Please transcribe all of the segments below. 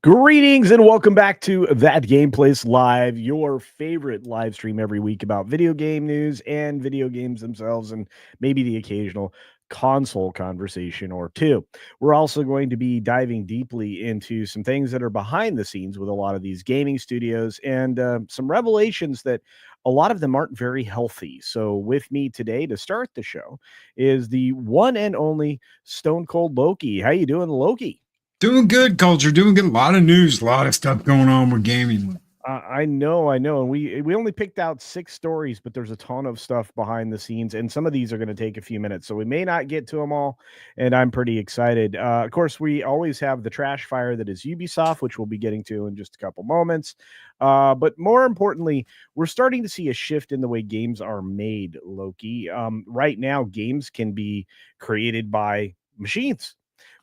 Greetings and welcome back to That Game Place Live, your favorite live stream every week about video game news and video games themselves, and maybe the occasional console conversation or two. We're also going to be diving deeply into some things that are behind the scenes with a lot of these gaming studios and some revelations that a lot of them aren't very healthy. So, with me today to start the show is the one and only Stone Cold Loki. How you doing, Loki? Doing good, culture. Doing good. A lot of news, a lot of stuff going on with gaming. I know, and we only picked out 6 stories, but there's a ton of stuff behind the scenes, and some of these are gonna take a few minutes, so we may not get to them all, and I'm pretty excited. Of course, we always have the trash fire that is Ubisoft, which we'll be getting to in just a couple moments. But more importantly, we're starting to see a shift in the way games are made, Loki. Right now, games can be created by machines.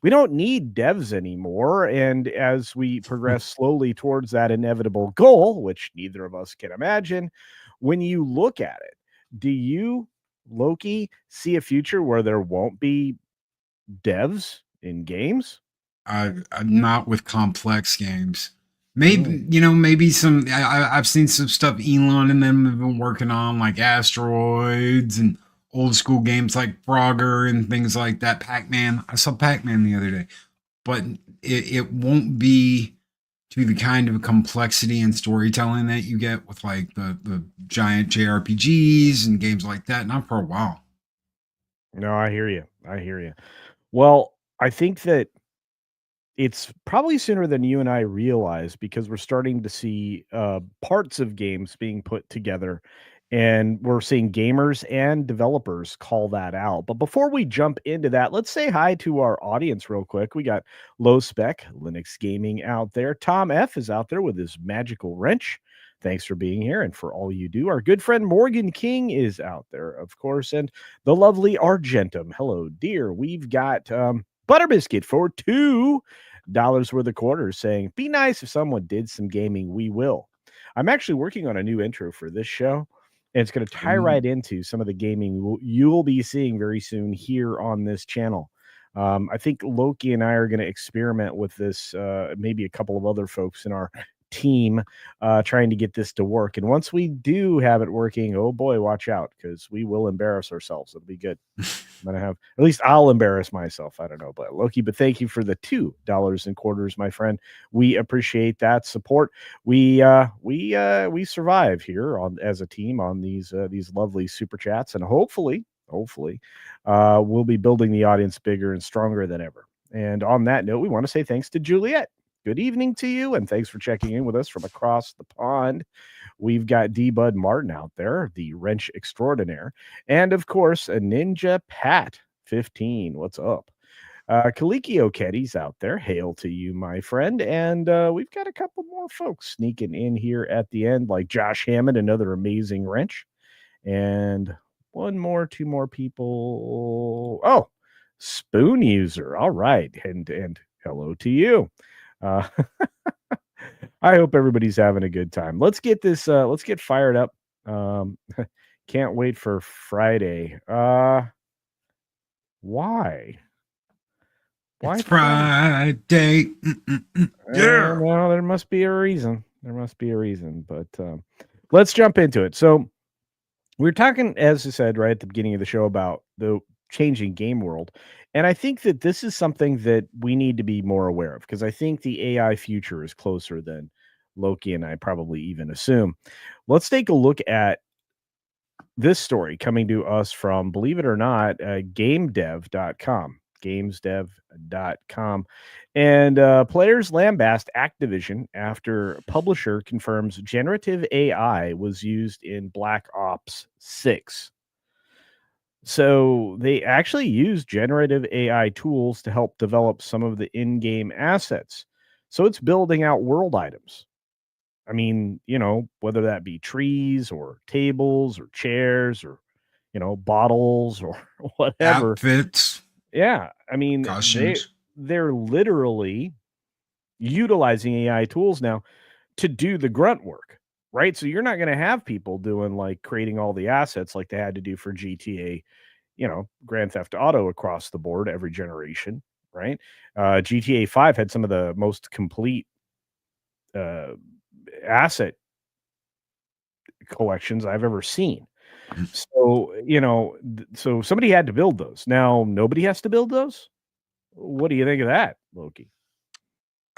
We don't need devs anymore. And as we progress slowly towards that inevitable goal, which neither of us can imagine, when you look at it, do you, Loki, see a future where there won't be devs in games? I'm not with complex games. Mm. Maybe some. I've seen some stuff Elon and them have been working on, like asteroids and old school games like Frogger and things like that. Pac-Man. I saw Pac-Man the other day, but it won't be to the kind of complexity and storytelling that you get with like the giant JRPGs and games like that. Not for a while. No, I hear you. I hear you. Well, I think that it's probably sooner than you and I realize because we're starting to see parts of games being put together, and we're seeing gamers and developers call that out. But before we jump into that, let's say hi to our audience real quick. We got Low Spec Linux Gaming out there. Tom F is out there with his magical wrench. Thanks for being here and for all you do. Our good friend Morgan King is out there, of course, and the lovely Argentum. Hello, dear. We've got Butter Biscuit for $2 worth of quarters saying, be nice if someone did some gaming, we will. I'm actually working on a new intro for this show, and it's going to tie right into some of the gaming you'll be seeing very soon here on this channel. I think Loki and I are going to experiment with this, maybe a couple of other folks in our team, trying to get this to work. And once we do have it working, oh boy, watch out, because we will embarrass ourselves. It'll be good. I'm gonna have, at least I'll embarrass myself. I don't know, but Loki, but thank you for the $2 and quarters, my friend. We appreciate that support. We survive here on as a team on these lovely super chats, and hopefully we'll be building the audience bigger and stronger than ever. And on that note, we want to say thanks to Juliet. Good evening to you, and thanks for checking in with us from across the pond. We've got D Bud Martin out there, the wrench extraordinaire, and of course, a Ninja Pat 15. What's up? Kalikio Keddy's out there. Hail to you, my friend. And we've got a couple more folks sneaking in here at the end, like Josh Hammond, another amazing wrench. And two more people. Oh, Spoon User. All right. And hello to you. Uh, I hope everybody's having a good time. Let's get this, let's get fired up. Can't wait for Friday. Why? Why It's Friday? Friday. Yeah. Well, there must be a reason. There must be a reason, but let's jump into it. So we are talking, as I said, right at the beginning of the show, about the changing game world. And I think that this is something that we need to be more aware of, because I think the AI future is closer than Loki and I probably even assume. Let's take a look at this story coming to us from, believe it or not, gamedev.com. Gamesdev.com. And players lambast Activision after publisher confirms generative AI was used in Black Ops 6. So they actually use generative AI tools to help develop some of the in-game assets. So it's building out world items. I mean, whether that be trees or tables or chairs or, bottles or whatever. Outfits, Yeah. I mean, costumes. they're literally utilizing AI tools now to do the grunt work, right? So you're not going to have people doing like creating all the assets like they had to do for GTA, Grand Theft Auto across the board every generation, right? GTA 5 had some of the most complete uh, asset collections I've ever seen. So, so somebody had to build those. Now nobody has to build those? What do you think of that, Loki?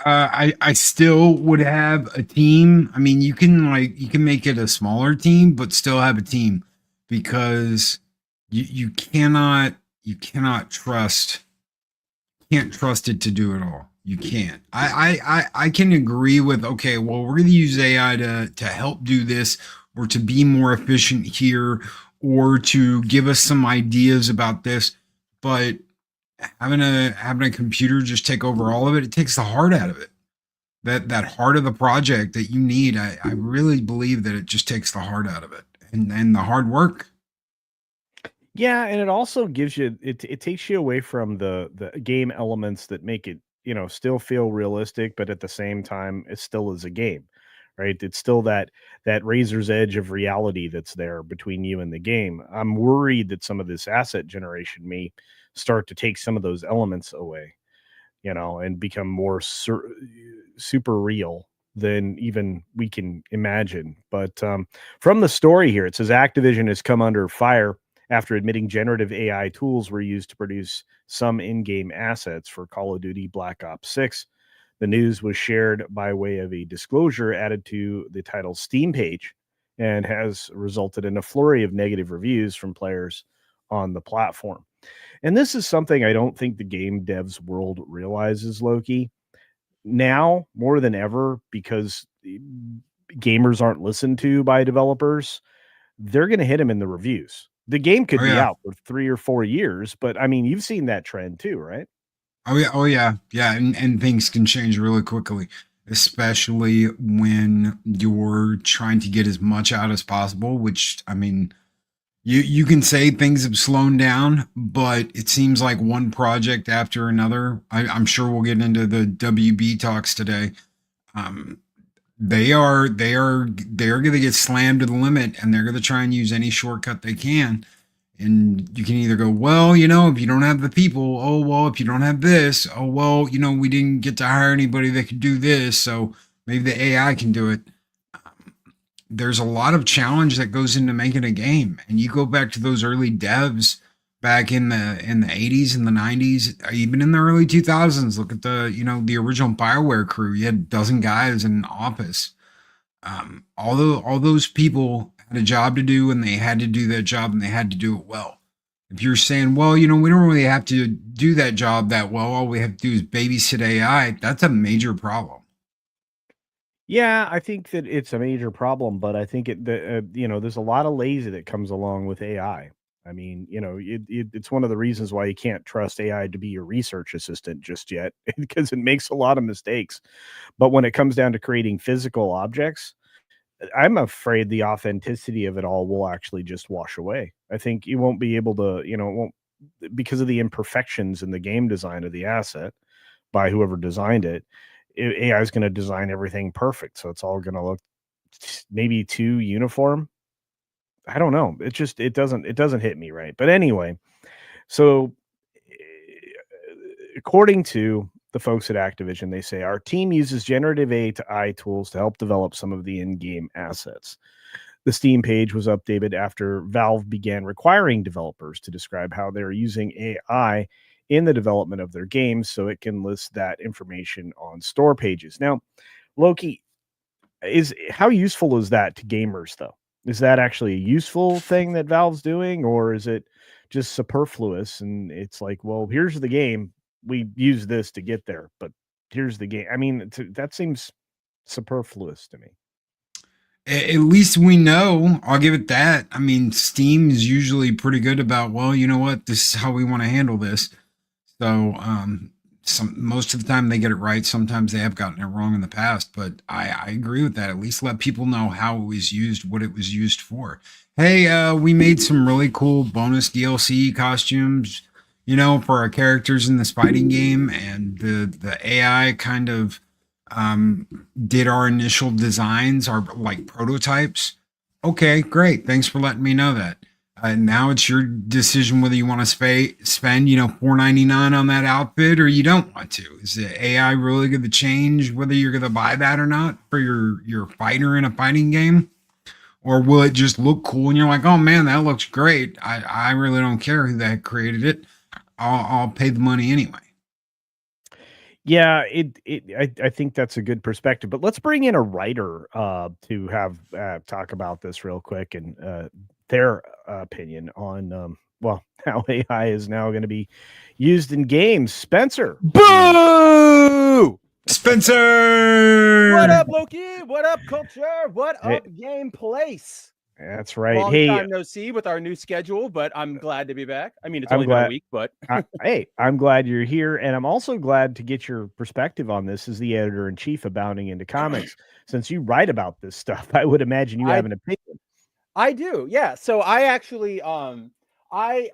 I still would have a team. I mean, you can make it a smaller team, but still have a team because you cannot trust can't trust it to do it all. You can't. I can agree with, okay, well, we're going to use AI to help do this, or to be more efficient here, or to give us some ideas about this. But having a computer just take over all of it, it takes the heart out of it. That heart of the project that you need. I really believe that it just takes the heart out of it, and the hard work. Yeah, and it also gives you it takes you away from the game elements that make it, still feel realistic, but at the same time, it still is a game, right? It's still that razor's edge of reality that's there between you and the game. I'm worried that some of this asset generation may start to take some of those elements away, and become more super real than even we can imagine. But from the story here, it says Activision has come under fire after admitting generative AI tools were used to produce some in game assets for Call of Duty Black Ops 6. The news was shared by way of a disclosure added to the title's Steam page and has resulted in a flurry of negative reviews from players on the platform. And this is something I don't think the game devs world realizes, Loki. Now, more than ever, because gamers aren't listened to by developers, they're going to hit them in the reviews. The game could Oh be yeah. out for 3 or 4 years, but I mean, you've seen that trend too, right? Oh yeah, oh yeah, yeah, and things can change really quickly, especially when you're trying to get as much out as possible. Which, I mean, you can say things have slowed down, but it seems like one project after another. I'm sure we'll get into the WB talks today. Um, they're going to get slammed to the limit, and they're going to try and use any shortcut they can. And you can either go, well, if you don't have the people, oh, well, if you don't have this, oh, well, we didn't get to hire anybody that could do this, so maybe the AI can do it. There's a lot of challenge that goes into making a game. And you go back to those early devs back in the 80s and the 90s, even in the early 2000s. Look at the original BioWare crew. You had a dozen guys in an office. Although all those people had a job to do, and they had to do that job, and they had to do it well. If you're saying, well, we don't really have to do that job that well, all we have to do is babysit AI, that's a major problem. Yeah, I think that it's a major problem, but I think there's a lot of lazy that comes along with AI. I mean, it's one of the reasons why you can't trust AI to be your research assistant just yet, because it makes a lot of mistakes. But when it comes down to creating physical objects, I'm afraid the authenticity of it all will actually just wash away. I think you won't be able to, it won't, because of the imperfections in the game design of the asset by whoever designed it. AI is going to design everything perfect, so it's all going to look maybe too uniform. I don't know. It doesn't hit me right. But anyway, so according to the folks at Activision, they say our team uses generative AI tools to help develop some of the in-game assets. The Steam page was updated after Valve began requiring developers to describe how they're using AI in the development of their games so it can list that information on store pages. Now, Loki, is how useful is that to gamers though? Is that actually a useful thing that Valve's doing, or is it just superfluous and it's like, well, here's the game. We use this to get there, but here's the game. I mean, that seems superfluous to me. At least we know. I'll give it that. I mean, Steam is usually pretty good about, well, you know what, this is how we want to handle this. So, most of the time they get it right. Sometimes they have gotten it wrong in the past, but I agree with that. At least let people know how it was used, what it was used for. Hey, we made some really cool bonus DLC costumes, for our characters in this fighting game, and the AI kind of did our initial designs, our like prototypes. Okay, great. Thanks for letting me know that. Now it's your decision whether you want to spend, $4.99 on that outfit or you don't want to. Is the AI really going to change whether you're going to buy that or not for your fighter in a fighting game? Or will it just look cool and you're like, oh man, that looks great. I really don't care who that created it. I'll pay the money anyway. Yeah, I think that's a good perspective. But let's bring in a writer to have talk about this real quick and their opinion on well how AI is now going to be used in games. Spencer, Boo! Spencer! What up, Loki? What up, culture? What Hey. up, game place? That's right. Long Hey, time no see with our new schedule, but I'm glad to be back. I mean, it's I'm only been a glad. week, but Hey, I'm glad you're here, and I'm also glad to get your perspective on this as the editor in chief of Bounding into Comics. Since you write about this stuff, I would imagine you have an opinion. I do. Yeah. So I actually I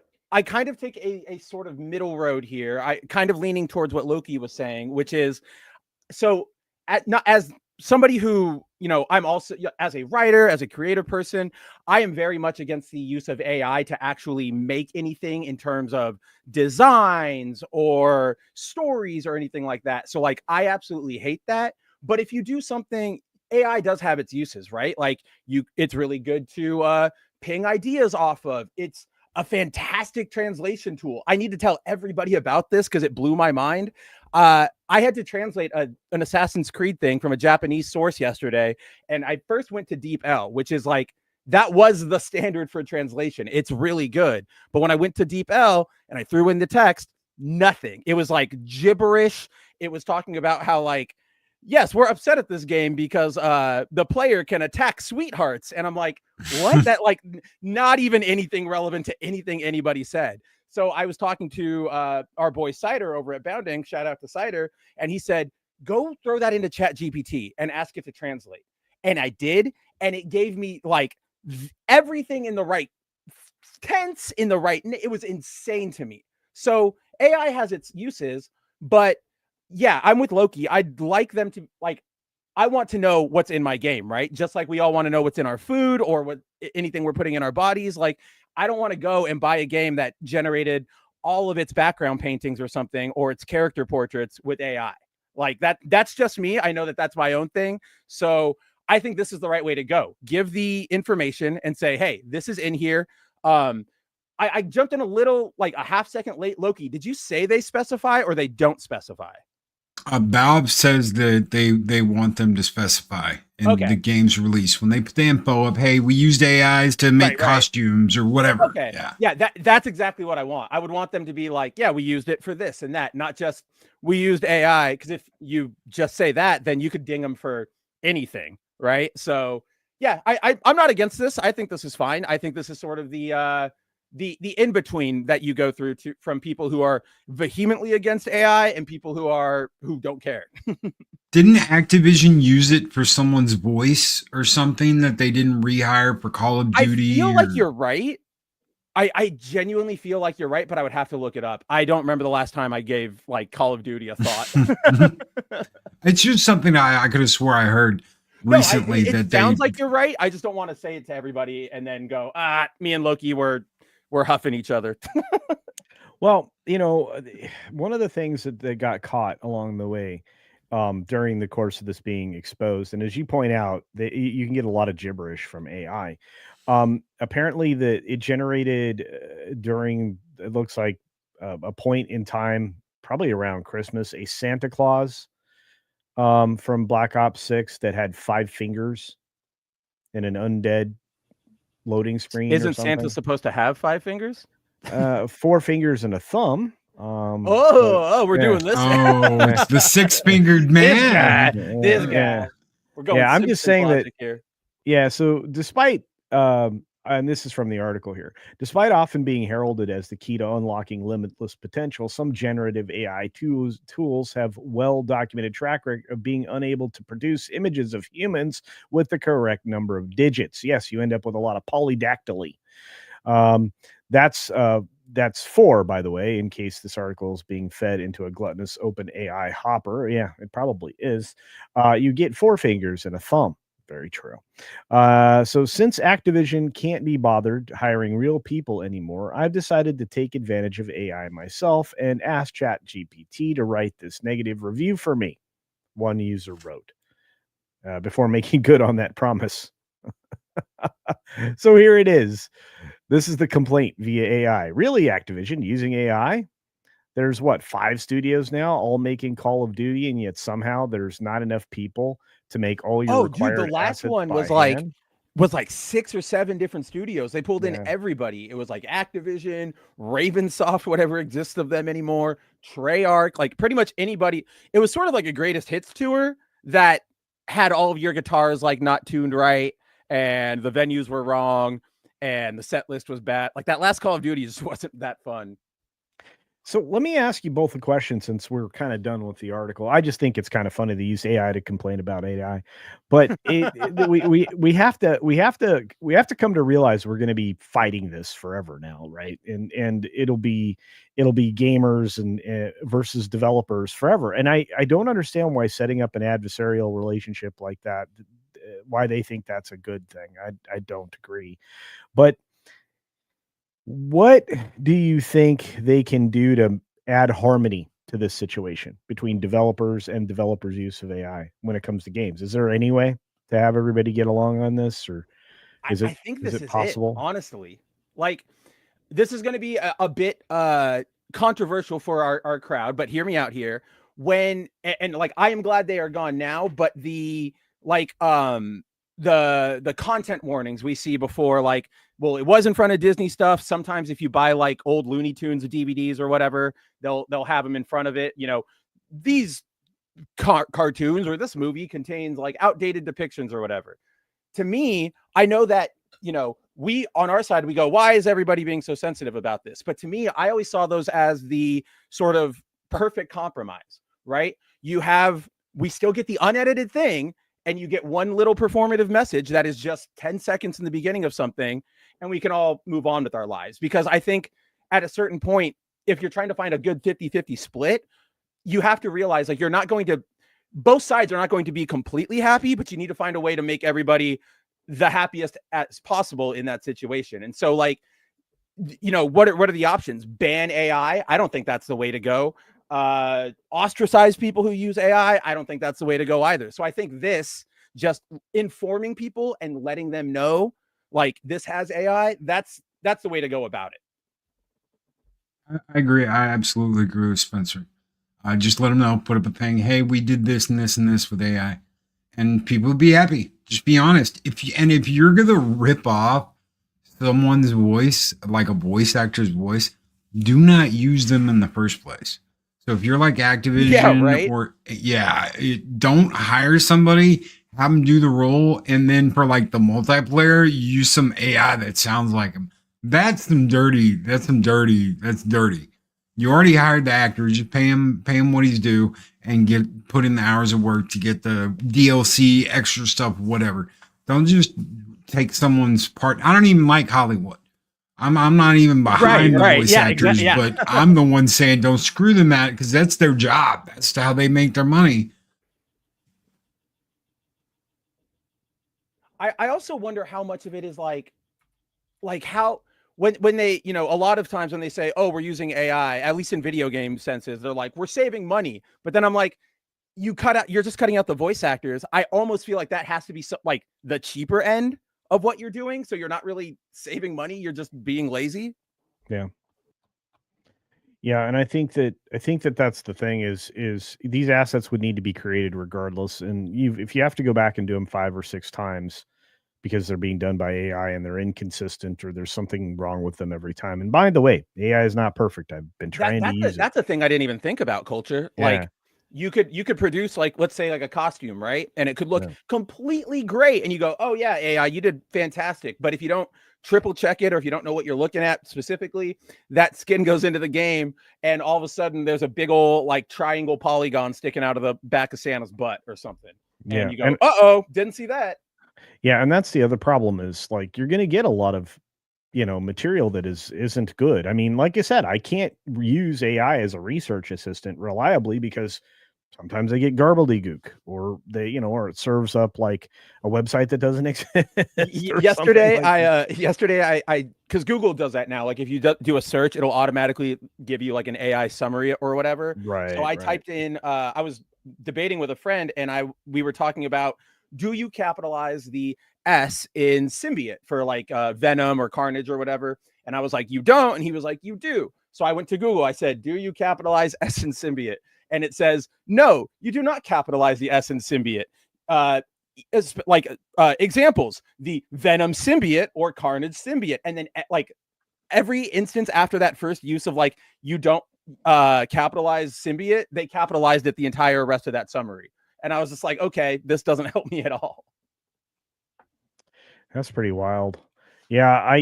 kind of take a sort of middle road here. I kind of leaning towards what Loki was saying, which is so not as somebody who, I'm also as a writer, as a creative person, I am very much against the use of AI to actually make anything in terms of designs or stories or anything like that. So like I absolutely hate that. But if you do something, AI does have its uses, right? Like it's really good to ping ideas off of. It's a fantastic translation tool. I need to tell everybody about this because it blew my mind. I had to translate an Assassin's Creed thing from a Japanese source yesterday, and I first went to DeepL, which is like that was the standard for translation. It's really good, but when I went to DeepL and I threw in the text, nothing. It was like gibberish. It was talking about how like, yes, we're upset at this game because the player can attack sweethearts, and I'm like, what? That like not even anything relevant to anything anybody said. So I was talking to our boy Cider over at Bounding, shout out to Cider, and he said, go throw that into Chat GPT and ask it to translate. And I did, and it gave me like everything in the right tense, in the right. It was insane to me. So AI has its uses, but yeah, I'm with Loki. I'd like them to like. I want to know what's in my game, right? Just like we all want to know what's in our food or what anything we're putting in our bodies. Like I don't want to go and buy a game that generated all of its background paintings or something or its character portraits with AI. Like that's just me. I know that that's my own thing. So I think this is the right way to go. Give the information and say, hey, this is in here. I jumped in a little, like a half second late. Loki, did you say they specify or they don't specify? Valve says that they want them to specify in the game's release when they put the info of, hey, we used AIs to make costumes or whatever. Okay. Yeah, that's exactly what I want. I would want them to be like, yeah, we used it for this and that, not just we used AI. Because if you just say that, then you could ding them for anything, right? So yeah, I'm not against this. I think this is fine. I think this is sort of the in between that you go through from people who are vehemently against AI and people who don't care. Didn't Activision use it for someone's voice or something that they didn't rehire for Call of Duty? I feel like you're right. I genuinely feel like you're right, but I would have to look it up. I don't remember the last time I gave like Call of Duty a thought. It's just something I could have swore I heard recently. It sounds like you're right. I just don't want to say it to everybody and then go, me and Loki we're huffing each other. Well, one of the things that got caught along the way during the course of this being exposed, and as you point out, that you can get a lot of gibberish from AI. Apparently, that it generated during it looks like a point in time, probably around Christmas, a Santa Claus from Black Ops 6 that had 5 fingers and an undead loading screen. Isn't Santa supposed to have 5 fingers? 4 fingers and a thumb. We're doing this. Oh, it's the 6-fingered man. This guy. We're going. Yeah, I'm just saying that here. Yeah, so despite and this is from the article here, despite often being heralded as the key to unlocking limitless potential, some generative AI tools have well-documented track record of being unable to produce images of humans with the correct number of digits. Yes, you end up with a lot of polydactyly. That's 4, by the way, in case this article is being fed into a gluttonous open AI hopper. Yeah, it probably is. You get 4 fingers and a thumb. Very true. So since Activision can't be bothered hiring real people anymore, I've decided to take advantage of AI myself and ask ChatGPT to write this negative review for me. One user wrote before making good on that promise. So here it is. This is the complaint via AI. Really, Activision using AI? There's what, 5 studios now all making Call of Duty, and yet somehow there's not enough people to make all your Oh, dude, the required last assets one by was like hand. 6 or 7 different studios. They pulled in Yeah. everybody. It was like Activision, Ravensoft, whatever exists of them anymore, Treyarch, like pretty much anybody. It was sort of like a greatest hits tour that had all of your guitars like not tuned right, and the venues were wrong, and the set list was bad. Like that last Call of Duty just wasn't that fun. So let me ask you both a question since we're kind of done with the article. I just think it's kind of funny to use AI to complain about AI, but we have to come to realize we're going to be fighting this forever now, right? And it'll be gamers and versus developers forever. And I don't understand why setting up an adversarial relationship like that, why they think that's a good thing. I don't agree, but what do you think they can do to add harmony to this situation between developers and developers' use of AI when it comes to games? Is there any way to have everybody get along on this, or I think is this it is it, possible? honestly. Like, this is going to be a bit controversial for our crowd, but hear me out here. When and like I am glad they are gone now, but the like the content warnings we see before, like, well, it was in front of Disney stuff. Sometimes if you buy like old Looney Tunes DVDs or whatever, they'll have them in front of it. You know, these cartoons or this movie contains like outdated depictions or whatever. To me, I know that, you know, we on our side, we go, why is everybody being so sensitive about this? But to me, I always saw those as the sort of perfect compromise, right? We still get the unedited thing, and you get one little performative message that is just 10 seconds in the beginning of something, and we can all move on with our lives. Because I think at a certain point, if you're trying to find a good 50-50 split, you have to realize like both sides are not going to be completely happy, but you need to find a way to make everybody the happiest as possible in that situation. And so, like, you know, what are the options? Ban AI? I don't think that's the way to go. Ostracize people who use AI? I don't think that's the way to go either. So I think this, just informing people and letting them know, like, this has AI, that's the way to go about it. I agree. I absolutely agree with Spencer. Just let them know, put up a thing. Hey, we did this and this and this with AI, and people would be happy. Just be honest. If you're gonna rip off someone's voice, like a voice actor's voice, do not use them in the first place. So if you're like Activision, right. don't hire somebody, have them do the role, and then for like the multiplayer, use some AI that sounds like them. That's dirty. That's dirty. You already hired the actor, just pay him what he's due, and put in the hours of work to get the DLC, extra stuff, whatever. Don't just take someone's part. I don't even like Hollywood. I'm not even behind the voice actors, but I'm the one saying don't screw them at it, because that's their job. That's how they make their money. I also wonder how much of it is like how when they, you know, a lot of times when they say, oh, we're using AI, at least in video game senses, they're like, we're saving money. But then I'm like, you're just cutting out the voice actors. I almost feel like that has to be like the cheaper end of what you're doing. So you're not really saving money. You're just being lazy. Yeah. Yeah, and I think that that's the thing is these assets would need to be created regardless. And if you have to go back and do them 5 or 6 times because they're being done by AI and they're inconsistent or there's something wrong with them every time. And by the way, AI is not perfect. I've been trying to use it. That's a thing I didn't even think about, Culture. Yeah. Like you could produce, like, let's say like a costume, right? And it could look completely great. And you go, oh yeah, AI, you did fantastic. But if you don't triple check it, or if you don't know what you're looking at specifically, that skin goes into the game, and all of a sudden there's a big old like triangle polygon sticking out of the back of Santa's butt or something. And you go, uh-oh, didn't see that. Yeah, and that's the other problem is like you're going to get a lot of, you know, material that isn't good. I mean, like I said, I can't use AI as a research assistant reliably because Sometimes they get garbledy-gook, or they, or it serves up like a website that doesn't exist. Yesterday, I because Google does that now. Like if you do a search, it'll automatically give you like an AI summary or whatever. So I typed in, I was debating with a friend, and we were talking about, do you capitalize the S in symbiote for like Venom or Carnage or whatever? And I was like, you don't. And he was like, you do. So I went to Google. I said, do you capitalize S in symbiote? And it says, no, you do not capitalize the S in symbiote. Examples, the Venom symbiote or Carnage symbiote. And then like every instance after that first use of like, you don't capitalize symbiote, they capitalized it the entire rest of that summary. And I was just like, okay, this doesn't help me at all. That's pretty wild. Yeah,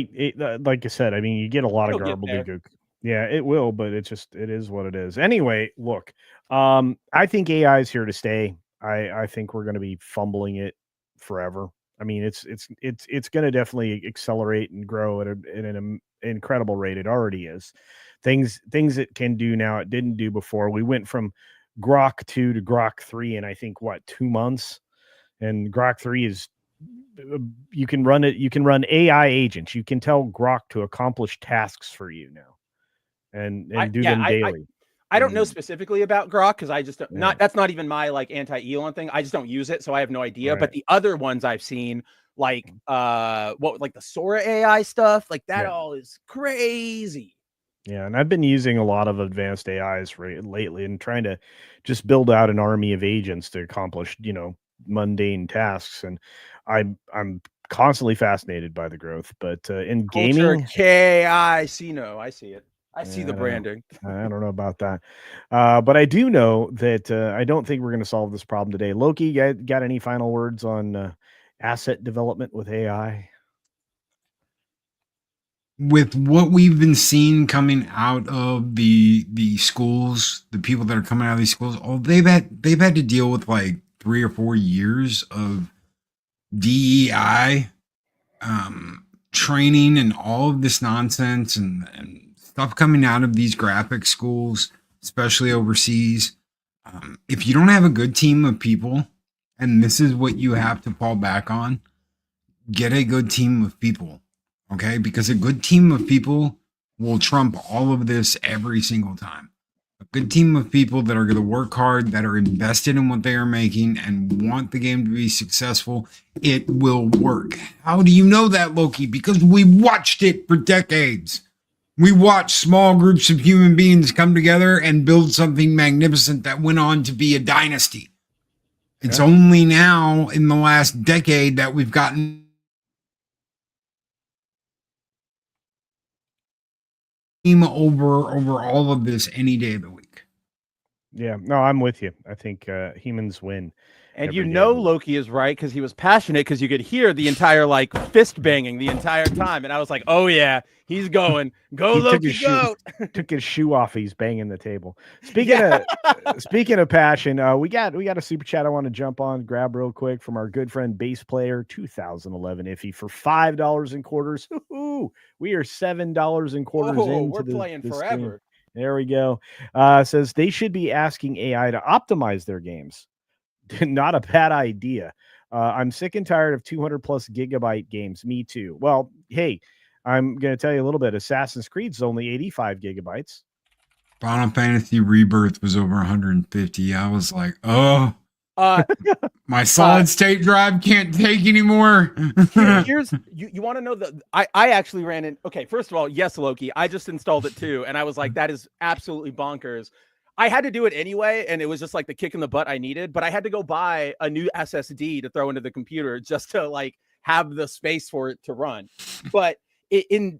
like I said, I mean, you get a lot of gobbledygook. Yeah, it will, but it is what it is. Anyway, look, I think AI is here to stay. I think we're going to be fumbling it forever. I mean, it's going to definitely accelerate and grow at an incredible rate. It already is. Things it can do now it didn't do before. We went from Grok 2 to Grok 3 in I think 2 months, and Grok 3 is you can run AI agents. You can tell Grok to accomplish tasks for you now. And do them daily. I don't know specifically about Grok because I just don't, that's not even my like anti-Elon thing. I just don't use it, so I have no idea. Right. But the other ones I've seen, like like the Sora AI stuff, like that all is crazy. Yeah, and I've been using a lot of advanced AIs lately and trying to just build out an army of agents to accomplish, mundane tasks. And I'm constantly fascinated by the growth. But in gaming, I see it. I see the branding. I don't know about that. But I do know that I don't think we're going to solve this problem today. Loki, got any final words on asset development with AI? With what we've been seeing coming out of the schools, the people that are coming out of these schools, they've had to deal with like 3 or 4 years of DEI training and all of this nonsense and stuff coming out of these graphic schools, especially overseas. If you don't have a good team of people, and this is what you have to fall back on, get a good team of people, okay? Because a good team of people will trump all of this every single time. A good team of people that are going to work hard, that are invested in what they are making and want the game to be successful, it will work. How do you know that, Loki? Because we watched it for decades. We watched small groups of human beings come together and build something magnificent that went on to be a dynasty. It's only now in the last decade that we've gotten over all of this any day of the week. Yeah, no, I'm with you. I think humans win. And Loki is right because he was passionate because you could hear the entire like fist banging the entire time. And I was like, oh yeah, he's going. Go Loki, go. Took his shoe off. He's banging the table. Speaking of passion, we got a super chat I want to jump on, grab real quick from our good friend Bass Player 2011 Iffy for $5 in quarters. We are $7 in quarters into we're playing forever. Stream. There we go. Says they should be asking AI to optimize their games. Not a bad idea. I'm sick and tired of 200 plus gigabyte games. Me too. Well, hey, I'm going to tell you a little bit. Assassin's Creed's only 85 gigabytes. Final Fantasy Rebirth was over 150. I was like, oh, my solid state drive can't take anymore. Here's you want to know I actually ran in. Okay, first of all, yes, Loki. I just installed it too, and I was like, that is absolutely bonkers. I had to do it anyway, and it was just like the kick in the butt I needed, but I had to go buy a new SSD to throw into the computer just to like have the space for it to run. But in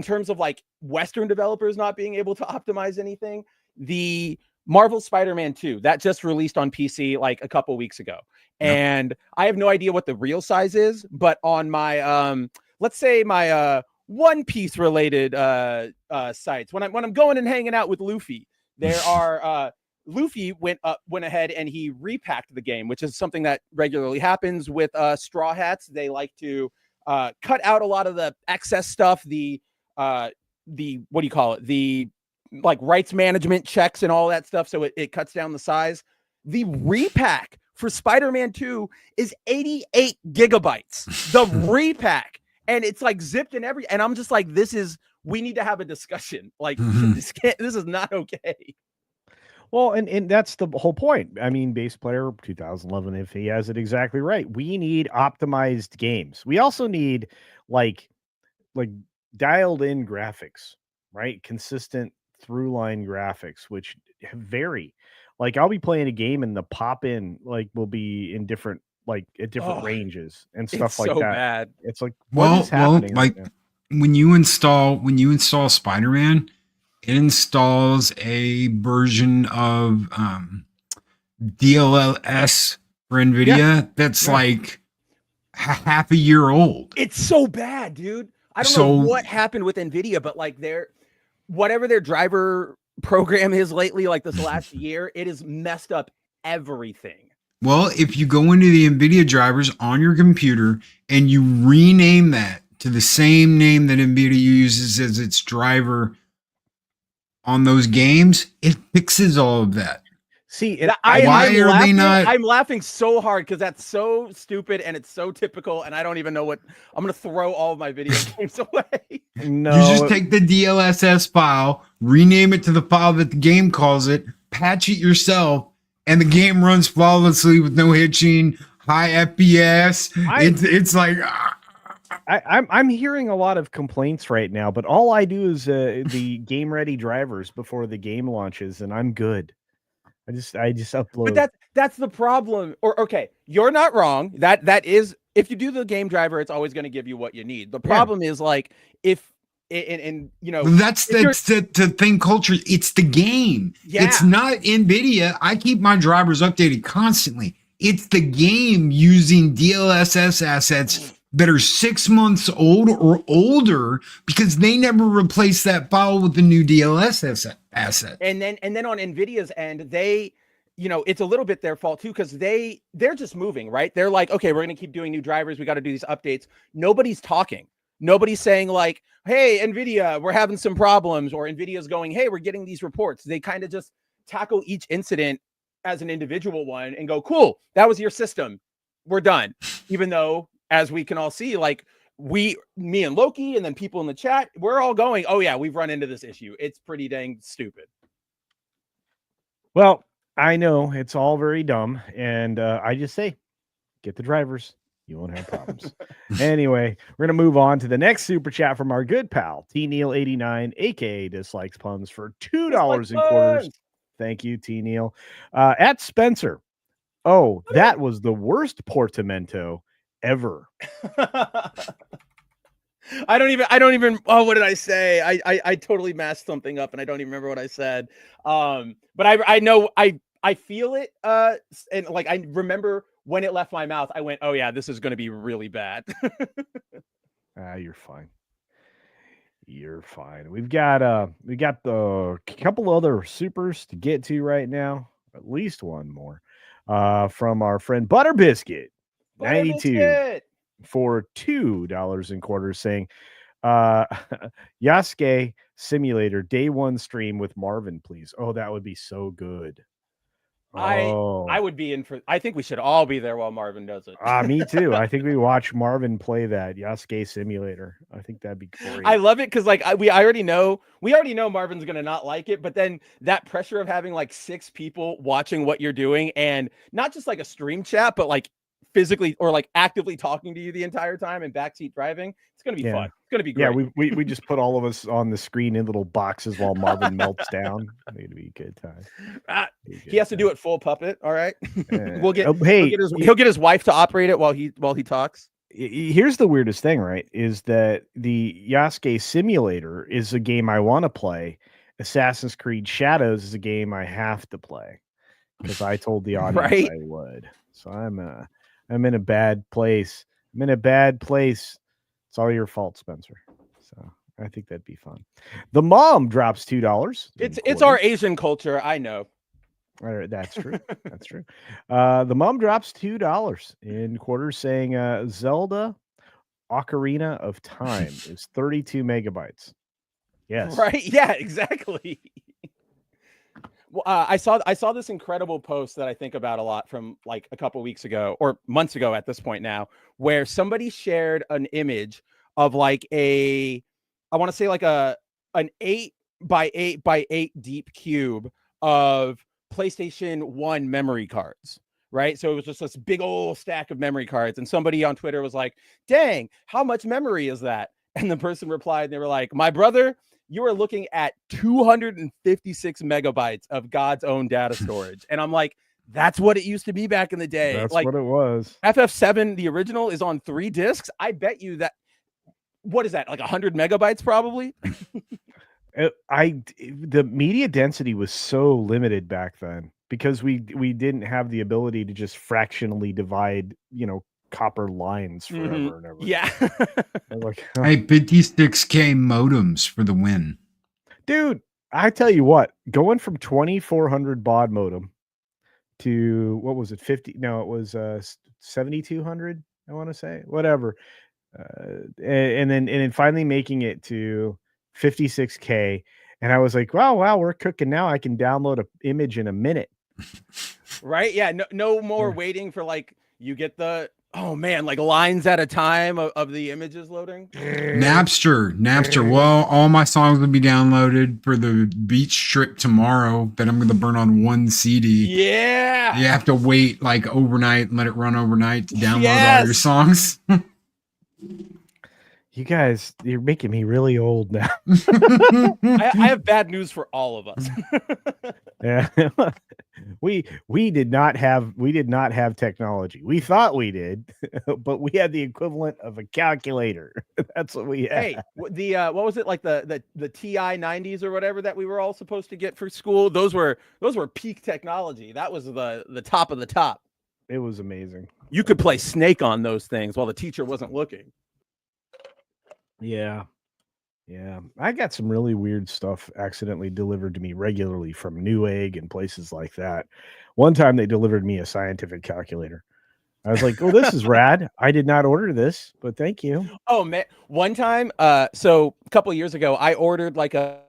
terms of like Western developers not being able to optimize anything, the Marvel Spider-Man 2 that just released on PC like a couple weeks ago. And I have no idea what the real size is, but on my let's say my One Piece related sites, when I'm going and hanging out with Luffy, there are Luffy went ahead and he repacked the game, which is something that regularly happens with Straw Hats. They like to cut out a lot of the excess stuff, the what do you call it? The like rights management checks and all that stuff, so it cuts down the size. The repack for Spider-Man 2 is 88 gigabytes. The repack, and it's like zipped and and I'm just like, we need to have a discussion. Like this is not okay. Well, and that's the whole point. I mean, Base Player 2011, if he has it exactly right, we need optimized games. We also need like dialed in graphics, right? Consistent through line graphics, which vary. Like I'll be playing a game and the pop in like will be in different at different ranges and stuff like so that. Bad. It's like what is happening like right when you install Spider-Man, it installs a version of DLLS for NVIDIA that's like half a year old. It's so bad, dude. I don't know what happened with NVIDIA, but like whatever their driver program is lately, like this last year, it has messed up everything. Well, if you go into the NVIDIA drivers on your computer and you rename that to the same name that NVIDIA uses as its driver on those games, it fixes all of that. See, I'm laughing so hard because that's so stupid and it's so typical, and I don't even know what I'm gonna throw all of my video games away. No, you just take the DLSS file, rename it to the file that the game calls it, patch it yourself, and the game runs flawlessly with no hitching, high FPS. It's like I'm hearing a lot of complaints right now, but all I do is the game ready drivers before the game launches, and I'm good. I just upload. But that's the problem. Or okay, you're not wrong. That is, if you do the game driver, it's always going to give you what you need. The problem is like if and you know that's the thing culture. It's the game. Yeah. It's not NVIDIA. I keep my drivers updated constantly. It's the game using DLSS assets that are 6 months old or older because they never replaced that file with the new DLSS asset. And then on NVIDIA's end, they, you know, it's a little bit their fault too, because they're just moving, right? They're like, okay, we're going to keep doing new drivers. We got to do these updates. Nobody's talking. Nobody's saying like, hey, NVIDIA, we're having some problems, or NVIDIA's going, hey, we're getting these reports. They kind of just tackle each incident as an individual one and go, cool, that was your system. We're done. Even though, as we can all see, like me and Loki and then people in the chat, we're all going, oh yeah, we've run into this issue. It's pretty dang stupid. Well, I know it's all very dumb, and I just say, get the drivers. You won't have problems. Anyway, we're going to move on to the next super chat from our good pal, T-Neil89, aka Dislikes Puns, for $2 in quarters. Thank you, T-Neil. At Spencer. Oh, that was the worst portamento ever. I don't even oh, what did I say? I totally masked something up and I don't even remember what I said. But I know I feel it, and like I remember when it left my mouth, I went, oh yeah, this is going to be really bad. You're fine. You're fine. We got the couple other supers to get to right now. At least one more. From our friend Butter Biscuit 92 for $2 in quarters, saying Yasuke Simulator day one stream with Marvin, please. Oh, that would be so good. I would be in for. I think we should all be there while Marvin does it. Me too. I think we watch Marvin play that Yasuke Simulator. I think that'd be great. I love it because like we already know Marvin's gonna not like it, but then that pressure of having like 6 people watching what you're doing, and not just like a stream chat, but like physically or like actively talking to you the entire time and backseat driving. It's gonna be fun. It's gonna be great. Yeah, we just put all of us on the screen in little boxes while Marvin melts down. It'd be a good time. He has to do it full puppet. All right. He'll get his wife to operate it while he talks. Here's the weirdest thing, right? Is that the Yasuke Simulator is a game I want to play. Assassin's Creed Shadows is a game I have to play because I told the audience I would. So I'm in a bad place. I'm in a bad place. It's all your fault, Spencer. So I think that'd be fun. The mom drops $2. It's our Asian culture. I know. That's true. That's true. The mom drops $2 in quarters, saying Zelda Ocarina of Time is 32 megabytes. Yes. Right? Yeah, exactly. Well, I saw this incredible post that I think about a lot from like a couple weeks ago or months ago at this point now, where somebody shared an image of like I want to say like an 8 by 8 by 8 deep cube of PlayStation 1 memory cards. Right. So it was just this big old stack of memory cards. And somebody on Twitter was like, dang, how much memory is that? And the person replied, and they were like, my brother, you are looking at 256 megabytes of God's own data storage. And I'm like, that's what it used to be back in the day. That's like what it was. FF7, the original, is on 3 discs. I bet you that, what is that, like 100 megabytes probably? The media density was so limited back then because we didn't have the ability to just fractionally divide, copper lines forever and ever. Yeah. Like, Hey, 56K modems for the win. dude, I tell you what, going from 2400 baud modem to what was it, 50? No, it was 7200. I want to say whatever, and then finally making it to 56K, and I was like, wow, we're cooking now. I can download an image in a minute. Right? Yeah. No more waiting for like you get the like lines at a time of the images loading. Napster. Well, all my songs will be downloaded for the beach trip tomorrow that I'm going to burn on one CD. Yeah. You have to wait like overnight and let it run overnight to download all your songs. You guys, you're making me really old now. I have bad news for all of us. Yeah. we did not have technology. We thought we did, but we had the equivalent of a calculator. That's what we had. Hey, the what was it, like the TI 90s or whatever that we were all supposed to get for school? Those were peak technology. That was the top of the top. It was amazing. You could play Snake on those things while the teacher wasn't looking. Yeah. I got some really weird stuff accidentally delivered to me regularly from Newegg and places like that. One time they delivered me a scientific calculator. I was like, oh, this is rad. I did not order this, but thank you. Oh man, one time, so a couple of years ago, I ordered like I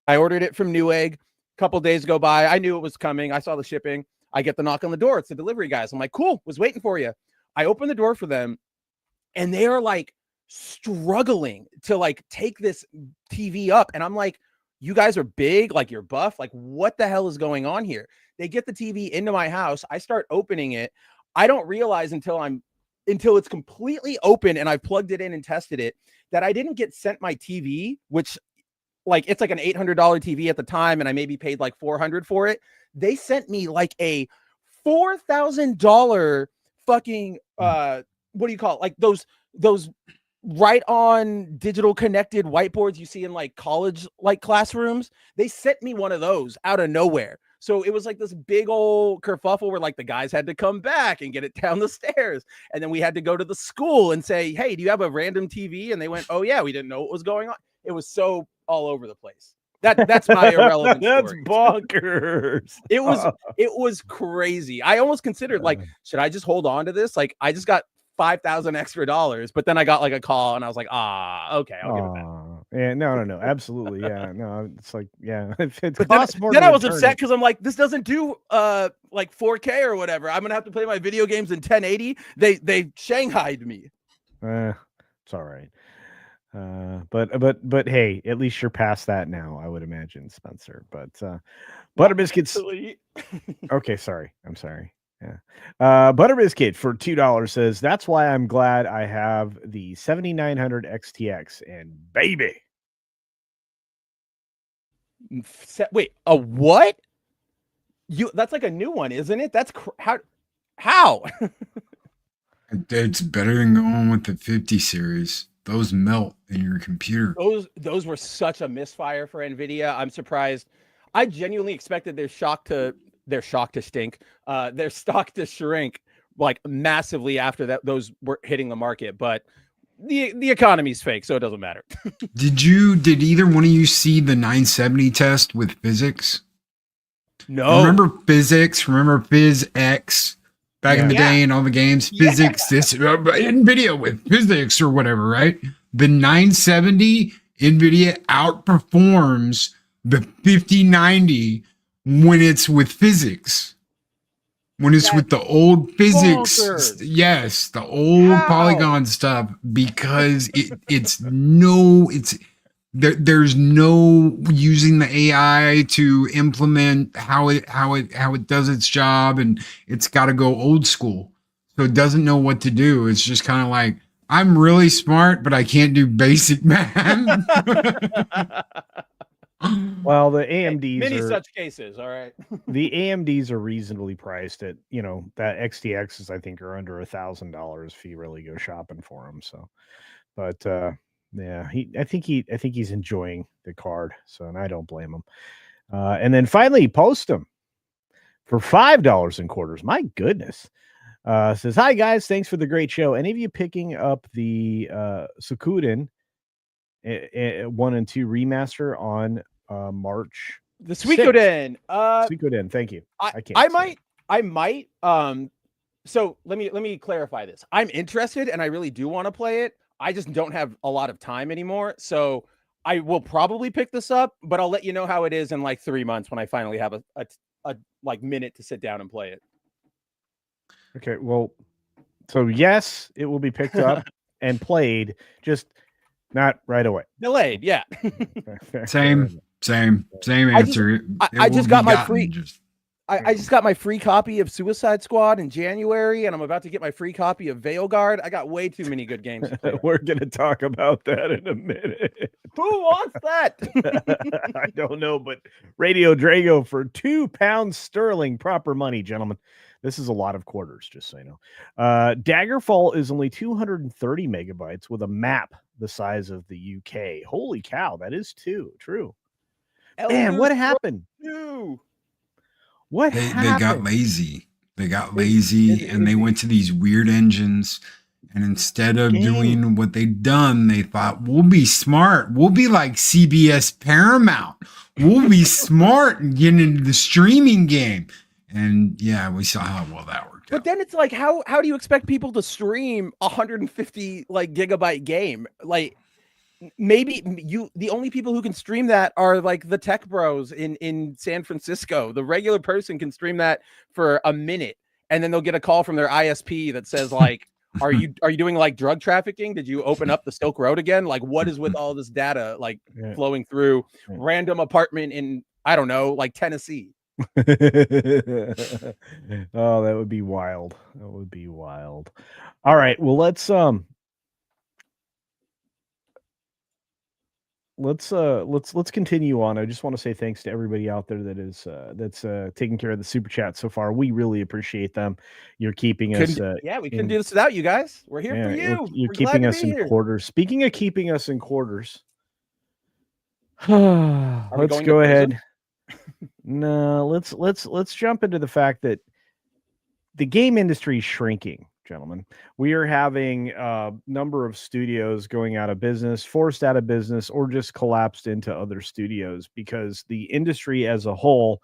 ordered it from Newegg. A couple days go by. I knew it was coming. I saw the shipping. I get the knock on the door. It's the delivery guys. I'm like, cool, was waiting for you. I open the door for them, and they are like struggling to like take this TV up. And I'm like, you guys are big, like you're buff. Like, what the hell is going on here? They get the TV into my house. I start opening it. I don't realize until it's completely open and I've plugged it in and tested it that I didn't get sent my TV, which like it's like an $800 TV at the time, and I maybe paid like $400 for it. They sent me like a $4,000 fucking what do you call it? Like those right on digital connected whiteboards you see in like college like classrooms. They sent me one of those out of nowhere. So it was like this big old kerfuffle where like the guys had to come back and get it down the stairs. And then we had to go to the school and say, hey, do you have a random TV? And they went, oh yeah, we didn't know what was going on. It was so all over the place. That's my irrelevant That's story. bonkers. It was crazy. I almost considered like, should I just hold on to this? Like I just got $5,000 extra, but then I got like a call and I was like, okay, I'll give it back. Yeah, no, absolutely. Yeah, no, it's like, yeah, if it But costs more. then I was upset because I'm like, this doesn't do like 4K or whatever. I'm gonna have to play my video games in 1080. They shanghaied me. It's all right. But hey, at least you're past that now, I would imagine, Spencer. But Butter Biscuits. Okay, sorry. I'm sorry. Yeah. Butter Biscuit for $2 says, that's why I'm glad I have the 7900 XTX, and baby. Wait, a what? That's like a new one, isn't it? That's how? It's better than going with the 50 series. Those melt in your computer. Those were such a misfire for NVIDIA. I'm surprised. I genuinely expected their stock to shrink like massively after that. Those were hitting the market, but the economy's fake, so it doesn't matter. Did either one of you see the 970 test with physics? No. Remember physics? Remember PhysX? back in the Yeah. day, and all the games, Yeah. physics, this NVIDIA with physics or whatever, right? The 970 NVIDIA outperforms the 5090 when it's with physics. When it's That's with the old physics, bonkers. yes, the old How? polygon stuff, because it's there's no using the AI to implement how it does its job, and it's got to go old school. So it doesn't know what to do. It's just kind of like, I'm really smart, but I can't do basic math. Well, the AMDs Many are such cases. All right. the AMDs are reasonably priced at, that XTXs I think are under $1,000 if you really go shopping for them. So, but yeah, I think he's enjoying the card. So, and I don't blame him. And then finally, post him for $5 in quarters. My goodness. Says, hi guys, thanks for the great show. Any of you picking up the Suikoden 1 and 2 remaster on March? The Suikoden. Suikoden, thank you. I might. So let me clarify this. I'm interested and I really do want to play it. I just don't have a lot of time anymore. So I will probably pick this up, but I'll let you know how it is in like 3 months when I finally have a like minute to sit down and play it. Okay, well, so yes, it will be picked up and played, just not right away. Delayed, yeah. Same answer. I just got my free. I just got my free copy of Suicide Squad in January, and I'm about to get my free copy of Veilguard. I got way too many good games to play. We're gonna talk about that in a minute. Who wants that? I don't know, but Radio Drago for £2 sterling, proper money, gentlemen. This is a lot of quarters, just so you know. Daggerfall is only 230 megabytes with a map the size of the UK. Holy cow, that is true. Man, what happened? What happened? They got lazy. They got lazy, and they went to these weird engines. And instead of doing what they'd done, they thought, we'll be smart. We'll be like CBS Paramount. We'll be smart and get into the streaming game. And yeah, we saw how well that worked. But then it's like, how do you expect people to stream 150 like gigabyte game? Like, maybe the only people who can stream that are like the tech bros in San Francisco. The regular person can stream that for a minute, and then they'll get a call from their ISP that says like, are you doing like drug trafficking? Did you open up the Silk Road again? Like, what is with all this data like flowing through random apartment in, I don't know, like Tennessee? Oh, that would be wild. That would be wild. All right, well, let's continue on. I just want to say thanks to everybody out there that is that's taking care of the super chat so far. We really appreciate them. You're keeping us we couldn't do this without you guys. We're here for you. You're keeping us in quarters. Speaking of keeping us in quarters, let's go ahead. No, let's jump into the fact that the game industry is shrinking, gentlemen. We are having a number of studios going out of business, forced out of business, or just collapsed into other studios because the industry as a whole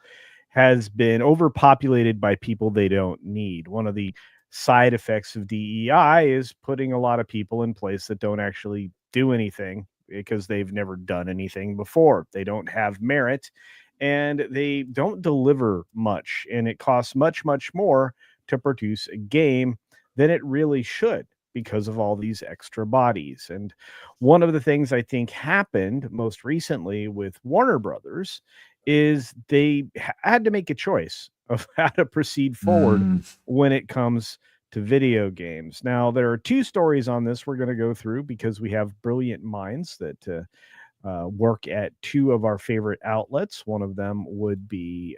has been overpopulated by people they don't need. One of the side effects of DEI is putting a lot of people in place that don't actually do anything because they've never done anything before. They don't have merit and they don't deliver much, and it costs much, much more to produce a game than it really should because of all these extra bodies. And one of the things I think happened most recently with Warner Brothers is they had to make a choice of how to proceed forward when it comes to video games. Now, there are two stories on this we're going to go through because we have brilliant minds that work at two of our favorite outlets. One of them would be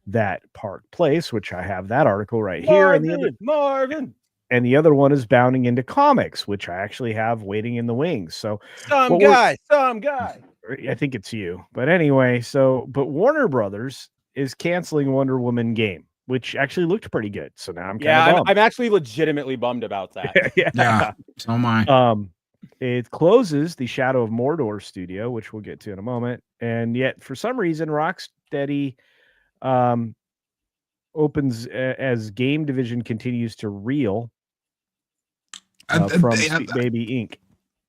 That Park Place, which I have that article right here. Marvin. And the other one is Bounding into Comics, which I actually have waiting in the wings. So some guy. I think it's you. But anyway, but Warner Brothers is canceling Wonder Woman game, which actually looked pretty good. So now I'm actually legitimately bummed about that. Yeah, so am I. It closes the Shadow of Mordor studio, which we'll get to in a moment. And yet, for some reason, Rocksteady opens as game division continues to reel Uh, uh, from uh, Sweet Baby Inc.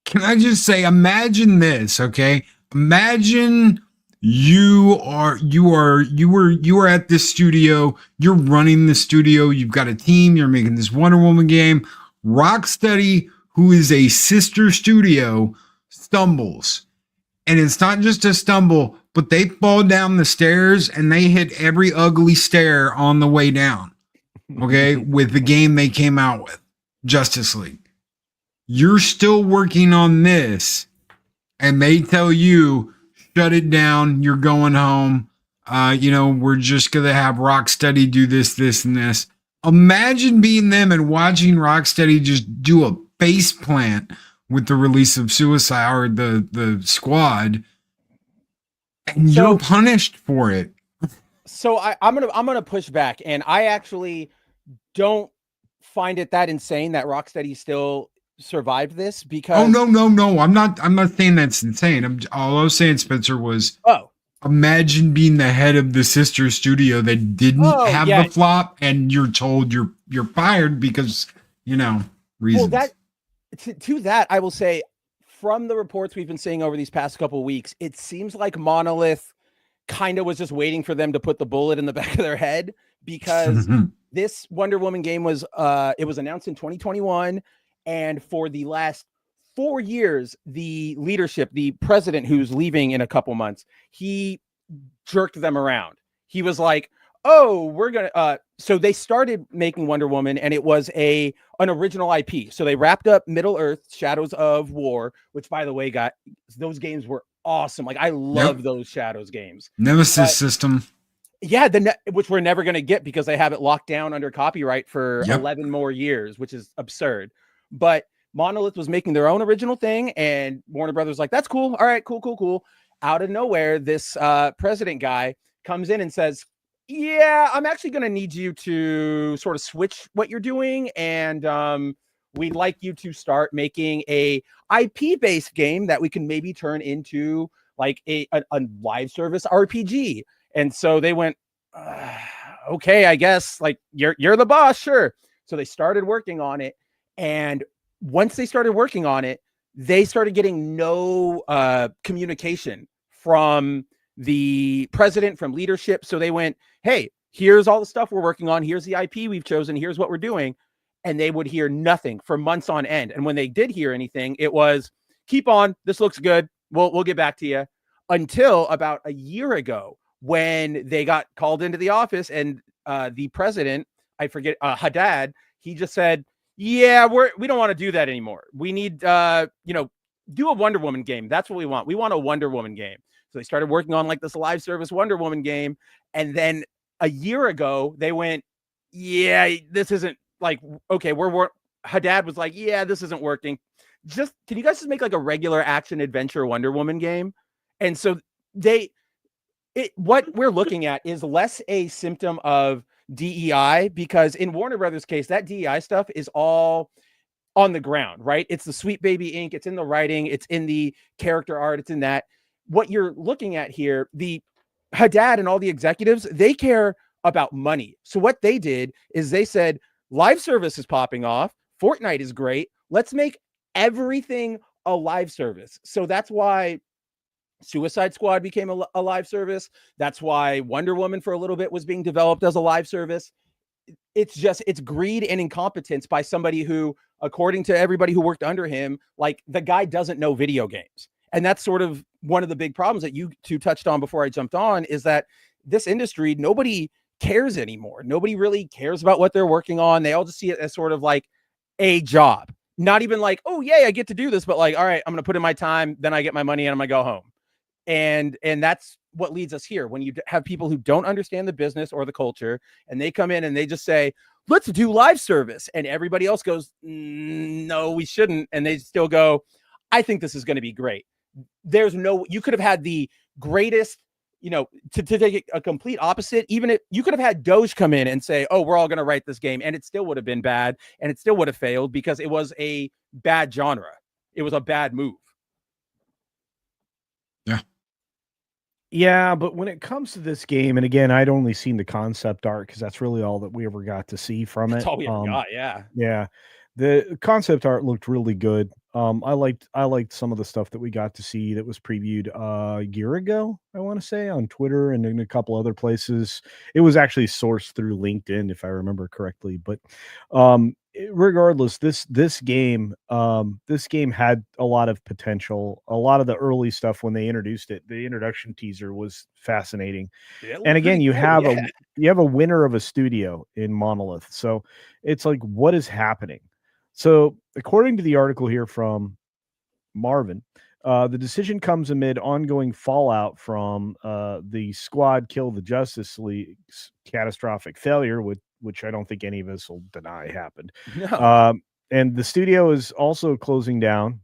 Can I just say, imagine this, okay? Imagine you are at this studio, you're running the studio, you've got a team, you're making this Wonder Woman game. Rocksteady, who is a sister studio, stumbles. And it's not just a stumble, but they fall down the stairs and they hit every ugly stair on the way down. Okay, with the game they came out with, Justice League. You're still working on this, and they tell you, shut it down, you're going home. We're just gonna have Rocksteady do this, this, and this. Imagine being them and watching Rocksteady just do a face plant with the release of Suicide or the Squad, and you're punished for it. So I'm gonna push back, and I actually don't find it that insane that Rocksteady still survived this, because no, I'm not saying that's insane. All I was saying, Spencer, was imagine being the head of the sister studio that didn't have the flop, and you're told you're fired because reasons. Well, that to that I will say, from the reports we've been seeing over these past couple of weeks, it seems like Monolith kind of was just waiting for them to put the bullet in the back of their head, because this Wonder Woman game was it was announced in 2021. And for the last 4 years, the leadership, the president who's leaving in a couple months, he jerked them around. He was like, oh, we're going to, so they started making Wonder Woman, and it was an original IP. So they wrapped up Middle-earth, Shadows of War, which, by the way, those games were awesome. Like, I love those Shadows games. Nemesis system. Yeah, which we're never going to get because they have it locked down under copyright for 11 more years, which is absurd. But Monolith was making their own original thing, and Warner Brothers was like, that's cool. All right, cool. Out of nowhere, this president guy comes in and says, yeah, I'm actually going to need you to sort of switch what you're doing, and we'd like you to start making a IP-based game that we can maybe turn into like a live service RPG. And so they went, okay, I guess, like, you're the boss, sure. So they started working on it. And once they started working on it, they started getting no communication from the president, from leadership. So they went, hey, here's all the stuff we're working on. Here's the IP we've chosen. Here's what we're doing. And they would hear nothing for months on end. And when they did hear anything, it was, keep on. This looks good. We'll get back to you. Until about a year ago, when they got called into the office, and the president, I forget, Haddad, he just said, yeah, we don't want to do that anymore. We need, do a Wonder Woman game. That's what we want. We want a Wonder Woman game. So they started working on like this live service Wonder Woman game. And then a year ago, they went, yeah, this isn't like, okay, Haddad was like, yeah, this isn't working. Can you guys just make like a regular action adventure Wonder Woman game? And so what we're looking at is less a symptom of DEI, because in Warner Brothers' case, that DEI stuff is all on the ground, right? It's the Sweet Baby Inc. It's in the writing. It's in the character art. It's in that. What you're looking at here, the Haddad and all the executives, they care about money. So what they did is they said, live service is popping off. Fortnite is great. Let's make everything a live service. So that's why Suicide Squad became a live service. That's why Wonder Woman for a little bit was being developed as a live service. It's greed and incompetence by somebody who, according to everybody who worked under him, like, the guy doesn't know video games. And that's sort of one of the big problems that you two touched on before I jumped on, is that this industry, nobody cares anymore. Nobody really cares about what they're working on. They all just see it as sort of like a job. Not even like, oh, yay, I get to do this, but like, all right, I'm going to put in my time, then I get my money and I'm going to go home. And that's what leads us here. When you have people who don't understand the business or the culture, and they come in and they just say, let's do live service, and everybody else goes, no, we shouldn't. And they still go, I think this is going to be great. You could have had the greatest, to take a complete opposite. Even if you could have had Doge come in and say, oh, we're all going to write this game, and it still would have been bad, and it still would have failed, because it was a bad genre. It was a bad move. Yeah. Yeah, but when it comes to this game, and again, I'd only seen the concept art because that's really all that we ever got to see from That's it. all we ever got. Yeah. Yeah, the concept art looked really good. I liked some of the stuff that we got to see that was previewed a year ago, I want to say, on Twitter and in a couple other places. It was actually sourced through LinkedIn, if I remember correctly. But regardless, this game had a lot of potential. A lot of the early stuff when they introduced it, the introduction teaser was fascinating. It And looked again, pretty cool. Yeah. you have a winner of a studio in Monolith. So it's like, what is happening? So according to the article here from Marvin, the decision comes amid ongoing fallout from the Squad Kill the Justice League's catastrophic failure, which I don't think any of us will deny happened. No. And the studio is also closing down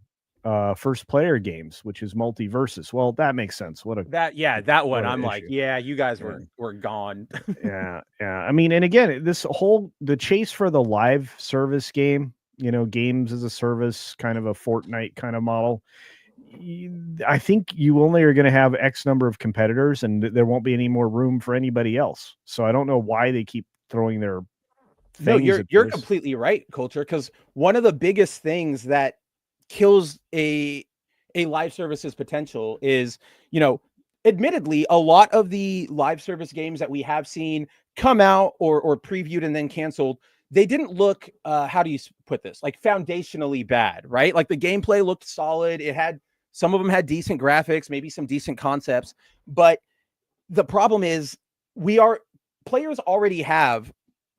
First Player Games, which is Multiversus. Well, that makes sense. That one. What an I'm like, issue. yeah, you guys Yeah. were gone. Yeah. I mean, and again, the chase for the live service game, games as a service, kind of a Fortnite kind of model. I think you only are going to have X number of competitors, and there won't be any more room for anybody else. So I don't know why they keep throwing their No, things at you're this. completely right, Culture, because one of the biggest things that kills a live service's potential is, admittedly, a lot of the live service games that we have seen come out or previewed and then canceled, they didn't look how do you put this, like foundationally bad, right? Like the gameplay looked solid. Some of them had decent graphics, maybe some decent concepts, but the problem is players already have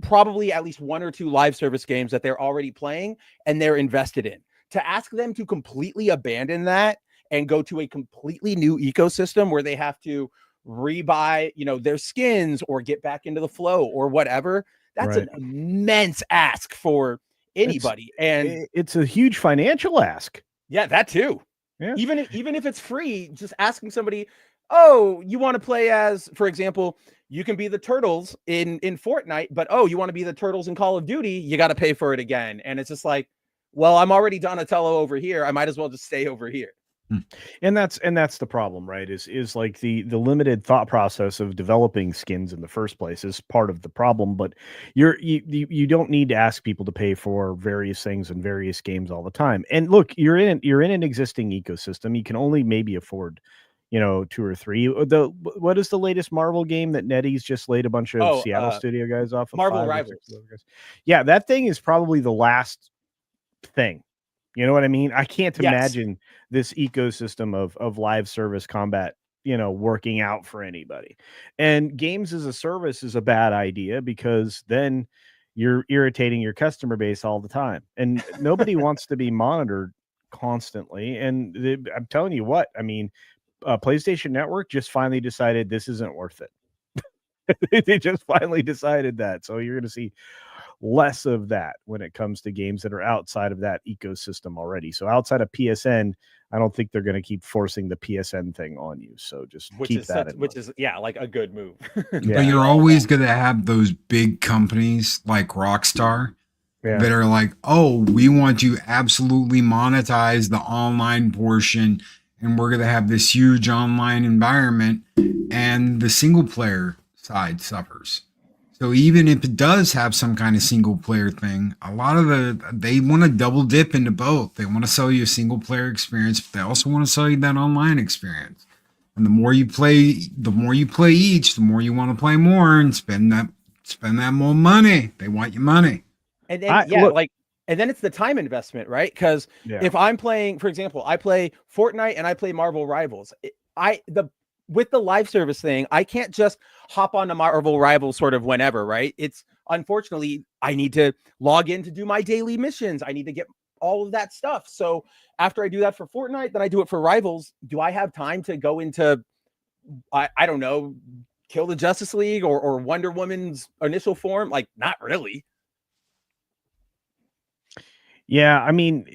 probably at least one or two live service games that they're already playing and they're invested in. To ask them to completely abandon that and go to a completely new ecosystem where they have to rebuy, their skins or get back into the flow or whatever, that's Right. an immense ask for anybody. And It's a huge financial ask. yeah, that too. Yeah. Even if it's free, just asking somebody, oh, you want to play as, for example, you can be the turtles in Fortnite, but oh, you want to be the turtles in Call of Duty, you got to pay for it again. And it's just like, well, I'm already Donatello over here. I might as well just stay over here. And that's the problem, right? Is like the limited thought process of developing skins in the first place is part of the problem. But you don't need to ask people to pay for various things in various games all the time. And look, you're in an existing ecosystem. You can only maybe afford, two or three. What is the latest Marvel game that Nettie's just laid a bunch of Seattle studio guys off of? Marvel Rivals. Yeah, that thing is probably the last thing. You know what I mean? I can't imagine this ecosystem of live service combat, working out for anybody. And games as a service is a bad idea because then you're irritating your customer base all the time. And nobody wants to be monitored constantly. And I'm telling you what, I mean, PlayStation Network just finally decided this isn't worth it. They just finally decided that. So you're going to see less of that when it comes to games that are outside of that ecosystem already. So outside of PSN, I don't think they're going to keep forcing the PSN thing on you. So just keep that in mind. Like a good move. But you're always going to have those big companies like Rockstar that are like, oh, we want to absolutely monetize the online portion, and we're going to have this huge online environment, and the single player side suffers. So even if it does have some kind of single player thing, a lot of they want to double dip into both. They want to sell you a single player experience, but they also want to sell you that online experience. And the more you play each, the more you want to play more and spend that more money. They want your money. And then and then it's the time investment, right? Because if I'm playing, for example, I play Fortnite and I play Marvel Rivals, with the live service thing, I can't just hop on to Marvel Rivals sort of whenever, right? It's unfortunately, I need to log in to do my daily missions. I need to get all of that stuff. So after I do that for Fortnite, then I do it for Rivals. Do I have time to go into, I don't know, Kill the Justice League or Wonder Woman's initial form? Like, not really. Yeah, I mean,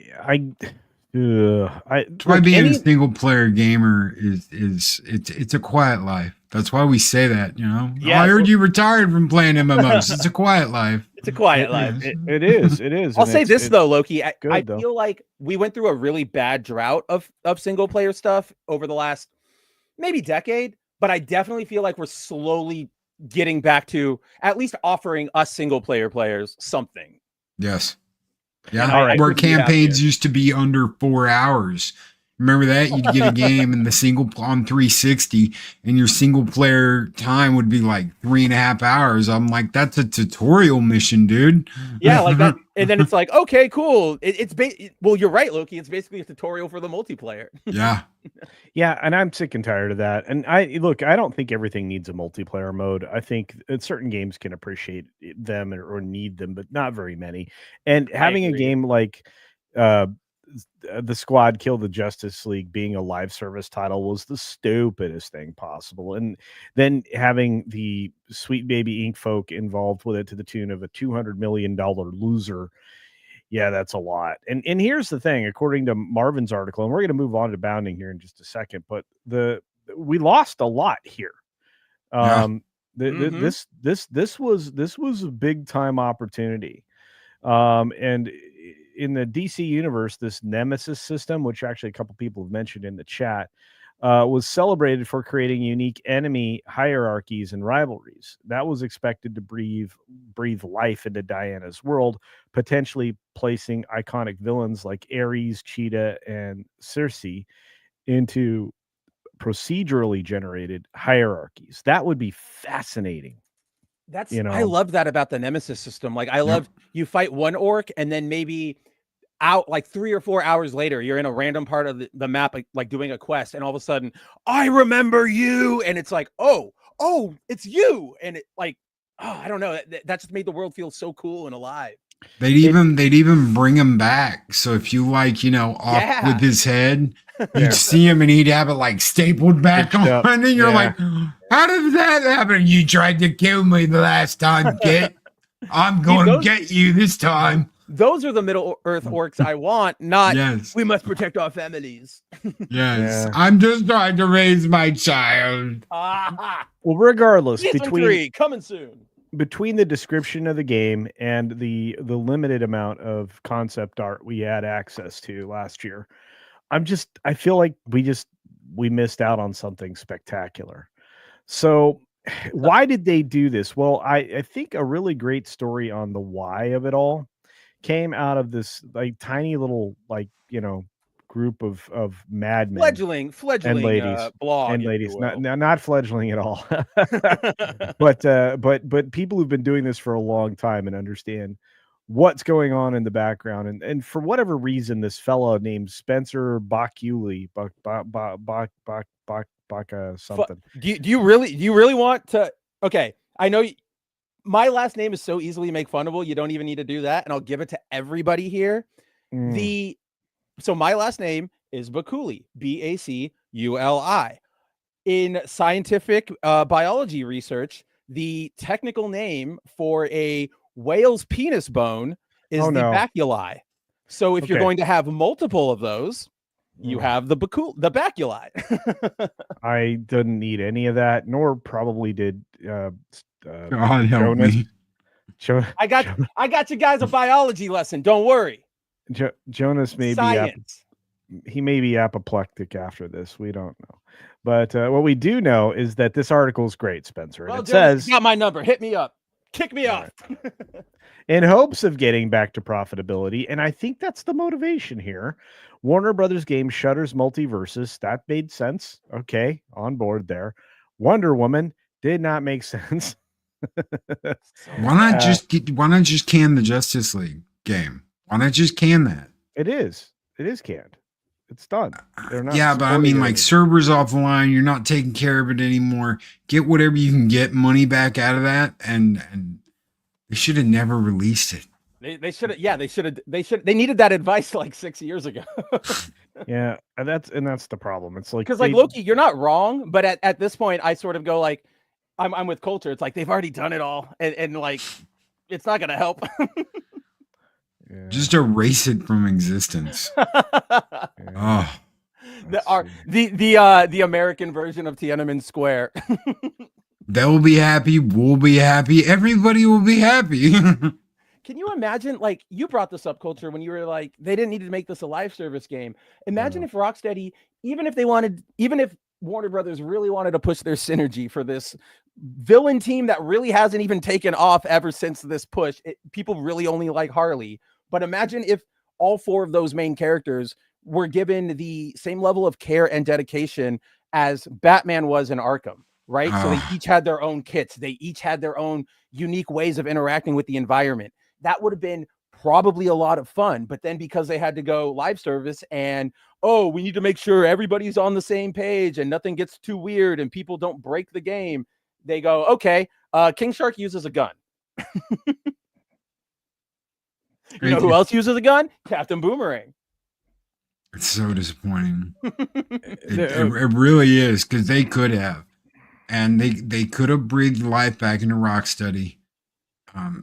That's why being a single player gamer it's a quiet life. That's why we say that, Yeah, I heard you retired from playing MMOs. It's a quiet life. It's a quiet life. It is. I'll say this though, Loki. I feel like we went through a really bad drought of single player stuff over the last maybe decade. but I definitely feel like we're slowly getting back to at least offering us single player players something. Yes. And Yeah. All right. Where couldn't be happier. campaigns used to be under 4 hours. Remember that? You'd get a game in the single on 360 and your single player time would be like 3.5 hours. I'm like, that's a tutorial mission, dude. Yeah, like that. And then it's like, okay, cool. Well, you're right, Loki. It's basically a tutorial for the multiplayer. Yeah. Yeah, and I'm sick and tired of that. And I don't think everything needs a multiplayer mode. I think certain games can appreciate them or need them, but not very many. And having a agree. game like uh the Squad Kill the Justice League being a live service title was the stupidest thing possible. And then having the Sweet Baby Ink folk involved with it to the tune of a $200 million loser. Yeah, that's a lot. And here's the thing, according to Marvin's article, and we're going to move on to Bounding here in just a second, but we lost a lot here. Yeah. This was a big time opportunity. And in the DC universe, this Nemesis system, which actually a couple people have mentioned in the chat, was celebrated for creating unique enemy hierarchies and rivalries. That was expected to breathe life into Diana's world, potentially placing iconic villains like Ares, Cheetah, and Circe into procedurally generated hierarchies. That would be fascinating. I love that about the Nemesis system. Like, I love you fight one orc, and then maybe out like 3 or 4 hours later, you're in a random part of the map, like doing a quest, and all of a sudden, I remember you, and it's like, oh, it's you, and it like, I don't know, that just made the world feel so cool and alive. They'd even bring him back. So if you like, off with his head, you'd see him and he'd have it like stapled back on, and you're like, how did that happen? You tried to kill me the last time, kid. I'm going to get you this time. Those are the Middle Earth orcs I want, not we must protect our families. Yes. I'm just trying to raise my child. Well, regardless, Season 3 coming soon. Between the description of the game and the limited amount of concept art we had access to last year, I feel like we missed out on something spectacular. So why did they do this? Well, I think a really great story on the why of it all came out of this like tiny little group of madmen, fledgling and ladies, blog, and ladies, not fledgling at all, but people who've been doing this for a long time and understand what's going on in the background, and for whatever reason, this fellow named Spencer Baculi, something. Do you really want to? Okay, I know my last name is so easily make funnable. You don't even need to do that, and I'll give it to everybody here. So my last name is Baculi, Baculi. In scientific biology research, the technical name for a whale's penis bone is baculi. So if you're going to have multiple of those, you have the baculi. I didn't need any of that, nor probably did God help Jonas. me. I got you guys a biology lesson. Don't worry. Jonas may he may be apoplectic after this. We don't know. But what we do know is that this article is great, Spencer. And it says, you got my number. Hit me up. Kick me off. In hopes of getting back to profitability, and I think that's the motivation here, Warner Brothers Games shutters Multiversus. That made sense. Okay, on board there. Wonder Woman did not make sense. Why not just can the Justice League game? Why not just can that? It is canned. It's done. But I mean, like, servers offline, you're not taking care of it anymore. Get whatever you can get money back out of that, and they should have never released it. They should have. They needed that advice like 6 years ago. Yeah, and that's the problem. It's like, because like Loki, you're not wrong, but at this point, I sort of go like, I'm with Coulter. It's like they've already done it all, and like, it's not gonna help. Just erase it from existence. The American version of Tiananmen Square. They'll be happy. We'll be happy. Everybody will be happy. Can you imagine, like, you brought this up, Culture, when you were like, they didn't need to make this a live service game. Imagine if Rocksteady, even if Warner Brothers really wanted to push their synergy for this villain team that really hasn't even taken off ever since this push. People really only like Harley. But imagine if all 4 of those main characters were given the same level of care and dedication as Batman was in Arkham, right? So they each had their own kits. They each had their own unique ways of interacting with the environment. That would have been probably a lot of fun. But then because they had to go live service and, oh, we need to make sure everybody's on the same page and nothing gets too weird and people don't break the game, they go, okay, King Shark uses a gun. You know who else uses a gun? Captain Boomerang. It's so disappointing. It really is, because they could have. And they could have breathed life back into Rocksteady.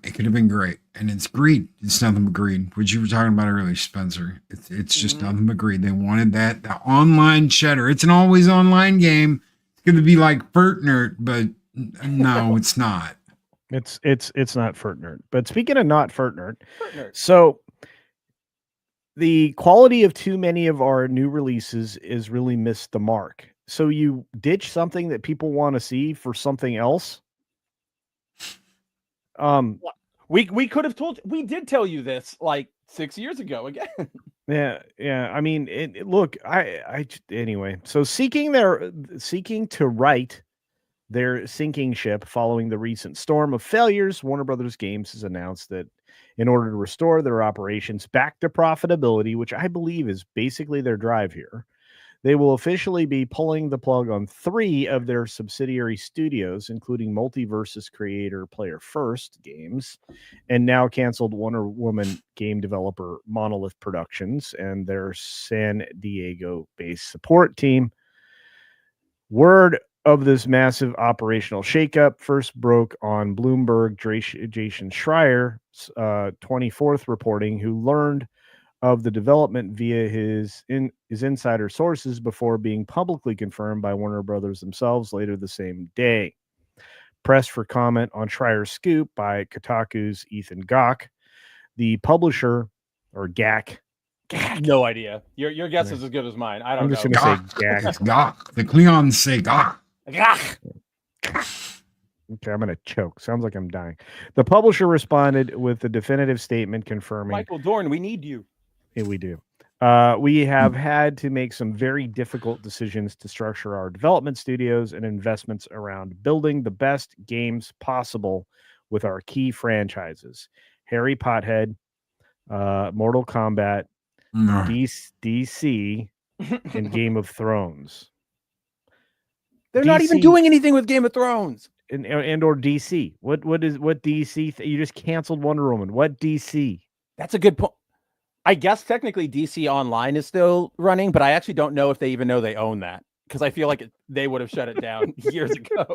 It could have been great. And it's greed. It's nothing but greed. What you were talking about earlier, Spencer. It's just nothing but greed. They wanted the online cheddar. It's an always online game. It's going to be like Fortnite, but no, it's not. It's not Fortnite. But speaking of not Fortnite, so the quality of too many of our new releases is really missed the mark. So you ditch something that people want to see for something else. We could have we did tell you this like 6 years ago again. Yeah. I mean, look, anyway. So seeking to right their sinking ship following the recent storm of failures, Warner Brothers Games has announced that in order to restore their operations back to profitability, which I believe is basically their drive here, they will officially be pulling the plug on 3 of their subsidiary studios, including Multiversus creator Player First Games, and now canceled Wonder Woman game developer Monolith Productions and their San Diego-based support team. Word of this massive operational shakeup first broke on Bloomberg. Jason Schreier's 24th reporting, who learned of the development via his insider sources before being publicly confirmed by Warner Brothers themselves later the same day. Pressed for comment on Schreier's scoop by Kotaku's Ethan Gach, the publisher, or Gach. No idea. Your guess is as good as mine. I don't know. I'm just going to say Gach. It's Gach. The Cleons say Gach. Gach. Okay, I'm going to choke. Sounds like I'm dying. The publisher responded with a definitive statement confirming... Michael Dorn, we need you. Yeah, we do. We have had to make some very difficult decisions to structure our development studios and investments around building the best games possible with our key franchises. Harry Pothead, Mortal Kombat, DC, and Game of Thrones. They're not even doing anything with Game of Thrones. And or DC. What DC? You just canceled Wonder Woman. What DC? That's a good point. I guess technically DC Online is still running, but I actually don't know if they even know they own that, because I feel like they would have shut it down years ago.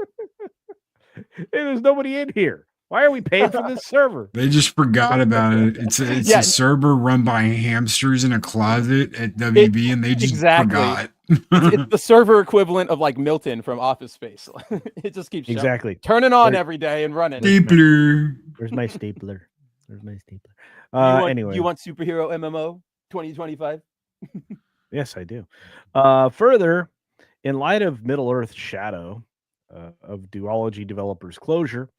Hey, there's nobody in here. Why are we paying for this server? They just forgot about it. It's a server run by hamsters in a closet at WB, and they just forgot. It's the server equivalent of like Milton from Office Space. It just keeps turning on every day and running. Stapler. Where's my stapler? Anyway, you want superhero MMO 2025? Yes, I do. Further, in light of Middle-earth Shadow of duology developers' closure,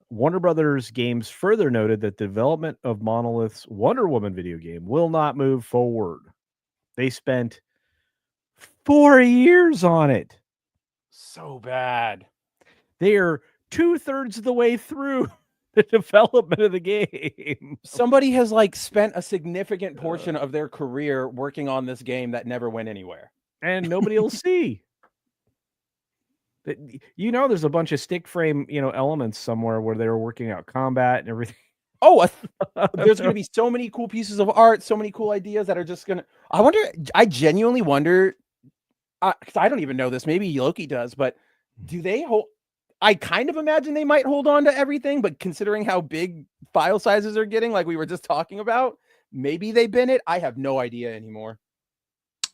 Warner Brothers Games further noted that the development of Monolith's Wonder Woman video game will not move forward. They spent 4 years on it. So bad. They are 2/3 of the way through the development of the game. Somebody has spent a significant portion of their career working on this game that never went anywhere, and nobody will see. There's a bunch of stick frame, elements somewhere where they were working out combat and everything. Oh, there's going to be so many cool pieces of art, so many cool ideas that are just going to... I genuinely wonder, because I don't even know this, maybe Loki does, but do they hold... I kind of imagine they might hold on to everything, but considering how big file sizes are getting, like we were just talking about, maybe they bin it. I have no idea anymore.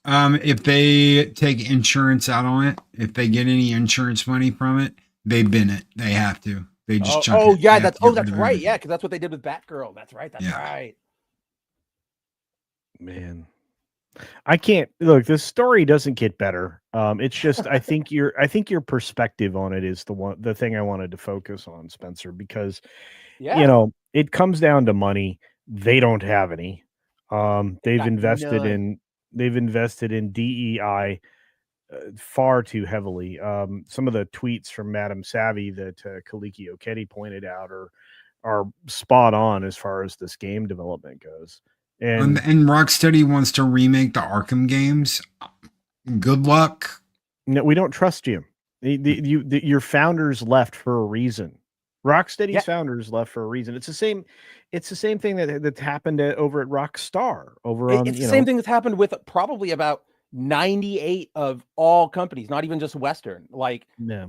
If they take insurance out on it, if they get any insurance money from it, they bin it. They have to. They just chuck it. Yeah, that's right. Yeah, because that's what they did with Batgirl. That's right. That's right. Man. I can't look. The story doesn't get better. It's just I think your perspective on it is the thing I wanted to focus on, Spencer, because Yeah, it comes down to money. They don't have any. they got none. They've invested in DEI far too heavily. Some of the tweets from Madam Savvy that Kaliki Okedi pointed out are spot on as far as this game development goes. And And Rocksteady wants to remake the Arkham games. Good luck. no, we don't trust you. Your founders left for a reason. Yeah, Rocksteady's founders left for a reason. It's the same. It's the same thing that's happened over at Rockstar. Over on it's the same thing that's happened with probably about 98 of all companies, not even just Western. Like yeah.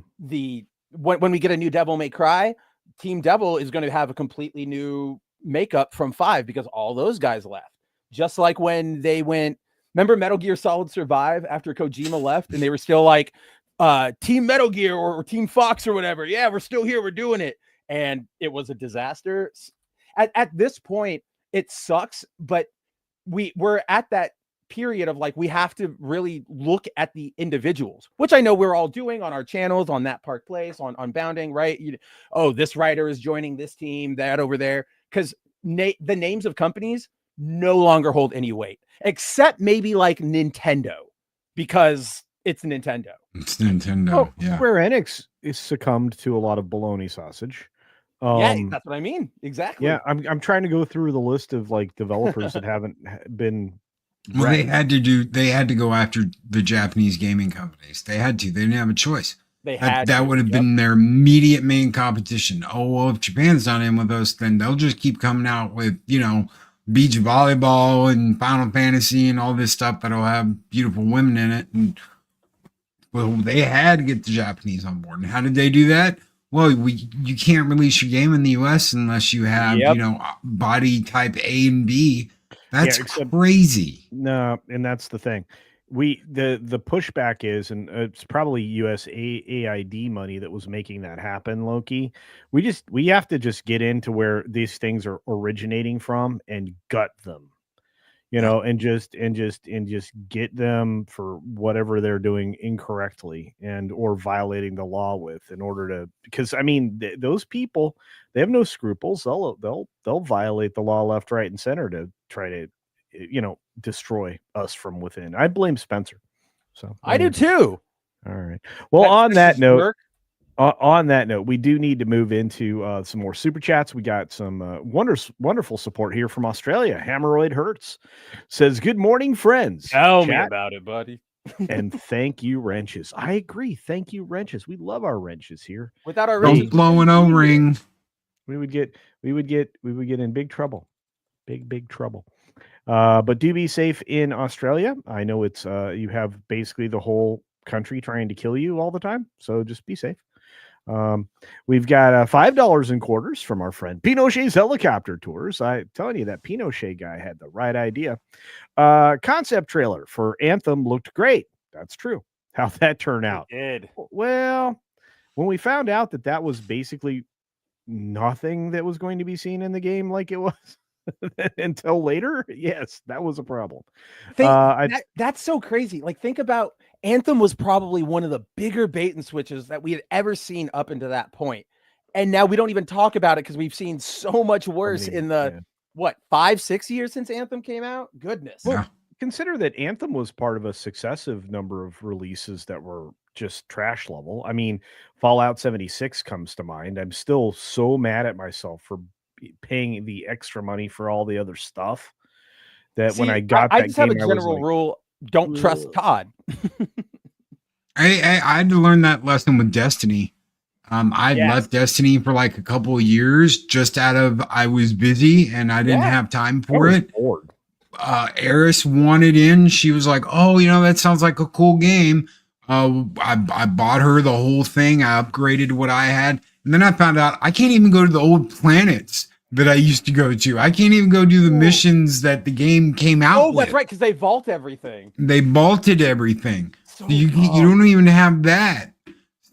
when we get a new Devil May Cry, Team Devil is going to have a completely new makeup from 5 because all those guys left. Just like when they went, remember Metal Gear Solid Survive after Kojima left, and they were still like Team Metal Gear or Team Fox or whatever. Yeah, we're still here, we're doing it, and it was a disaster. At this point, it sucks, but we're at that period of like we have to really look at the individuals, which I know we're all doing on our channels, on That Park Place, on Bounding, right? Oh, this writer is joining this team, that over there, because the names of companies no longer hold any weight, except maybe like Nintendo, because it's Nintendo. It's Nintendo. Oh, Yeah. Square Enix is succumbed to a lot of baloney sausage. Yeah, that's what I mean. Exactly. Yeah, I'm trying to go through the list of like developers that haven't been. Well, they had to go after the Japanese gaming companies. They had to. They didn't have a choice. That would have been their immediate main competition. Oh, well, if Japan's not in with us, then they'll just keep coming out with, beach volleyball and Final Fantasy and all this stuff that'll have beautiful women in it. And well, they had to get the Japanese on board. And how did they do that? Well, you can't release your game in the US unless you have, body type A and B. That's crazy. No, and that's the thing. The pushback is, and it's probably US AID money that was making that happen, Loki. We have to just get into where these things are originating from and gut them. And just get them for whatever they're doing incorrectly and or violating the law with, in order to, because I mean those people, they have no scruples. They'll violate the law left, right, and center to try to destroy us from within. I blame Spencer. So I do too. All right. Well, on that note, we do need to move into some more super chats. We got some wonderful support here from Australia. Hammeroid Hertz says, "Good morning, friends. Tell me about it, buddy." And thank you, wrenches. I agree. Thank you, wrenches. We love our wrenches here. Without our wrenches, don't blow an O-ring. We would get in big trouble. Big trouble. But do be safe in Australia. I know it's you have basically the whole country trying to kill you all the time. So just be safe. We've got $5 in quarters from our friend Pinochet's Helicopter Tours. I'm telling you, that Pinochet guy had the right idea. Concept trailer for Anthem looked great. That's true. How'd that turn out? It did. Well, when we found out that was basically nothing that was going to be seen in the game like it was until later, yes, that was a problem. That's so crazy. Like, think about Anthem was probably one of the bigger bait and switches that we had ever seen up until that point. And now we don't even talk about it because we've seen so much worse in the 5-6 years since Anthem came out. Goodness. Well, consider that Anthem was part of a successive number of releases that were just trash level. I mean, Fallout 76 comes to mind. I'm still so mad at myself for paying the extra money for all the other stuff that when I got that I just game, have a general rule: don't trust Todd. I had to learn that lesson with Destiny. I left Destiny for like a couple of years just out of I was busy and I didn't have time for it. Bored. Eris wanted in. She was like, "Oh, that sounds like a cool game." I bought her the whole thing. I upgraded what I had, and then I found out I can't even go to the old planets that I used to go to. I can't even go do the missions that the game came out with. Oh, that's right, because they vault everything. They vaulted everything. So you don't even have that.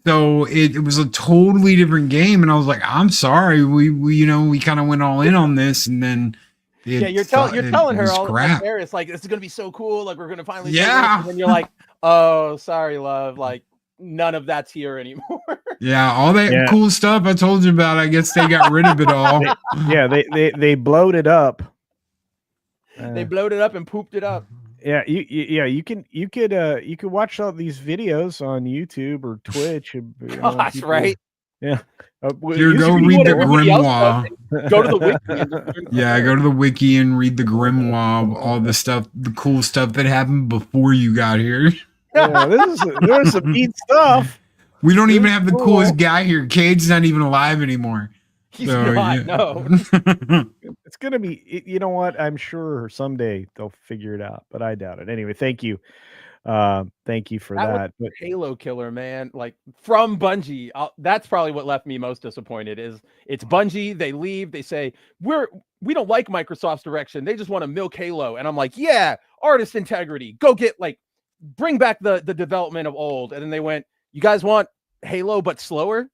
So it was a totally different game, and I was like, I'm sorry, we kind of went all in on this, and then Yeah, you're telling her all like Paris, like, this is gonna be so cool, like we're gonna finally play this. And then you're like, oh, sorry, love, like none of that's here anymore. Yeah, all that cool stuff I told you about, I guess they got rid of it all. They blowed it up. They blowed it up and pooped it up. Yeah, you could watch all these videos on YouTube or Twitch. Gosh, right? Yeah. Here, go read the grimoire. Go to the wiki. Yeah, go to the wiki and read the grimoire, all the stuff, the cool stuff that happened before you got here. Yeah, there's some neat stuff. We don't even have the coolest guy here. Cade's not even alive anymore. He's not, no. It's gonna be, you know what? I'm sure someday they'll figure it out, but I doubt it. Anyway, thank you. Thank you for that. But Halo killer, man, like from Bungie, that's probably what left me most disappointed. Is it's Bungie, they leave, they say we don't like Microsoft's direction, they just want to milk Halo, and I'm like, yeah, artist integrity, go get, like, bring back the development of old. And then they went, you guys want Halo but slower?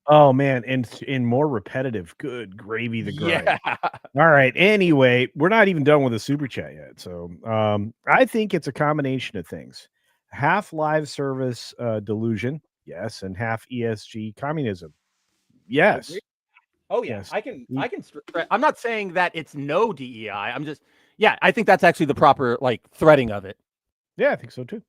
Oh man, and more repetitive. Good gravy, the grind. Yeah. All right. Anyway, we're not even done with the super chat yet. So I think it's a combination of things. Half live service delusion, yes, and half ESG communism. Yes. Oh yeah, yes. I'm not saying that it's no DEI. I'm just, yeah, I think that's actually the proper, like, threading of it. Yeah, I think so too.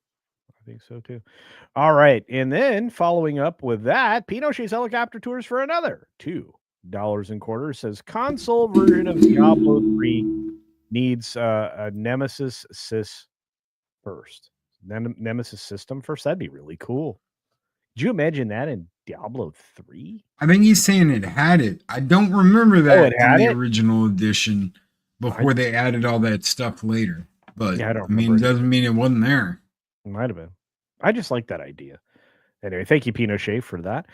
All right. And then following up with that, Pinochet's helicopter tours for another $2.25 says console version of Diablo 3 needs a Nemesis sys first. Nemesis system first. That'd be really cool. Could you imagine that in Diablo 3? I think he's saying it had it. I don't remember that in the original edition before they added all that stuff later. But yeah, I mean, it doesn't mean it wasn't there. It might have been. I just like that idea. Anyway, thank you, Pinochet, for that.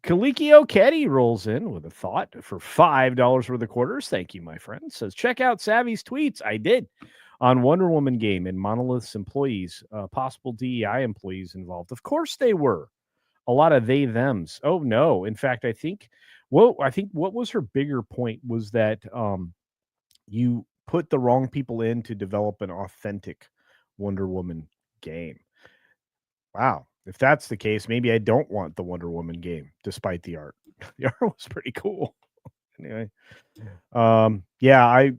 Kalikio Keddy rolls in with a thought for $5 worth of quarters. Thank you, my friend. Says, check out Savvy's tweets. I did on Wonder Woman game and Monolith's employees, possible DEI employees involved. Of course they were. A lot of they thems. Oh no. In fact, I think what was her bigger point was that you put the wrong people in to develop an authentic Wonder Woman game. Wow. If that's the case, maybe I don't want the Wonder Woman game, despite the art. The art was pretty cool. Anyway. Yeah,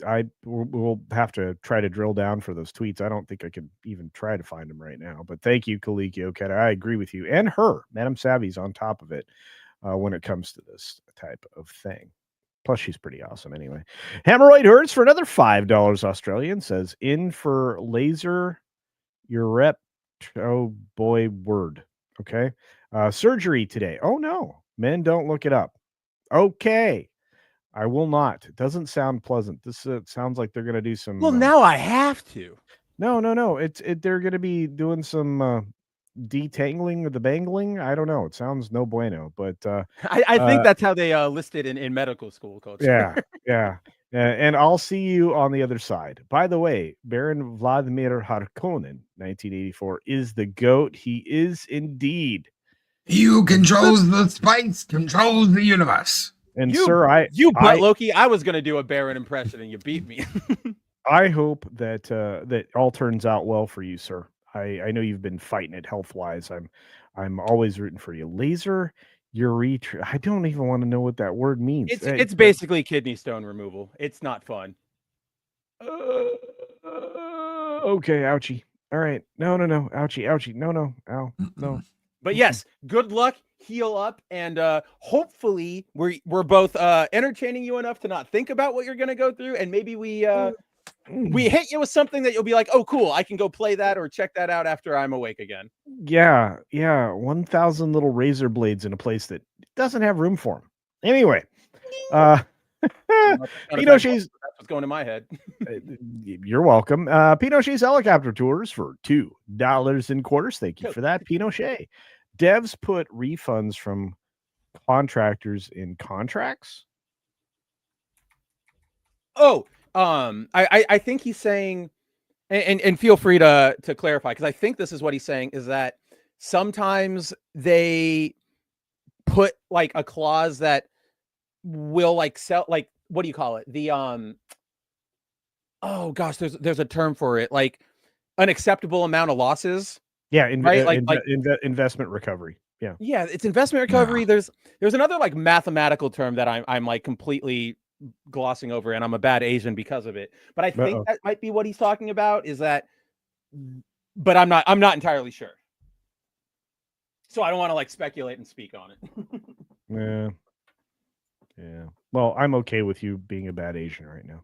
we'll have to try to drill down for those tweets. I don't think I could even try to find them right now. But thank you, Kalikio Keta. I agree with you. And her, Madame Savvy's on top of it when it comes to this type of thing. Plus, she's pretty awesome anyway. Hemorrhoid Hurts for another $5 Australian says, in for laser your rep. Oh boy, word. Okay. Surgery today. Oh no, men don't look it up. Okay. I will not. It doesn't sound pleasant. This sounds like they're going to do some. Well, now I have to. No. They're going to be doing some detangling of the bangling. I don't know. It sounds no bueno, but I think that's how they listed in medical school, Coach. Yeah. And I'll see you on the other side. By the way, Baron Vladimir Harkonnen, 1984, is the GOAT. He is indeed. He who controls the spice controls the universe. And Loki, I was going to do a Baron impression and you beat me. I hope that that all turns out well for you, sir. I know you've been fighting it health-wise. I'm always rooting for you. Laser urethra. I don't even want to know what that word means. It's basically kidney stone removal. It's not fun. Okay, ouchie. All right. No. Ouchie. No. Ow. No. But yes, good luck. Heal up, and hopefully we're both entertaining you enough to not think about what you're going to go through, and maybe we hit you with something that you'll be like, oh cool, I can go play that or check that out after I'm awake again. Yeah 1,000 little razor blades in a place that doesn't have room for them. Anyway, Pinochet's, that's what's going in my head. You're welcome. Pinochet's helicopter tours for $2.25. Thank you for that, Pinochet. Devs put refunds from contractors in contracts. Oh, I think he's saying, and feel free to clarify, because I think this is what he's saying, is that sometimes they put like a clause that will like sell, like what do you call it? The oh gosh, there's a term for it, like an acceptable amount of losses, Yeah, right? investment recovery. Yeah. Yeah, it's investment recovery. Yeah. There's another like mathematical term that I'm like completely glossing over, and I'm a bad Asian because of it. But I think that might be what he's talking about. Is that? But I'm not entirely sure. So I don't want to like speculate and speak on it. Yeah. Yeah. Well, I'm okay with you being a bad Asian right now.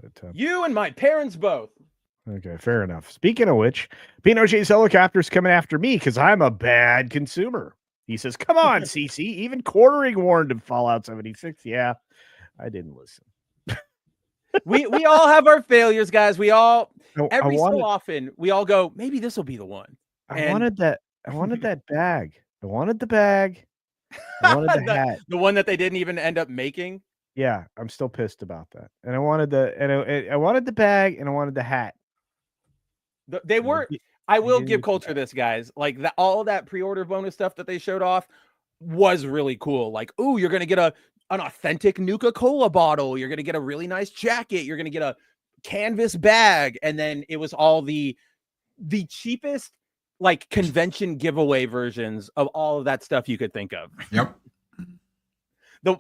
But you and my parents both. Okay, fair enough. Speaking of which, Pinochet's helicopter's coming after me because I'm a bad consumer. He says, "Come on, CC." Even quartering warned of Fallout 76. Yeah, I didn't listen. we all have our failures, guys. We all every so often we all go, maybe this will be the one. I wanted that bag. I wanted the bag. I wanted the hat. The one that they didn't even end up making. Yeah, I'm still pissed about that. And I wanted I wanted the bag and I wanted the hat. They were. I will give Culture this, guys. Like all that pre-order bonus stuff that they showed off was really cool. Like, ooh, you're gonna get an authentic Nuka-Cola bottle. You're gonna get a really nice jacket. You're gonna get a canvas bag, and then it was all the cheapest like convention giveaway versions of all of that stuff you could think of. Yep.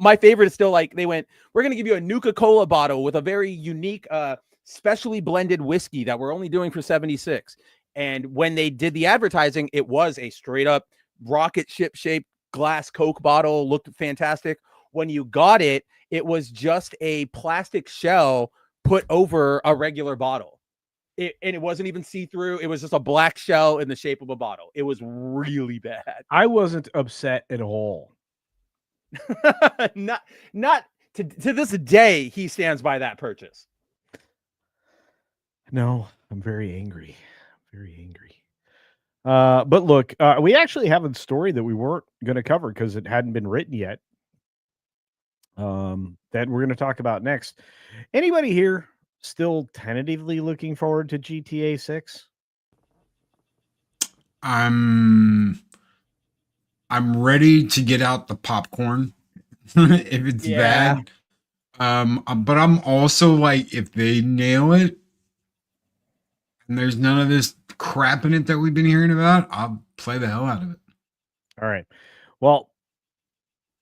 My favorite is still like they went, we're gonna give you a Nuka-Cola bottle with a very unique specially blended whiskey that we're only doing for 76. And when they did the advertising, it was a straight up rocket ship shaped glass Coke bottle, looked fantastic. When you got it, it was just a plastic shell put over a regular bottle. And it wasn't even see-through. It was just a black shell in the shape of a bottle. It was really bad. I wasn't upset at all. not to this day, he stands by that purchase. No, I'm very angry. Very angry. But look, we actually have a story that we weren't going to cover because it hadn't been written yet. That we're going to talk about next. Anybody here still tentatively looking forward to GTA 6? I'm ready to get out the popcorn if it's bad. But I'm also like, if they nail it and there's none of this crap in it that we've been hearing about, I'll play the hell out of it. All right. Well,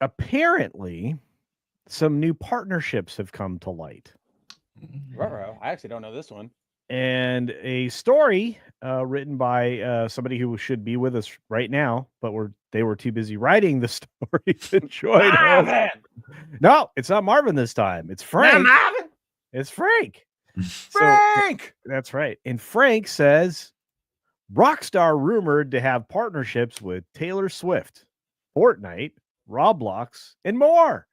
apparently some new partnerships have come to light. I actually don't know this one. And a story written by somebody who should be with us right now, but they were too busy writing the story to join us. No, it's not Marvin this time. It's Frank. Not Marvin. It's Frank. Frank! So, that's right. And Frank says, Rockstar rumored to have partnerships with Taylor Swift, Fortnite, Roblox, and more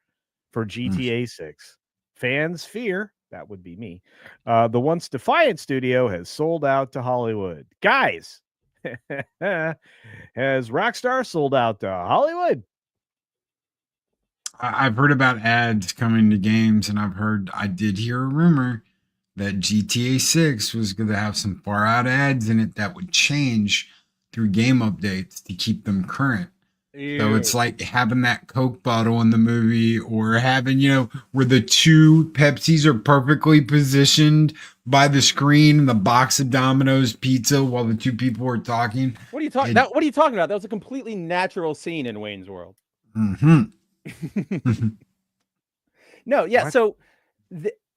for GTA 6. Fans fear, that would be me, the once defiant studio has sold out to Hollywood. Guys, has Rockstar sold out to Hollywood? I've heard about ads coming to games, and I did hear a rumor that GTA 6 was going to have some far out ads in it that would change through game updates to keep them current. Ew. So it's like having that Coke bottle in the movie, or having, where the two Pepsis are perfectly positioned by the screen and the box of Domino's pizza while the two people are talking. What are you talking about? What are you talking about? That was a completely natural scene in Wayne's World. Mm-hmm. No, yeah. What? So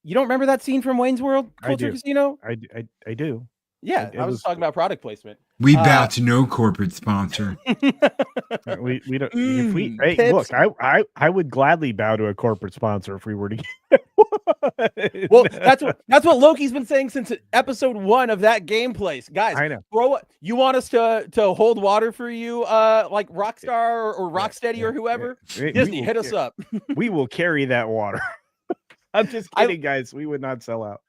you don't remember that scene from Wayne's World? Culture Casino? I do. Yeah, I was talking about product placement. We bow to no corporate sponsor. we don't. If we look, I would gladly bow to a corporate sponsor if we were to get one. Well, that's what Loki's been saying since episode 1 of that gameplay. Guys, I know. You want us to hold water for you, like Rockstar or Rocksteady or whoever? Disney, hit us up. We will carry that water. I'm just kidding, guys. We would not sell out.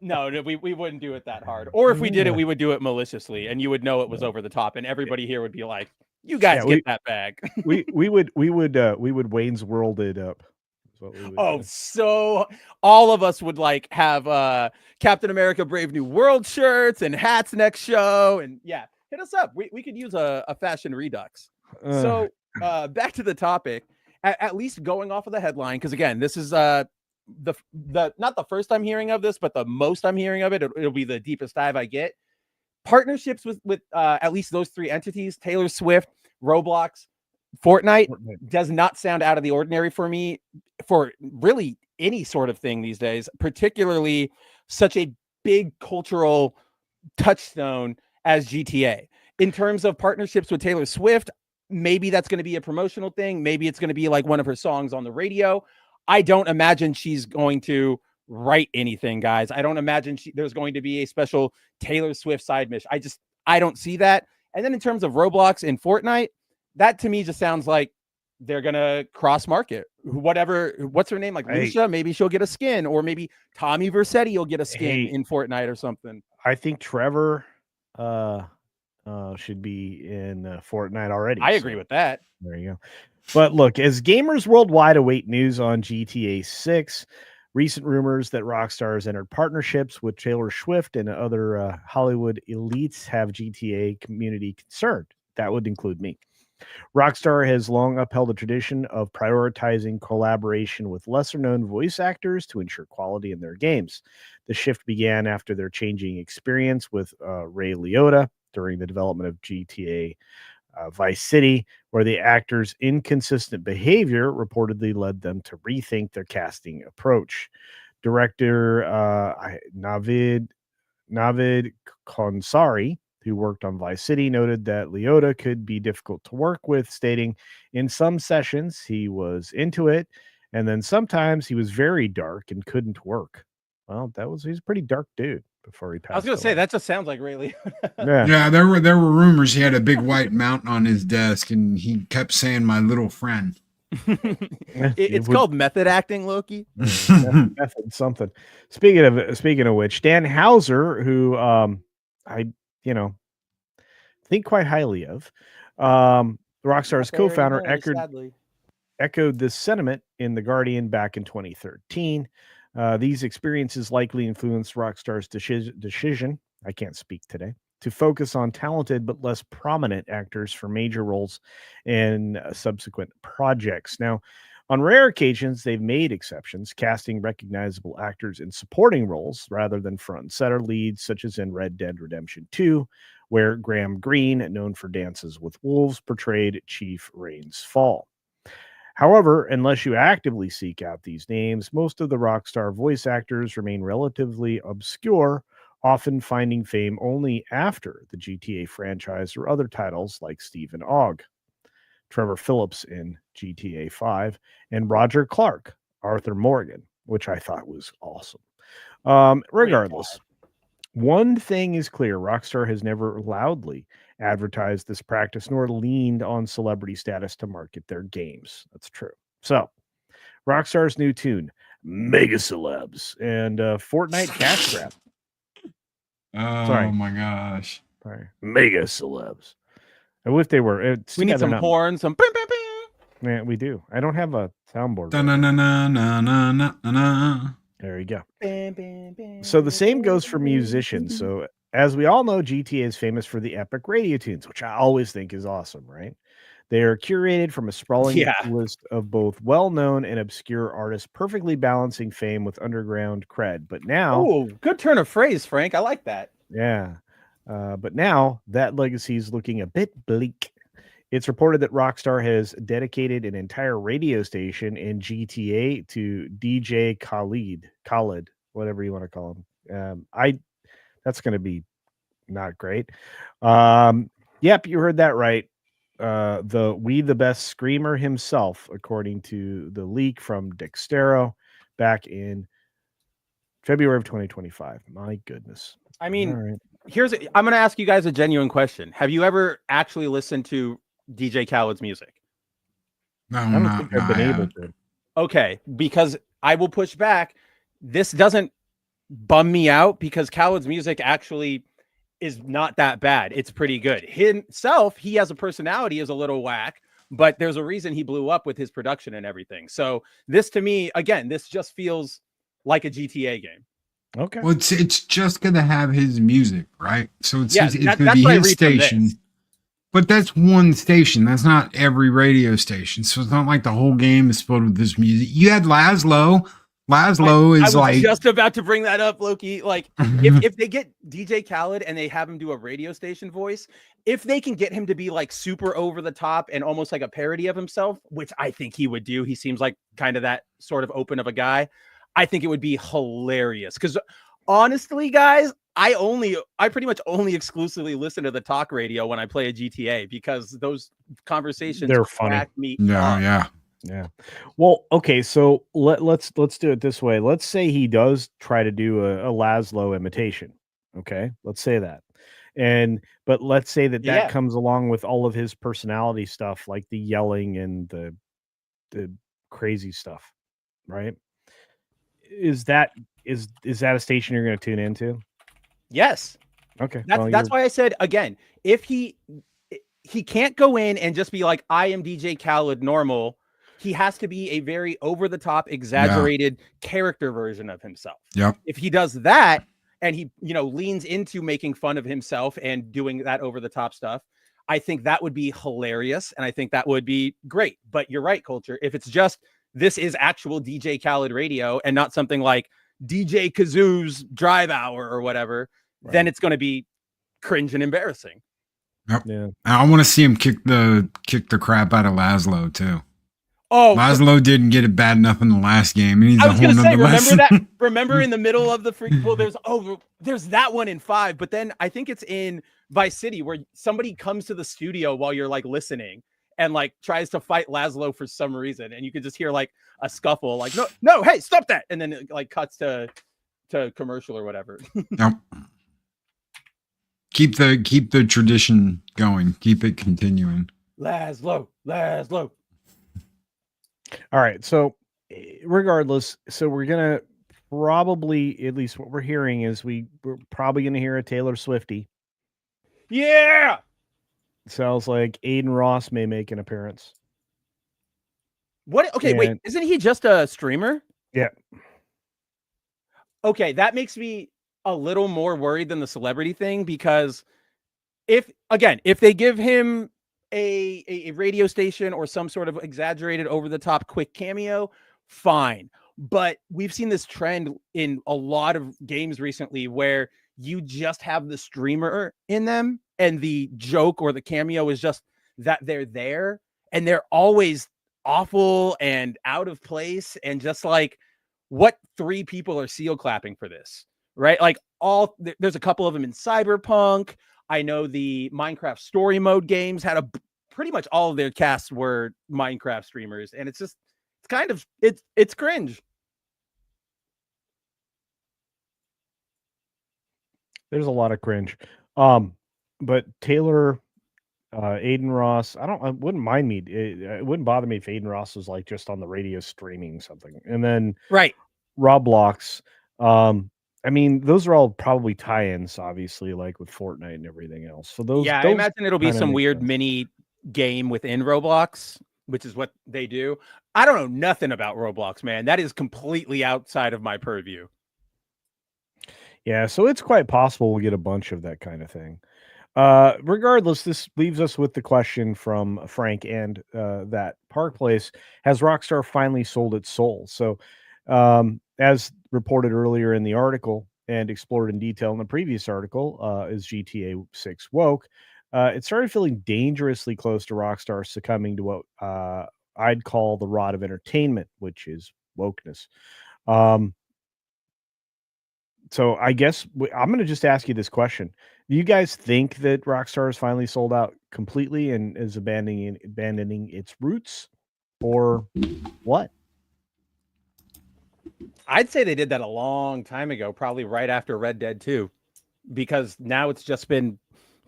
No, we wouldn't do it that hard. Or if we did it, we would do it maliciously, and you would know it was over the top, and everybody here would be like, "You guys get that bag." we would Wayne's World it up. So all of us would like have Captain America Brave New World shirts and hats next show, and yeah, hit us up. We could use a fashion redux. So back to the topic. at least going off of the headline, because again, this is the not the first I'm hearing of this, but the most I'm hearing of it. It'll be the deepest dive I get. Partnerships with at least those three entities: Taylor Swift, Roblox, Fortnite, does not sound out of the ordinary for me for really any sort of thing these days, particularly such a big cultural touchstone as GTA. In terms of partnerships with Taylor Swift, maybe that's going to be a promotional thing. Maybe it's going to be like one of her songs on the radio. I don't imagine she's going to write anything, guys. I don't imagine there's going to be a special Taylor Swift side mission. I don't see that. And then in terms of Roblox and Fortnite, that to me just sounds like they're going to cross market. What's her name? Like Lucia, maybe she'll get a skin, or maybe Tommy Vercetti will get a skin in Fortnite or something. I think Trevor should be in Fortnite already. I agree with that. There you go. But look, as gamers worldwide await news on GTA 6, recent rumors that Rockstar has entered partnerships with Taylor Swift and other Hollywood elites have GTA community concerned. That would include me. Rockstar has long upheld a tradition of prioritizing collaboration with lesser-known voice actors to ensure quality in their games. The shift began after their changing experience with Ray Liotta during the development of GTA Vice City, where the actors' inconsistent behavior reportedly led them to rethink their casting approach. Director Navid Konsari, who worked on Vice City, noted that Liotta could be difficult to work with, stating, "In some sessions, he was into it, and then sometimes he was very dark and couldn't work." Well, he's a pretty dark dude before he passed. I was going to say, that just sounds like Ray Liotta. Yeah, there were rumors he had a big white mountain on his desk, and he kept saying, "My little friend." It's called method acting, Loki. Method something. Speaking of which, Dan Houser, who I think quite highly of, Rockstar's co-founder, echoed this sentiment in The Guardian back in 2013. These experiences likely influenced Rockstar's decision, I can't speak today, to focus on talented but less prominent actors for major roles in subsequent projects. Now, on rare occasions, they've made exceptions, casting recognizable actors in supporting roles rather than front and center leads, such as in Red Dead Redemption 2, where Graham Greene, known for Dances with Wolves, portrayed Chief Rains Fall. However, unless you actively seek out these names, most of the Rockstar voice actors remain relatively obscure, often finding fame only after the GTA franchise or other titles like Stephen Ogg, Trevor Phillips in GTA 5, and Roger Clark, Arthur Morgan, which I thought was awesome. Regardless, one thing is clear: Rockstar has never loudly advertised this practice nor leaned on celebrity status to market their games. That's true. So, Rockstar's new tune, Mega Celebs, and Fortnite Cash Grab. Oh my gosh. Sorry. Mega Celebs. I wish they were. We need some horns, some bing, bing, bing. Yeah, we do. I don't have a soundboard. There you go. So the same goes for musicians. So as we all know, GTA is famous for the epic radio tunes, which I always think is awesome, right? They are curated from a sprawling list of both well-known and obscure artists, perfectly balancing fame with underground cred. But now... Oh, good turn of phrase, Frank. I like that. Yeah. But now that legacy is looking a bit bleak. It's reported that Rockstar has dedicated an entire radio station in GTA to DJ Khaled, whatever you want to call him. That's going to be not great. Yep, you heard that right. The best screamer himself, according to the leak from Dextero back in February of 2025. My goodness. I mean, I'm going to ask you guys a genuine question. Have you ever actually listened to DJ Khaled's music? No, I don't think I've been able to. Okay, because I will push back. This doesn't bum me out because Khaled's music actually is not that bad. It's pretty good. Himself, he has a personality, is a little whack, but there's a reason he blew up with his production and everything. So this, to me, again, this just feels like a GTA game. Okay. Well, it's just gonna have his music, right? So it's gonna be his station. But that's one station. That's not every radio station. So it's not like the whole game is filled with this music. You had Laszlo. Laszlo I is was like just about to bring that up, Loki. Like, if they get DJ Khaled and they have him do a radio station voice, if they can get him to be like super over the top and almost like a parody of himself, which I think he would do. He seems like kind of that sort of open of a guy. I think it would be hilarious. Because honestly, guys, I pretty much only exclusively listen to the talk radio when I play a GTA because those conversations They're funny. crack me yeah, up. yeah. Yeah. Well, okay, so let's do it this way. Let's say he does try to do a Laszlo imitation. Okay, let's say that. But let's say that Yeah. comes along with all of his personality stuff, like the yelling and the crazy stuff, right? Is that a station you're going to tune into? Yes. Okay, That's why I said again, if he can't go in and just be like, I am DJ Khaled normal. He has to be a very over the top, exaggerated character version of himself. Yep. If he does that and he, leans into making fun of himself and doing that over the top stuff, I think that would be hilarious. And I think that would be great. But you're right, Culture. If it's just, this is actual DJ Khaled radio and not something like DJ Kazoo's Drive Hour or whatever, then it's going to be cringe and embarrassing. Yep. Yeah. I want to see him kick the crap out of Laszlo too. Oh, Laszlo didn't get it bad enough in the last game. He needs I was a whole gonna say, nother remember lesson. that? Remember in the middle of the there's that one in 5, but then I think it's in Vice City where somebody comes to the studio while you're like listening and like tries to fight Laszlo for some reason, and you can just hear like a scuffle, like no, hey, stop that, and then it like cuts to commercial or whatever. Yep. Keep the tradition going. Keep it continuing. Laszlo. All right. So regardless, so we're going to probably, at least what we're hearing is we're probably going to hear a Taylor Swiftie. Yeah. Sounds like Aiden Ross may make an appearance. What? Okay, wait. Isn't he just a streamer? Yeah. Okay, that makes me a little more worried than the celebrity thing, because if they give him a radio station or some sort of exaggerated over the top quick cameo, fine. But we've seen this trend in a lot of games recently where you just have the streamer in them and the joke or the cameo is just that they're there, and they're always awful and out of place, and just like, what 3 people are seal clapping for this, right? Like there's a couple of them in Cyberpunk. I know the Minecraft story mode games had pretty much all of their casts were Minecraft streamers, and it's cringe. There's a lot of cringe. But Taylor, Aiden Ross, I wouldn't mind me. It wouldn't bother me if Aiden Ross was like just on the radio streaming something. And then right, Roblox. I mean, those are all probably tie-ins, obviously, like with Fortnite and everything else. So those, I imagine it'll be some weird mini game within Roblox, which is what they do. I don't know nothing about Roblox, man. That is completely outside of my purview. Yeah, so it's quite possible we'll get a bunch of that kind of thing. Regardless, this leaves us with the question from Frank and that Park Place: has Rockstar finally sold its soul? So, as reported earlier in the article and explored in detail in the previous article, is GTA 6 woke? It started feeling dangerously close to Rockstar succumbing to what I'd call the rot of entertainment, which is wokeness. So I guess I'm going to just ask you this question. Do you guys think that Rockstar has finally sold out completely and is abandoning its roots, or what? I'd say they did that a long time ago, probably right after Red Dead 2, because now it's just been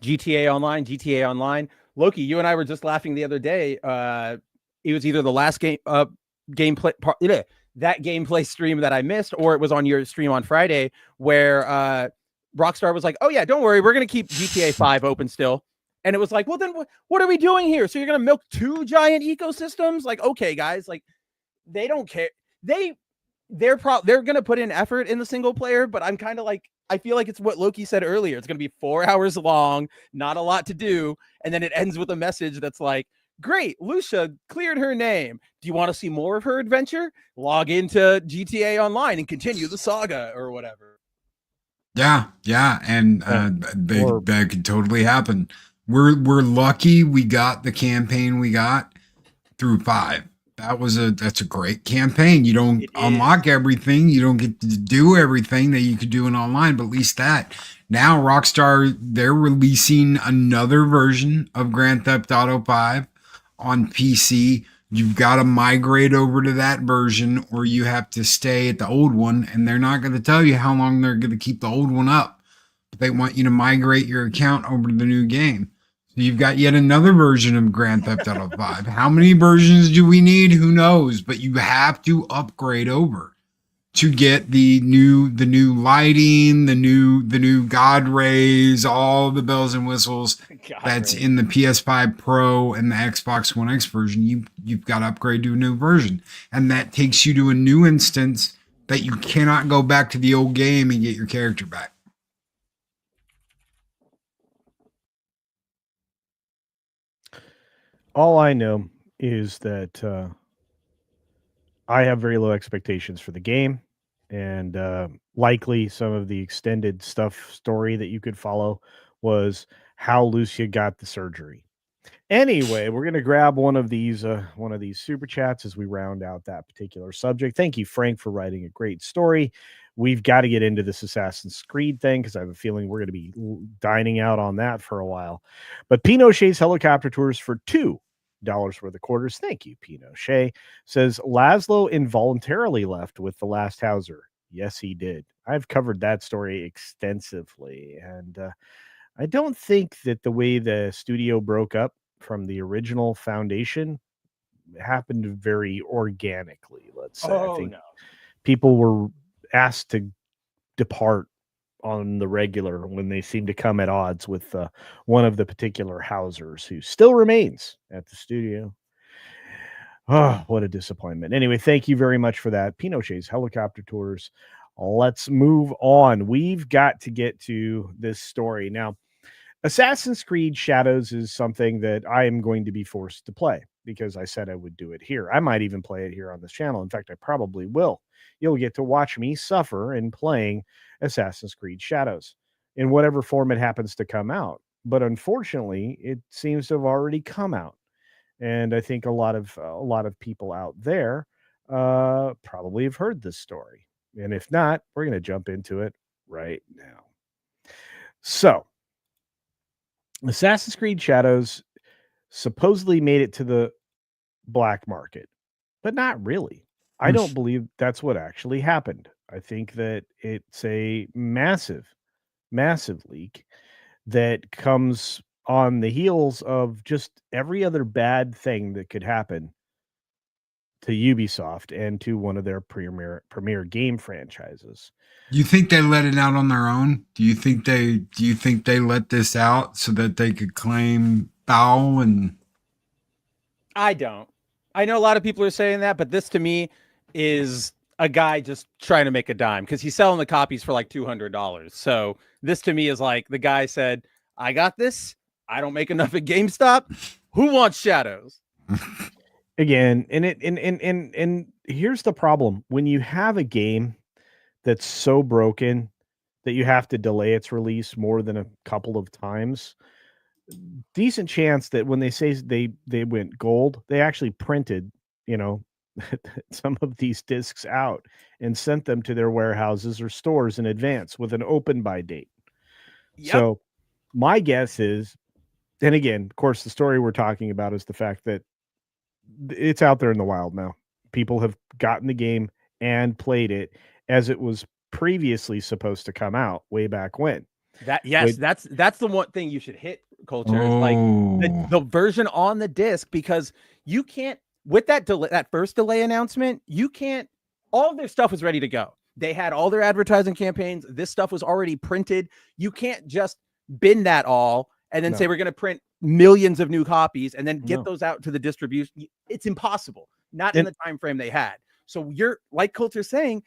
GTA Online. Loki, you and I were just laughing the other day. It was either the last gameplay that gameplay stream that I missed, or it was on your stream on Friday where Rockstar was like, oh yeah, don't worry, we're going to keep GTA 5 open still. And it was like, well, then what are we doing here? So you're going to milk 2 giant ecosystems? Like, okay, guys, like, they don't care. They're going to put in effort in the single player, but I'm kind of like, I feel like it's what Loki said earlier. It's going to be 4 hours long, not a lot to do. And then it ends with a message that's like, great, Lucia cleared her name. Do you want to see more of her adventure? Log into GTA Online and continue the saga or whatever. Yeah, and that could totally happen. We're lucky we got the campaign we got through 5. That's a great campaign. You don't unlock everything, you don't get to do everything that you could do in online, but at least that. Now Rockstar, they're releasing another version of Grand Theft Auto 5 on PC. You've got to migrate over to that version or you have to stay at the old one, and they're not going to tell you how long they're going to keep the old one up. But they want you to migrate your account over to the new game. So you've got yet another version of Grand Theft Auto 5. How many versions do we need? Who knows? But you have to upgrade over to get the new lighting, the new God rays, all the bells and whistles that's in the PS5 Pro and the Xbox One X version. You've got to upgrade to a new version, and that takes you to a new instance that you cannot go back to the old game and get your character back. All I know is that I have very low expectations for the game, and likely some of the extended story that you could follow was how Lucia got the surgery. Anyway, we're gonna grab one of these super chats as we round out that particular subject. Thank you, Frank, for writing a great story. We've got to get into this Assassin's Creed thing because I have a feeling we're going to be dining out on that for a while. But Pinochet's helicopter tours for $2 worth of quarters. Thank you, Pinochet. Says Laszlo involuntarily left with the last Hauser. Yes, he did. I've covered that story extensively, and I don't think that the way the studio broke up from the original foundation happened very organically. Let's say I think people were asked to depart on the regular when they seem to come at odds with one of the particular Hausers who still remains at the studio. Oh, what a disappointment. Anyway, thank you very much for that. Pinochet's helicopter tours. Let's move on. We've got to get to this story. Now, Assassin's Creed Shadows is something that I am going to be forced to play because I said I would do it here. I might even play it here on this channel. In fact, I probably will. You'll get to watch me suffer in playing Assassin's Creed Shadows in whatever form it happens to come out. But unfortunately, it seems to have already come out. And I think a lot of people out there probably have heard this story. And if not, we're going to jump into it right now. So, Assassin's Creed Shadows supposedly made it to the black market, but not really. I don't believe that's what actually happened. I think that it's a massive leak that comes on the heels of just every other bad thing that could happen to Ubisoft and to one of their premier game franchises. You think they let it out on their own? Do you think they let this out so that they could claim foul? And I don't. I know a lot of people are saying that, but this to me is a guy just trying to make a dime because he's selling the copies for like $200. So this to me is like the guy said, I got this. I don't make enough at GameStop. Who wants Shadows? Again, and here's the problem. When you have a game that's so broken that you have to delay its release more than a couple of times, decent chance that when they say they went gold, they actually printed, some of these discs out and sent them to their warehouses or stores in advance with an open buy date. Yep. So my guess is, and again, of course, the story we're talking about is the fact that it's out there in the wild now. People have gotten the game and played it as it was previously supposed to come out way back when. That's the one thing you should hit, Culture, is like the version on the disc, because you can't, with that first delay announcement, all of their stuff was ready to go. They had all their advertising campaigns. This stuff was already printed. You can't just bin that all and then say we're going to print millions of new copies and then get those out to the distribution. It's impossible. Not in the time frame they had. So you're, like Coulter's saying,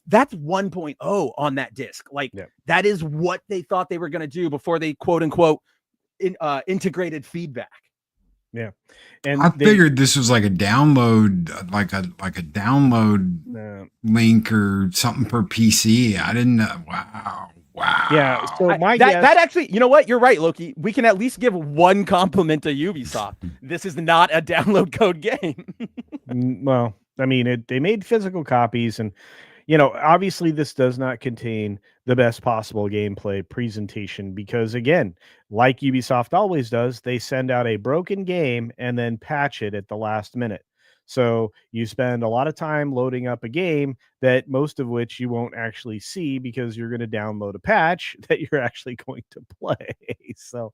That's 1.0 on that disc. Like that is what they thought they were going to do before they quote unquote integrated feedback. Yeah, and I figured this was like a download, like a download link or something per PC. I didn't know. Wow. Yeah, so that actually, you know what? You're right, Loki. We can at least give one compliment to Ubisoft. This is not a download code game. Well, I mean, they made physical copies, and obviously this does not contain the best possible gameplay presentation because, again, like Ubisoft always does, they send out a broken game and then patch it at the last minute. So you spend a lot of time loading up a game that most of which you won't actually see because you're going to download a patch that you're actually going to play. So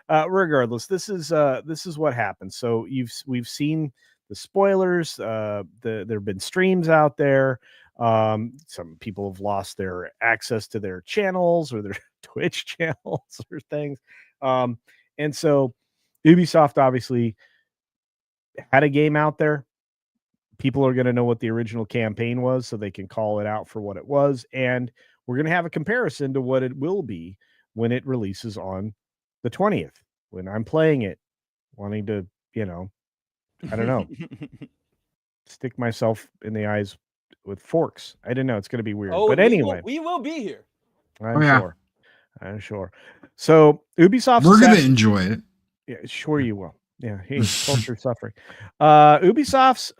regardless, this is what happens. So we've seen the spoilers. There have been streams out there. Some people have lost their access to their channels or their Twitch channels or things. And so Ubisoft obviously had a game out there. People are going to know what the original campaign was so they can call it out for what it was. And we're going to have a comparison to what it will be when it releases on the 20th, when I'm playing it, wanting to, I don't know, stick myself in the eyes with forks. I didn't know. It's going to be weird. But anyway, we will be here. I'm sure. So Ubisoft, we're going to enjoy it. Yeah, sure you will. Yeah, culture suffering. Ubisoft's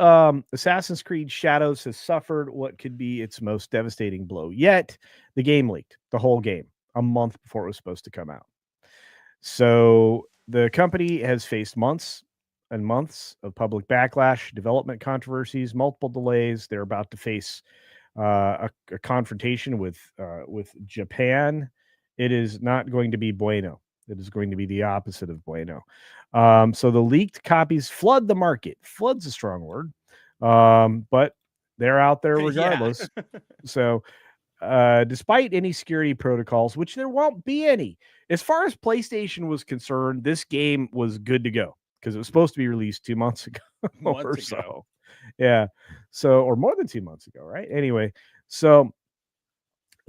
Assassin's Creed Shadows has suffered what could be its most devastating blow yet. The game leaked, the whole game, a month before it was supposed to come out. So the company has faced months and months of public backlash, development controversies, multiple delays. They're about to face a confrontation with Japan. It is not going to be bueno. It is going to be the opposite of bueno. So the leaked copies flood the market. Flood's a strong word, but they're out there regardless. So despite any security protocols, which there won't be any, as far as PlayStation was concerned, this game was good to go because it was supposed to be released 2 months ago or so. Yeah. So, or more than 2 months ago, right? Anyway, so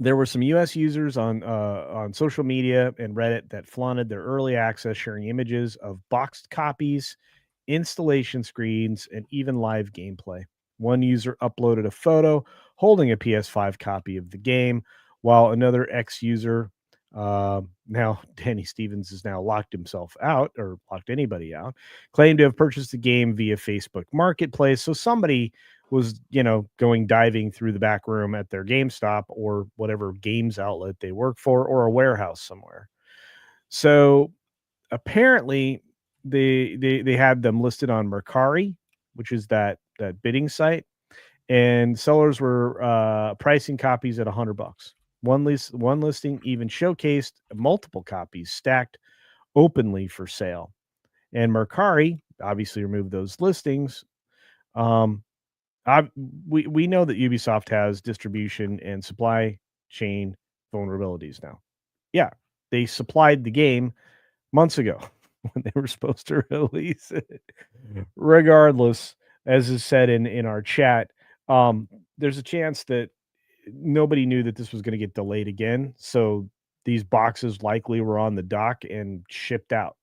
there were some US users on social media and Reddit that flaunted their early access, sharing images of boxed copies, installation screens, and even live gameplay. One user uploaded a photo holding a PS5 copy of the game, while another ex-user, now Danny Stevens has now locked himself out, or locked anybody out, claimed to have purchased the game via Facebook Marketplace. So somebody was, going diving through the back room at their GameStop or whatever games outlet they work for, or a warehouse somewhere. So apparently they had them listed on Mercari, which is that bidding site, and sellers were pricing copies at $100. One listing even showcased multiple copies stacked openly for sale, and Mercari obviously removed those listings. We know that Ubisoft has distribution and supply chain vulnerabilities now. Yeah, they supplied the game months ago when they were supposed to release it. Regardless, as is said in our chat, there's a chance that nobody knew that this was going to get delayed again. So these boxes likely were on the dock and shipped out.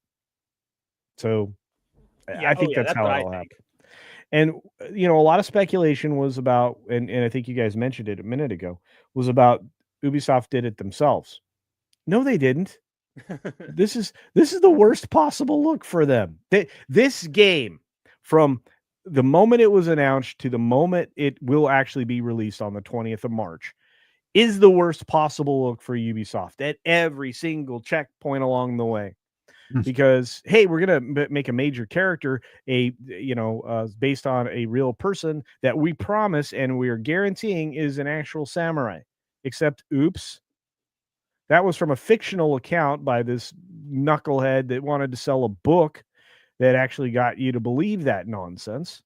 So I think that's how it all happened. And, a lot of speculation was about, and I think you guys mentioned it a minute ago, was about Ubisoft did it themselves. No, they didn't. This is the worst possible look for them. This game, from the moment it was announced to the moment it will actually be released on the 20th of March, is the worst possible look for Ubisoft at every single checkpoint along the way. Because, hey, we're gonna make a major character based on a real person that we promise and we are guaranteeing is an actual samurai. Except, oops, that was from a fictional account by this knucklehead that wanted to sell a book that actually got you to believe that nonsense.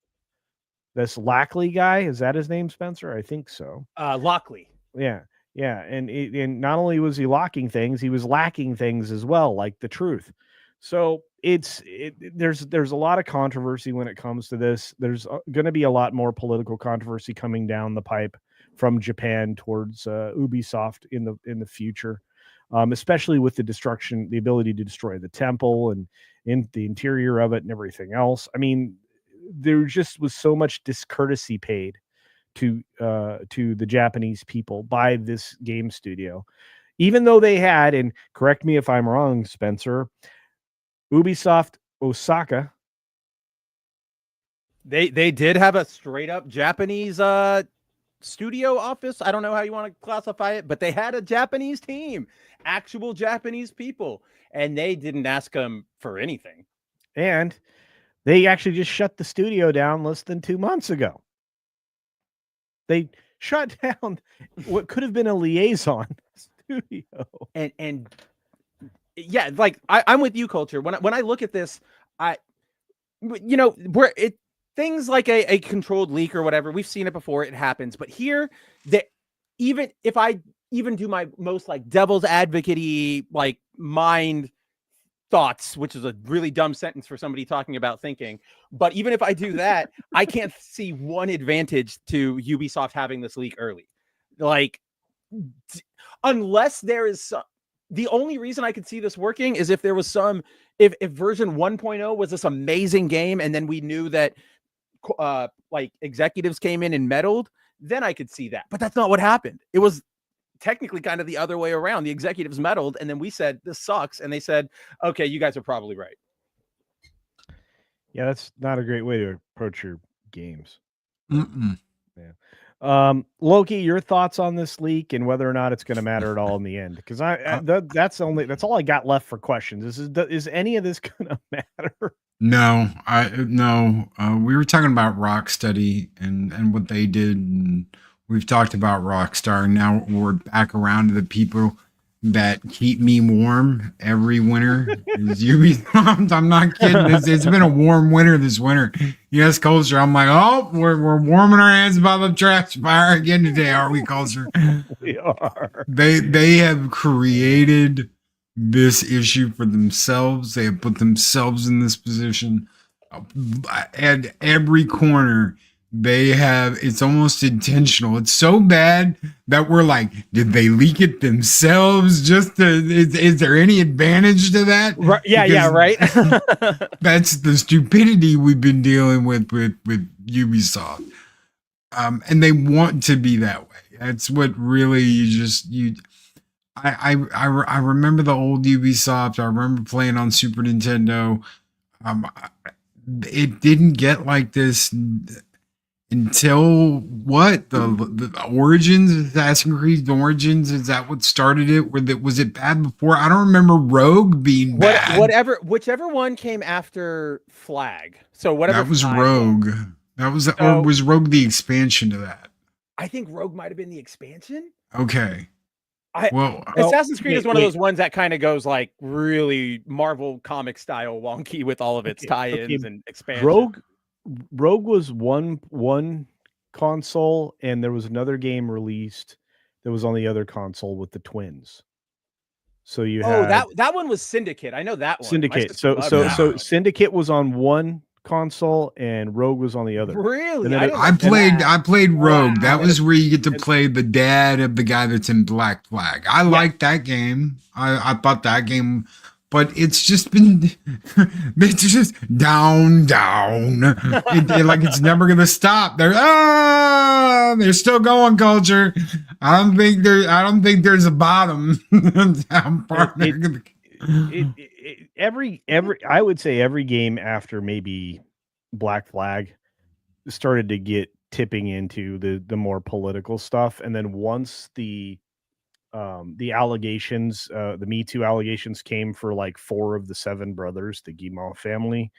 This Lackley guy, is that his name, Spencer? I think so. Lockley. Yeah. And not only was he locking things, he was lacking things as well, like the truth. So there's a lot of controversy when it comes to this. There's going to be a lot more political controversy coming down the pipe from Japan towards Ubisoft in the future, especially with the ability to destroy the temple and in the interior of it and everything else. I mean, there just was so much discourtesy paid to the Japanese people by this game studio, even though they had, and correct me if I'm wrong, Spencer, Ubisoft Osaka. They did have a straight up Japanese studio office. I don't know how you want to classify it, but they had a Japanese team, actual Japanese people, and they didn't ask them for anything. And they actually just shut the studio down less than 2 months ago. They shut down what could have been a liaison studio. And yeah, like I'm with you, Culture. When I look at this, things like a controlled leak or whatever, we've seen it before, it happens. But here, that even if I even do my most like devil's advocate-y like mind thoughts, which is a really dumb sentence for somebody talking about thinking, but even if I do that, I can't see one advantage to Ubisoft having this leak early. Like, unless there is the only reason I could see this working is if there was if version 1.0 was this amazing game and then we knew that like executives came in and meddled, then I could see that. But that's not what happened. It was technically kind of the other way around. The executives meddled, and then we said this sucks, and they said, okay, you guys are probably right. Yeah, that's not a great way to approach your games. Mm-mm. Yeah. Loki, your thoughts on this leak and whether or not it's going to matter at all in the end? Because that's all I got left for questions. Is any of this going to matter? No. We were talking about Rocksteady and what they did, and we've talked about Rockstar. And now we're back around to the people that keep me warm every winter. Is Ubisoft. I'm not kidding. It's been a warm winter this winter. Yes, Culture. I'm like, oh, we're warming our hands by the trash fire again today, are we, Culture? We are. They have created this issue for themselves. They have put themselves in this position. At every corner, it's almost intentional. It's so bad that we're like, did they leak it themselves? Is there any advantage to that? Right, yeah, right. That's the stupidity we've been dealing with Ubisoft. And they want to be that way. That's what really I remember the old Ubisoft. I remember playing on Super Nintendo. It didn't get like this until what the Origins, Assassin's Creed Origins. Is that what started it? Was it bad before? I don't remember Rogue being bad. Whichever one came after Flag. So whatever that was Flag Rogue. That was or was Rogue the expansion to that? I think Rogue might have been the expansion. Okay. Assassin's Creed is one of those ones that kind of goes like really Marvel comic style wonky with all of its tie-ins and expansion. Rogue was one console, and there was another game released that was on the other console with the twins. So you had that one was Syndicate. I know that one. Syndicate. So Syndicate was on one console and Rogue was on the other. Really? I played Rogue. Wow. That was where you get to play the dad of the guy that's in Black Flag. I liked that game. I thought that game, but it's just been it's just down. Like it's never gonna stop. They're still going, Culture. I don't think there's a bottom. I would say every game after maybe Black Flag started to get tipping into the more political stuff, and then once the allegations, the Me Too allegations came for like 4 of the 7 brothers, the Guillemot family.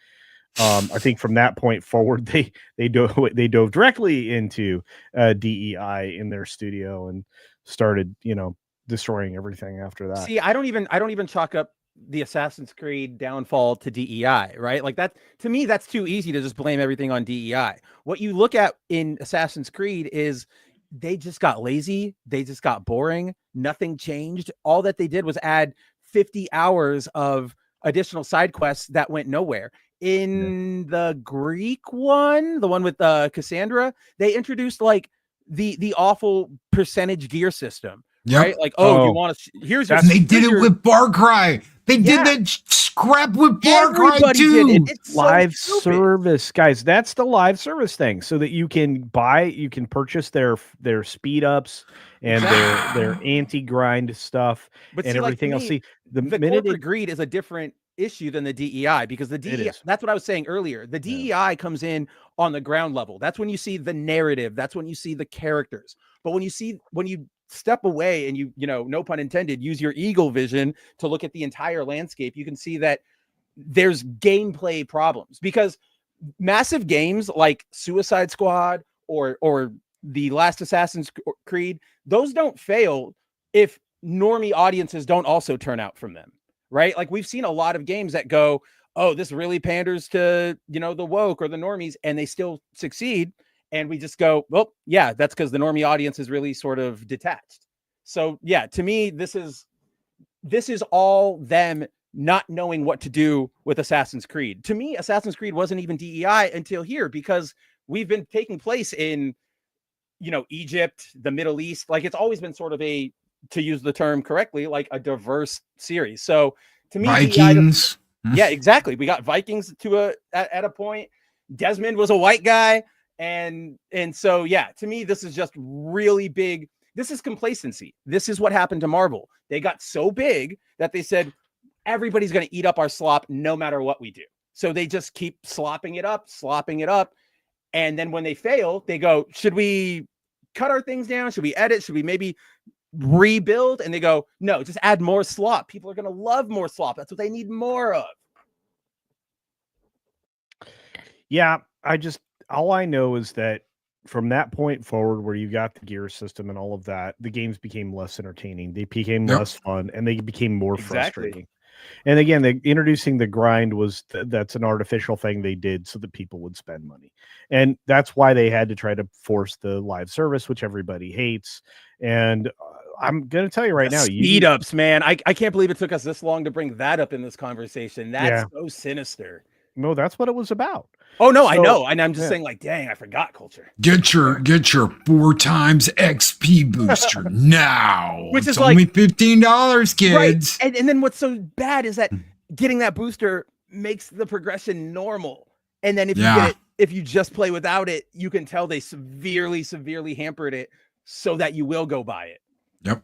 I think from that point forward, they dove directly into DEI in their studio and started destroying everything after that. See, I don't even chalk up the Assassin's Creed downfall to DEI, right? Like that, to me, that's too easy to just blame everything on DEI. What you look at in Assassin's Creed is they just got lazy. They just got boring. Nothing changed. All that they did was add 50 hours of additional side quests that went nowhere. In the Greek one, the one with Cassandra, they introduced like the awful percentage gear system, Yep. right? Like, you Oh, want to here's your And they did here's it your- with Far Cry. They Yeah. did that scrap with Far Cry everybody too. did it. It's so live stupid. service, guys. That's the live service thing, so that you can purchase their speed ups and their anti-grind stuff But and see, like, to everything else. me, See, the the minute corporate greed is a different issue than the DEI, because the DEI, is. that's what I was saying earlier. The DEI comes in on the ground level. That's when you see the narrative. That's when you see the characters. But when you step away and you know, no pun intended, use your eagle vision to look at the entire landscape, you can see that there's gameplay problems, because massive games like Suicide Squad or the last Assassin's Creed, those don't fail if normie audiences don't also turn out from them, right? Like, we've seen a lot of games that go, oh, this really panders to, you know, the woke or the normies, and they still succeed. And we just go, well, yeah, that's because the normie audience is really sort of detached. So yeah, to me, this is all them not knowing what to do with Assassin's Creed. To me, Assassin's Creed wasn't even DEI until here, because we've been taking place in, you know, Egypt, the Middle East. Like, it's always been sort of a, to use the term correctly, like a diverse series. So to me, Vikings. yeah, exactly. We got Vikings at a point. Desmond was a white guy. And so, yeah, to me, this is just really big. This is complacency. This is what happened to Marvel. They got so big that they said, everybody's going to eat up our slop no matter what we do. So they just keep slopping it up. And then when they fail, they go, should we cut our things down? Should we edit? Should we maybe rebuild? And they go, no, just add more slop. People are going to love more slop. That's what they need more of. Yeah, all I know is that from that point forward, where you got the gear system and all of that, the games became less entertaining. They became less fun, and they became more frustrating. And again, introducing the grind that's an artificial thing they did so that people would spend money. And that's why they had to try to force the live service, which everybody hates. And I'm going to tell you right now, speed ups, man. I can't believe it took us this long to bring that up in this conversation. That's so sinister. No, that's what it was about. Oh no, I know. And I'm just saying, like, dang, I forgot culture. Get your 4 times XP booster now. Which is only $15, kids. Right. And then what's so bad is that getting that booster makes the progression normal. And then if you get it, if you just play without it, you can tell they severely hampered it so that you will go buy it. Yep.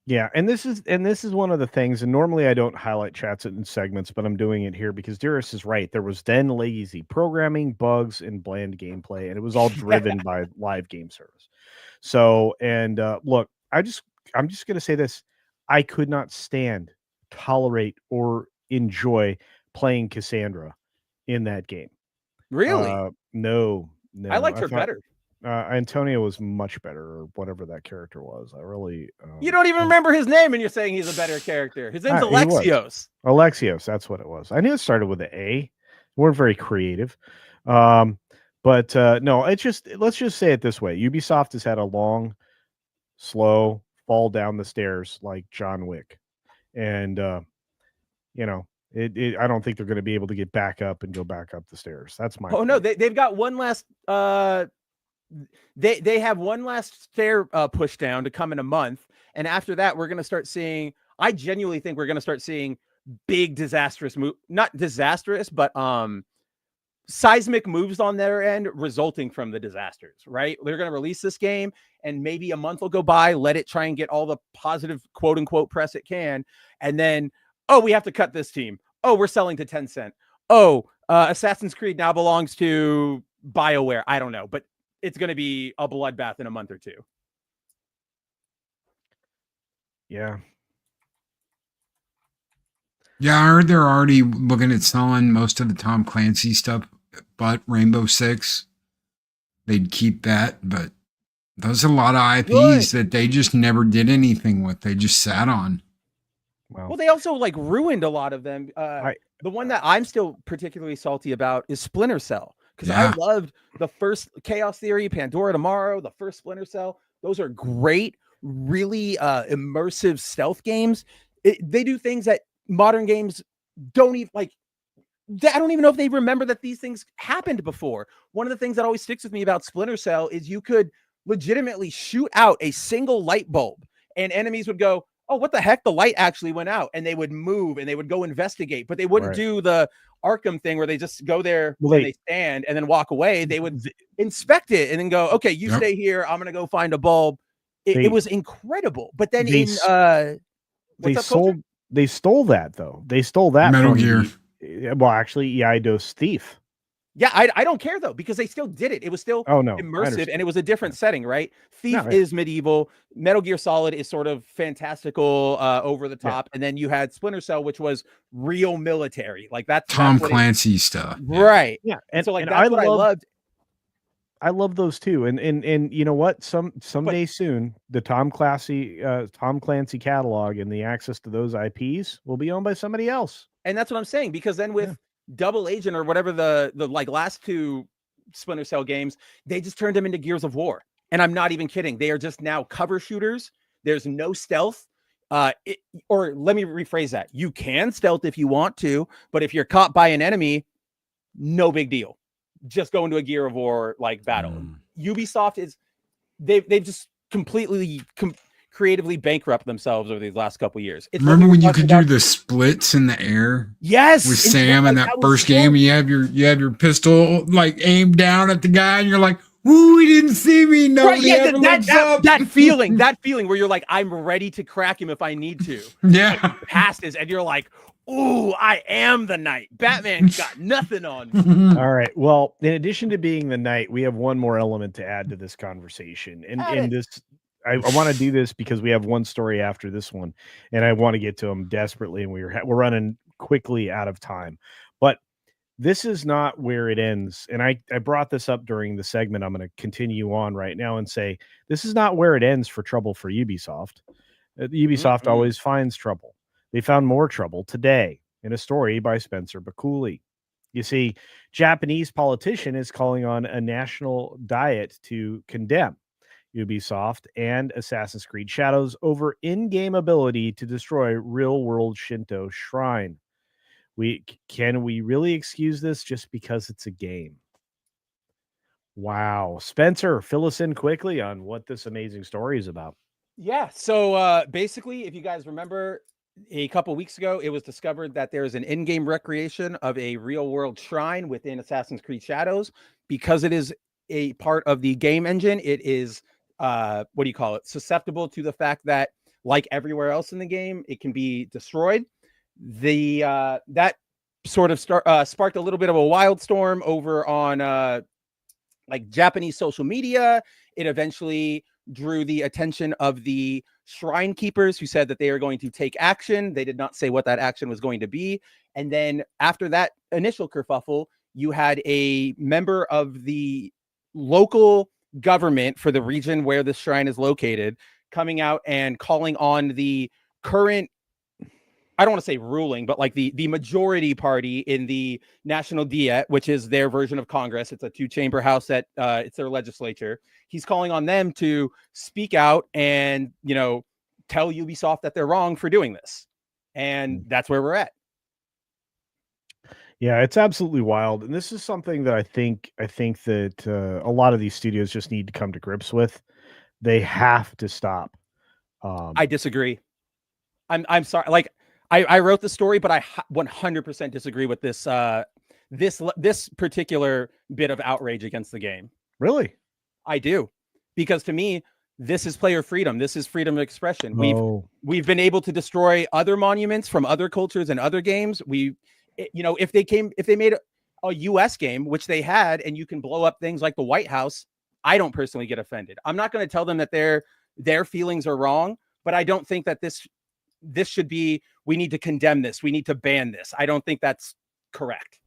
Yeah, and this is one of the things, and normally I don't highlight chats in segments, but I'm doing it here because Dearest is right. There was then lazy programming, bugs, and bland gameplay, and it was all driven by live game service. So, and look, I'm just going to say this. I could not tolerate, or enjoy playing Cassandra in that game. Really? No. I liked her better. Antonio was much better, or whatever that character was. I really. You don't even remember his name, and you're saying he's a better character. His name's Alexios. Alexios, that's what it was. I knew it started with an A. We're very creative, but no. It's just, let's just say it this way: Ubisoft has had a long, slow fall down the stairs like John Wick, and you know. I don't think they're going to be able to get back up and go back up the stairs. That's my. Oh point. No, they've got one last. They have one last stair push down to come in a month, and after that, we're going to start seeing. I genuinely think we're going to start seeing big disastrous not disastrous, but seismic moves on their end resulting from the disasters. Right? They're going to release this game, and maybe a month will go by. Let it try and get all the positive quote unquote press it can, and then we have to cut this team. We're selling to Tencent. Assassin's Creed now belongs to BioWare. I don't know, but it's going to be a bloodbath in a month or two. Yeah. Yeah, I heard they're already looking at selling most of the Tom Clancy stuff, but Rainbow Six, they'd keep that. But those are a lot of IPs that they just never did anything with. They just sat on. Well, they also ruined a lot of them. The one that I'm still particularly salty about is Splinter Cell, because I loved the first Chaos Theory, Pandora Tomorrow, the first Splinter Cell. Those are great, really immersive stealth games. They do things that modern games don't even I don't even know if they remember that these things happened before. One of the things that always sticks with me about Splinter Cell is you could legitimately shoot out a single light bulb, and enemies would go, "Oh, what the heck? The light actually went out," and they would move and they would go investigate, but they wouldn't do the Arkham thing where they just go there and they stand and then walk away. They would inspect it and then go, "Okay, you stay here. I'm gonna go find a bulb." It was incredible. But then they stole that though. They stole that Metal from Gear. Well, actually, Eidos Thief. Yeah, I don't care though, because they still did it. It was still immersive, and it was a different setting, right? Thief is medieval. Metal Gear Solid is sort of fantastical, over the top, and then you had Splinter Cell, which was real military. Like that's Tom Clancy stuff, right? Yeah, and so like that's what I loved. I love those too, and you know what? Someday soon, the Tom Clancy catalog and the access to those IPs will be owned by somebody else. And that's what I'm saying, because then with Double Agent or whatever the like last two Splinter Cell games, they just turned them into Gears of War. And I'm not even kidding. They are just now cover shooters. There's no stealth. Or let me rephrase that. You can stealth if you want to, but if you're caught by an enemy, no big deal. Just go into a Gear of War like battle. Ubisoft is they've just completely creatively bankrupt themselves over these last couple years. Remember when you could do the splits in the air? Yes, with Sam in that first game, you have your pistol like aimed down at the guy, and you're like, "Ooh, he didn't see me." No, that feeling where you're like, "I'm ready to crack him if I need to." Yeah, past is, and you're like, "Ooh, I am the knight. Batman got nothing on me." All right. Well, in addition to being the knight, we have one more element to add to this conversation, and this. I want to do this because we have one story after this one, and I want to get to them desperately, and we're running quickly out of time. But this is not where it ends, and I brought this up during the segment. I'm going to continue on right now and say this is not where it ends for trouble for Ubisoft. Ubisoft always finds trouble. They found more trouble today in a story by Spencer Baculi. You see, Japanese politician is calling on a national diet to condemn Ubisoft and Assassin's Creed Shadows over in-game ability to destroy real-world Shinto shrine. Can we really excuse this just because it's a game? Wow. Spencer, fill us in quickly on what this amazing story is about. Yeah. So basically, if you guys remember, a couple weeks ago, it was discovered that there is an in-game recreation of a real-world shrine within Assassin's Creed Shadows. Because it is a part of the game engine, it is susceptible to the fact that, like everywhere else in the game, it can be destroyed. That sort of sparked a little bit of a wildstorm over on like Japanese social media. It eventually drew the attention of the shrine keepers, who said that they are going to take action. They did not say what that action was going to be. And then after that initial kerfuffle, you had a member of the local government for the region where the shrine is located coming out and calling on the current, I don't want to say ruling, but like the majority party in the National Diet, which is their version of Congress. It's a two-chamber house that it's their legislature. He's calling on them to speak out and, tell Ubisoft that they're wrong for doing this. And that's where we're at. Yeah, it's absolutely wild. And this is something that I think that a lot of these studios just need to come to grips with. They have to stop. I disagree. I'm sorry. Like I wrote the story, but I 100% disagree with this this particular bit of outrage against the game. Really? I do. Because to me, this is player freedom. This is freedom of expression. We've been able to destroy other monuments from other cultures and other games. If they made a US game, which they had, and you can blow up things like the White House, I don't personally get offended. I'm not going to tell them that their feelings are wrong, but I don't think that this should be, we need to condemn this. We need to ban this. I don't think that's correct.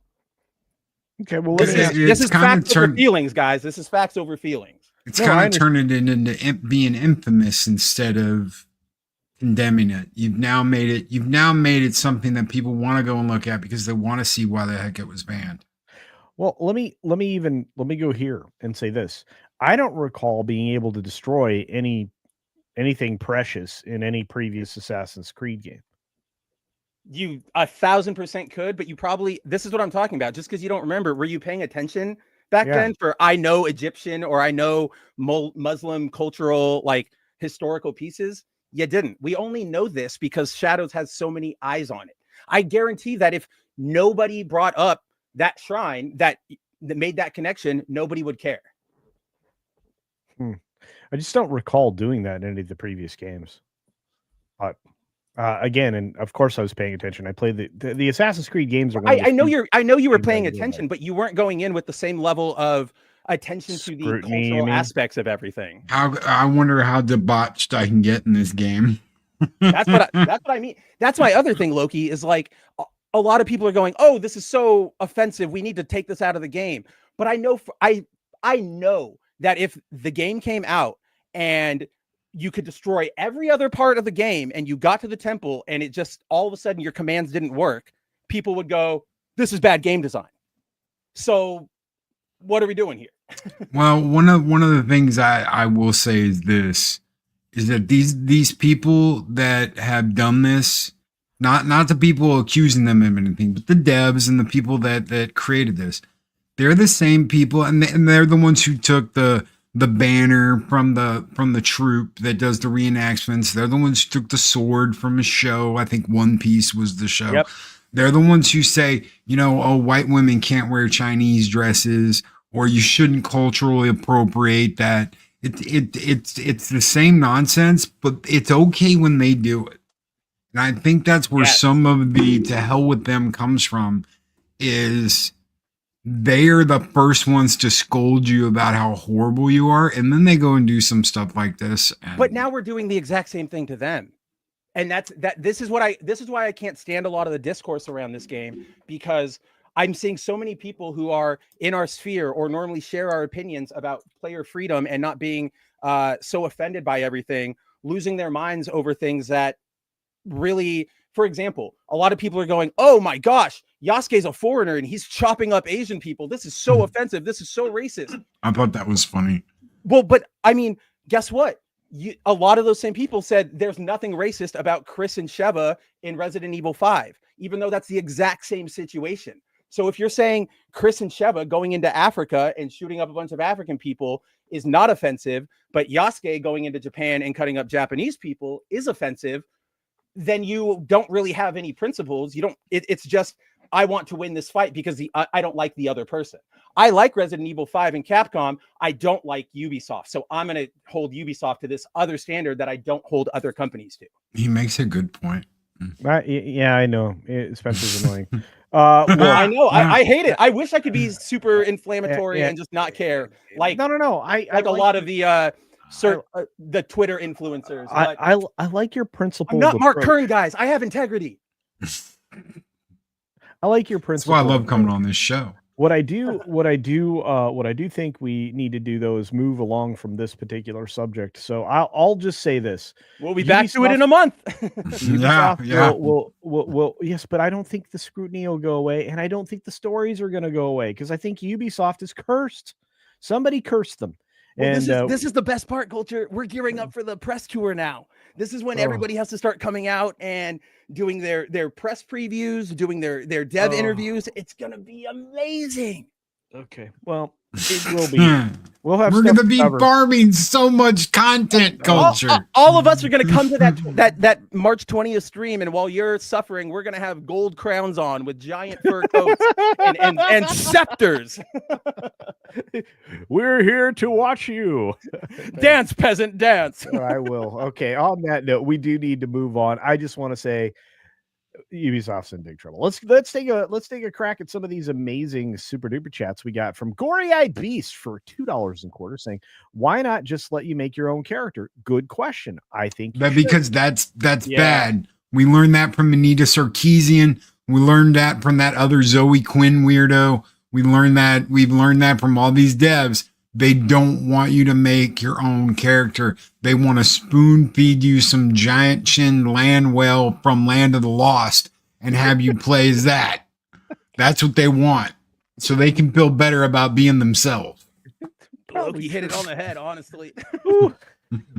Okay, well, this is facts over feelings, guys. This is facts over feelings. It's kind of turning it into being infamous instead of condemning it. You've now made it something that people want to go and look at because they want to see why the heck it was banned. Well, let me go here and say this. I don't recall being able to destroy anything precious in any previous Assassin's Creed game. You 1,000% could, but you probably, this is what I'm talking about. Just because you don't remember, were you paying attention back then for I know Egyptian or I know Muslim cultural, like historical pieces. You didn't. We only know this because Shadows has so many eyes on it. I guarantee that if nobody brought up that shrine that made that connection, nobody would care. I just don't recall doing that in any of the previous games. But again, and of course I was paying attention. I played the Assassin's Creed games are one of the I know you were games paying I really attention, like. but you weren't going in with the same level of attention to the Scrutiny, you cultural mean? aspects of everything. I wonder how debauched I can get in this game. That's what I mean. That's my other thing, Loki, is like a lot of people are going, "Oh, this is so offensive. We need to take this out of the game." But I know I know that if the game came out and you could destroy every other part of the game and you got to the temple and it just all of a sudden your commands didn't work, people would go, "This is bad game design." So what are we doing here? Well, one of the things I will say is this, is that these people that have done this, not the people accusing them of anything, but the devs and the people that created this, they're the same people, and they're the ones who took the banner from the troop that does the reenactments. They're the ones who took the sword from a show. I think One Piece was the show. Yep. They're the ones who say, oh, white women can't wear Chinese dresses, or you shouldn't culturally appropriate that. It's the same nonsense, but it's okay when they do it. And I think that's where some of the to hell with them comes from, is they are the first ones to scold you about how horrible you are, and then they go and do some stuff like this. But now we're doing the exact same thing to them. And this is why I can't stand a lot of the discourse around this game, because I'm seeing so many people who are in our sphere or normally share our opinions about player freedom and not being so offended by everything, losing their minds over things that really, for example, a lot of people are going, "Oh my gosh, Yasuke's a foreigner and he's chopping up Asian people. This is so offensive. This is so racist." I thought that was funny. Well, but I mean, guess what? A lot of those same people said there's nothing racist about Chris and Sheva in Resident Evil 5, even though that's the exact same situation. So if you're saying Chris and Sheva going into Africa and shooting up a bunch of African people is not offensive, but Yasuke going into Japan and cutting up Japanese people is offensive, then you don't really have any principles. You don't. It's just, I want to win this fight because I don't like the other person. I like Resident Evil 5 and Capcom. I don't like Ubisoft. So I'm going to hold Ubisoft to this other standard that I don't hold other companies to. He makes a good point. Yeah, I know. Especially annoying. Well, I know. I hate it. I wish I could be super inflammatory and just not care. Like no. I like a lot of the the Twitter influencers. I like your principle. I'm not Mark Kern, guys. I have integrity. I like your principle. That's why I love coming on this show. What I do think we need to do though is move along from this particular subject. So I'll just say this: we'll be back to it in a month. Yeah. Well, yes, but I don't think the scrutiny will go away, and I don't think the stories are going to go away, because I think Ubisoft is cursed. Somebody cursed them. Well, and this is the best part, Culture. We're gearing up for the press tour now. This is when everybody has to start coming out and doing their press previews, doing their dev interviews. It's gonna be amazing. Okay, well, it will be. We're going to be farming so much content, Culture. All of us are going to come to that March 20th stream, and while you're suffering, we're going to have gold crowns on with giant fur coats and scepters. We're here to watch you. Dance, peasant, dance. I will. Okay, on that note, we do need to move on. I just want to say Ubisoft's in big trouble. Let's take a crack at some of these amazing super duper chats we got from Gory Eyed Beast for $2.25, saying, "Why not just let you make your own character?" Good question. I think because that's bad. We learned that from Anita Sarkeesian. We learned that from that other Zoe Quinn weirdo. We've learned that from all these devs. They don't want you to make your own character. They want to spoon feed you some giant chin land whale from Land of the Lost and have you play as that. That's what they want, so they can feel better about being themselves. He hit it on the head, honestly.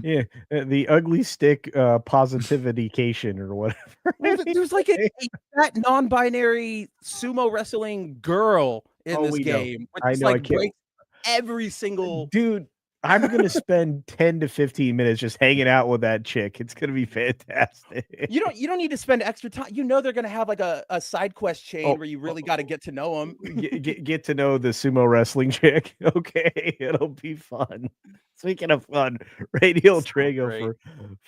Yeah, the ugly stick positivitycation or whatever. There's like a fat non-binary sumo wrestling girl in this game. I know. every single dude. I'm gonna spend 10 to 15 minutes just hanging out with that chick. It's gonna be fantastic. You don't need to spend extra time. You know they're gonna have like a side quest chain where you really got to get to know them. Get to know the sumo wrestling chick. Okay, it'll be fun. Speaking of fun, Radial Trago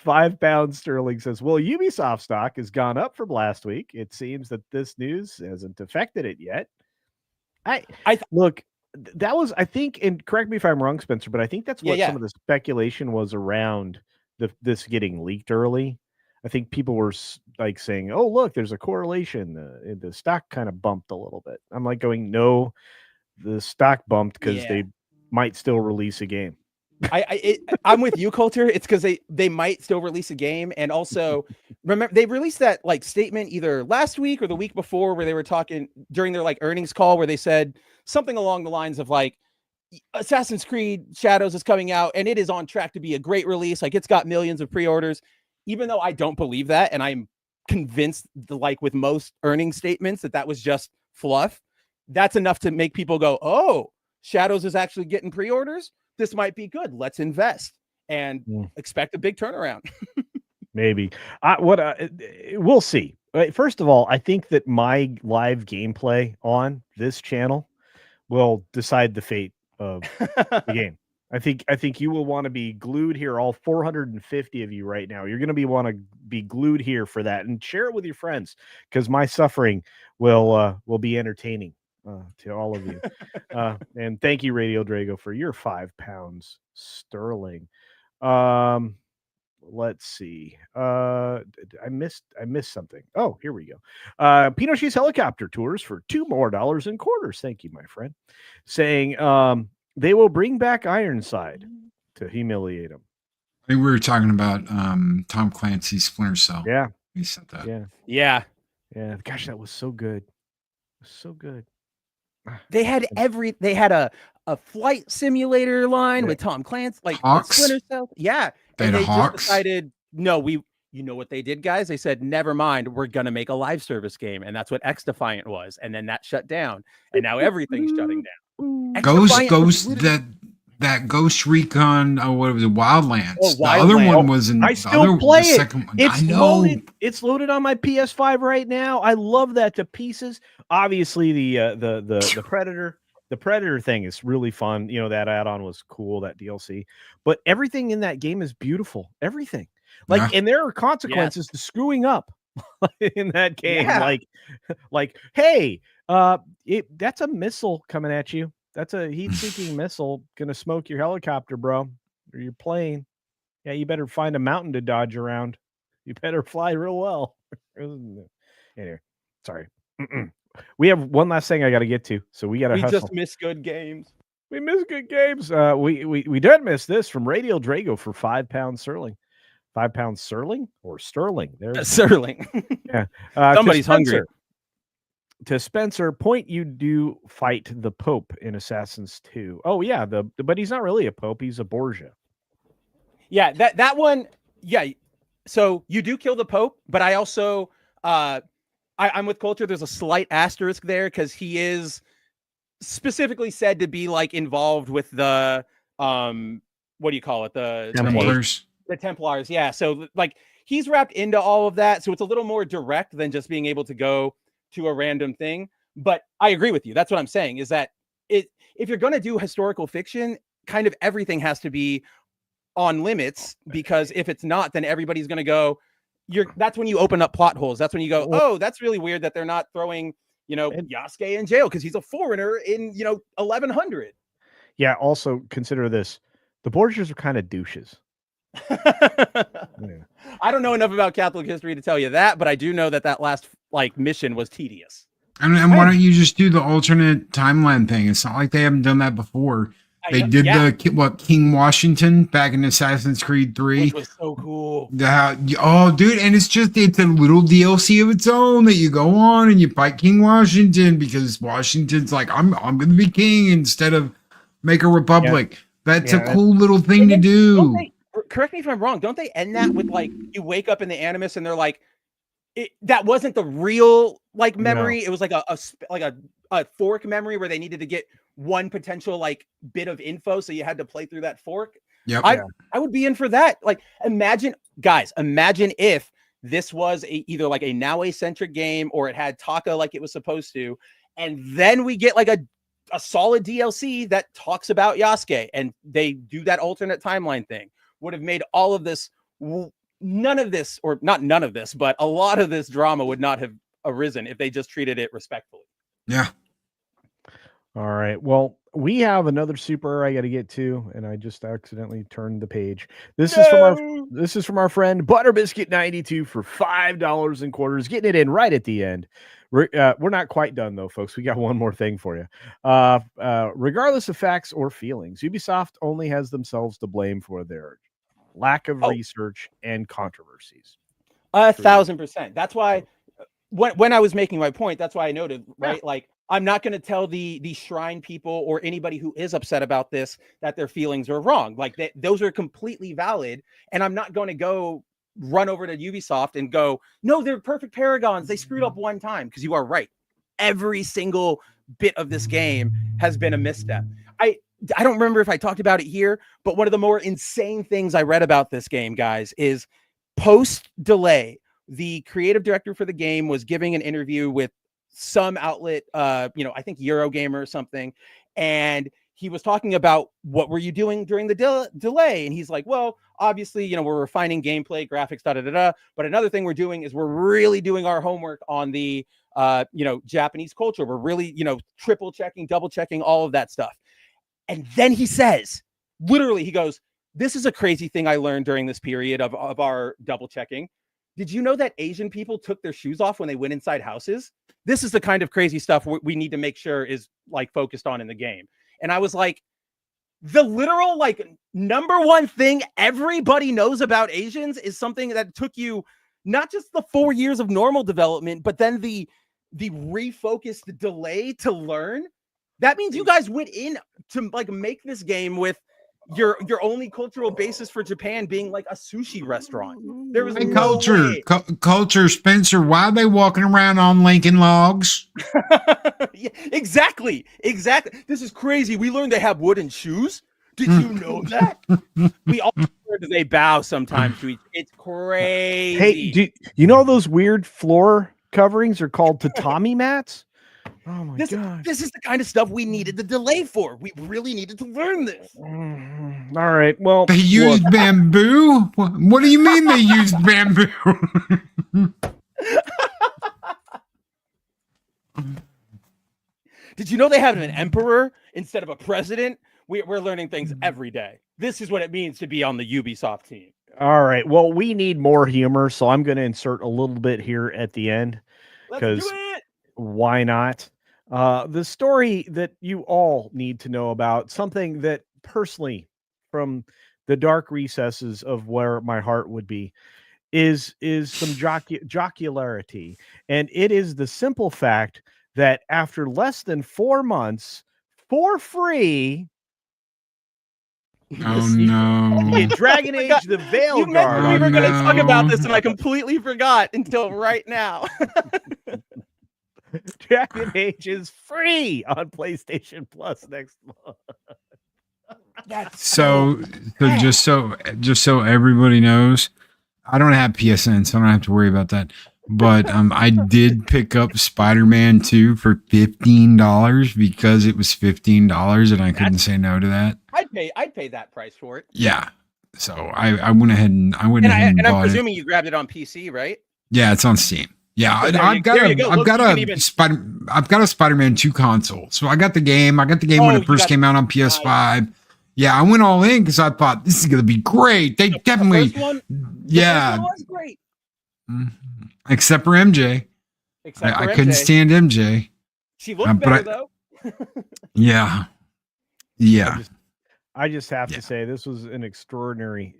for £5 sterling says, "Well, Ubisoft stock has gone up from last week. It seems that this news hasn't affected it yet." Look. That was, I think, and correct me if I'm wrong, Spencer, but I think that's what some of the speculation was around this getting leaked early. I think people were like saying, "Oh, look, there's a correlation. The stock kind of bumped a little bit." I'm like going, "No, the stock bumped because they might still release a game." I'm with you, Coulter. It's because they might still release a game, and also remember they released that like statement either last week or the week before where they were talking during their like earnings call where they said something along the lines of like Assassin's Creed Shadows is coming out and it is on track to be a great release. Like it's got millions of pre-orders, even though I don't believe that, and I'm convinced, like with most earnings statements, that was just fluff. That's enough to make people go, "Oh, Shadows is actually getting pre-orders. This might be good. Let's invest and expect a big turnaround." Maybe. We'll see. First of all, I think that my live gameplay on this channel will decide the fate of the game. I think you will want to be glued here, all 450 of you right now. You're going to want to be glued here for that, and share it with your friends because my suffering will be entertaining to all of you. And thank you, Radio Drago, for your £5 sterling. Let's see. I missed something. Oh, here we go. Pinochet's helicopter tours for $2 more in quarters. Thank you, my friend. Saying they will bring back Ironside to humiliate him. I think we were talking about Tom Clancy's Splinter Cell. Yeah. He said that. Yeah. Gosh, that was so good. So good. They had a flight simulator line with Tom Clancy, like Splinter Cell. Yeah. They just decided, no, you know what they did, guys? They said, never mind, we're going to make a live service game. And that's what X Defiant was. And then that shut down. And now everything's shutting down. That Ghost Recon, what was it, Wildlands? The other one was in. I still play it. It's loaded on my PS5 right now. I love that to pieces. Obviously, the Predator. The Predator thing is really fun. You know, that add-on was cool, that DLC. But everything in that game is beautiful. Everything. And there are consequences to screwing up in that game. Yeah. Like, hey, that's a missile coming at you. That's a heat-seeking missile gonna smoke your helicopter, bro, or your plane. Yeah, you better find a mountain to dodge around. You better fly real well. Anyway, sorry. We have one last thing I got to get to, so we got to hustle. Just miss good games. We miss good games. We don't miss this from Radial Drago for £5 sterling. £5 sterling or sterling? There's sterling. Yeah. Somebody's hungry. To Spencer, point you do fight the Pope in Assassins 2. Oh yeah, but he's not really a Pope. He's a Borgia. Yeah, that one. Yeah. So you do kill the Pope, but I also I'm with Coulter. There's a slight asterisk there because he is specifically said to be like involved with the what do you call it? The Templars. The Templars. Yeah. So like he's wrapped into all of that. So it's a little more direct than just being able to go to a random thing. But I agree with you. That's what I'm saying is that if you're going to do historical fiction, kind of everything has to be on limits, because if it's not, then everybody's going to go, that's when you open up plot holes. That's when you go, oh, that's really weird that they're not throwing, Yasuke in jail because he's a foreigner in, 1100. Yeah. Also consider this. The Borgias are kind of douches. I don't know enough about Catholic history to tell you that, but I do know that last mission was tedious. And why don't you just do the alternate timeline thing? It's not like they haven't done that before. They did King Washington back in Assassin's Creed 3. Which was so cool. Dude, and it's a little DLC of its own that you go on and you fight King Washington because Washington's like, I'm going to be king instead of make a republic. Yeah. That's a cool little thing to do. Correct me if I'm wrong. Don't they end that with like, you wake up in the Animus and they're like, that wasn't the real like memory. No. It was like a fork memory where they needed to get one potential like bit of info, so you had to play through that fork. Yep. I would be in for that. Like, imagine if this was either like a Naue centric game or it had Taka like it was supposed to, and then we get like a solid DLC that talks about Yasuke, and they do that alternate timeline thing. Would have made all of this, none of this, or not none of this, but a lot of this drama would not have arisen if they just treated it respectfully. Yeah. All right. Well, we have another super I got to get to, and I just accidentally turned the page. This is from our friend Butterbiscuit92 for $5 and quarters, getting it in right at the end. We're not quite done though, folks. We got one more thing for you. Regardless of facts or feelings, Ubisoft only has themselves to blame for their lack of research and controversies. 1,000%. That's why when I was making my point, that's why I noted, right? Yeah. Like, I'm not going to tell the Shrine people or anybody who is upset about this that their feelings are wrong. Like, those are completely valid. And I'm not going to go run over to Ubisoft and go, no, they're perfect paragons. They screwed up one time, because you are right. Every single bit of this game has been a misstep. I don't remember if I talked about it here, but one of the more insane things I read about this game, guys, is post-delay, the creative director for the game was giving an interview with some outlet, I think Eurogamer or something, and he was talking about, what were you doing during the delay? And he's like, well, obviously, we're refining gameplay, graphics, but another thing we're doing is we're really doing our homework on the Japanese culture. We're really, triple checking, double checking, all of that stuff. And then he says, literally, he goes, this is a crazy thing I learned during this period of our double checking. Did you know that Asian people took their shoes off when they went inside houses? This is the kind of crazy stuff we need to make sure is like focused on in the game. And I was like, the literal like number one thing everybody knows about Asians is something that took you not just the 4 years of normal development, but then the refocused delay to learn. That means you guys went in to like make this game with your only cultural basis for Japan being like a sushi restaurant. There was no culture, Spencer. Why are they walking around on Lincoln Logs? Yeah, exactly. This is crazy. We learned they have wooden shoes. Did you know that? We all learned they bow sometimes to each. It's crazy. Hey, do you know those weird floor coverings are called tatami mats? Oh my god! This is the kind of stuff we needed the delay for. We really needed to learn this. All right. Well, they used bamboo. What do you mean they used bamboo? Did you know they have an emperor instead of a president? We're learning things every day. This is what it means to be on the Ubisoft team. All right. Well, we need more humor, so I'm going to insert a little bit here at the end. Let's do it. Why not? The story that you all need to know about, something that personally, from the dark recesses of where my heart would be, is some jocularity. And it is the simple fact that after less than 4 months, for free, oh no! Dragon Age: The Veilguard. You meant we were going to talk about this, and I completely forgot until right now. Dragon Age is free on PlayStation Plus next month. So just so everybody knows, I don't have PSN, so I don't have to worry about that. But I did pick up Spider-Man 2 for $15 because it was $15, and I couldn't say no to that. I'd pay that price for it. Yeah. So I went ahead and I'm presuming you grabbed it on PC, right? Yeah, it's on Steam. Yeah, I've got a Spider-Man 2 console. So I got the game. When it first came out on PS5. Nice. Yeah, I went all in because I thought this is going to be great. They definitely, the first one was great. Except for MJ. I couldn't stand MJ. She looked better though. Yeah. I just have to say this was an extraordinary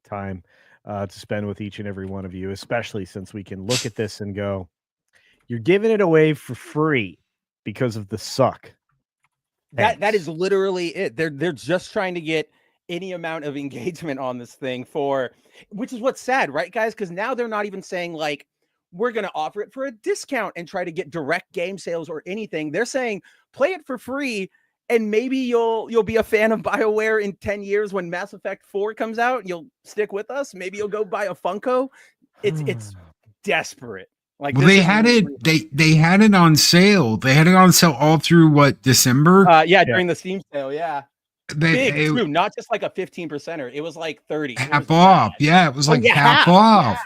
time to spend with each and every one of you, especially since we can look at this and go, you're giving it away for free because of the suck. That is literally it. They're just trying to get any amount of engagement on this thing which is what's sad, right, guys? Because now they're not even saying like, we're going to offer it for a discount and try to get direct game sales or anything. They're saying play it for free, and maybe you'll be a fan of BioWare in 10 years when Mass Effect 4 comes out. You'll stick with us. Maybe you'll go buy a Funko. It's desperate. Like, well, they had it. They had it on sale. They had it on sale all through what, December? During the Steam sale. Yeah, big too. Not just like a 15%. It was like 30. Half off. Yeah, it was like half off. Yeah.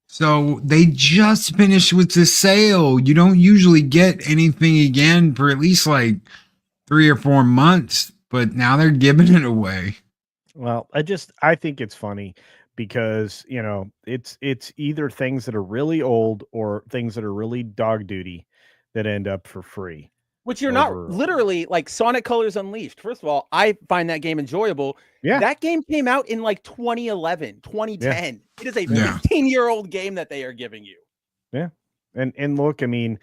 So they just finished with the sale. You don't usually get anything again for at least like 3 or 4 months, but now they're giving it away. Well, I think it's funny because, you know, it's either things that are really old or things that are really dog duty that end up for free. Which you're not literally, like Sonic Colors Unleashed. First of all, I find that game enjoyable. Yeah. That game came out in like 2011, 2010. Yeah. It is a 15-year-old game that they are giving you. Yeah. And look, I mean,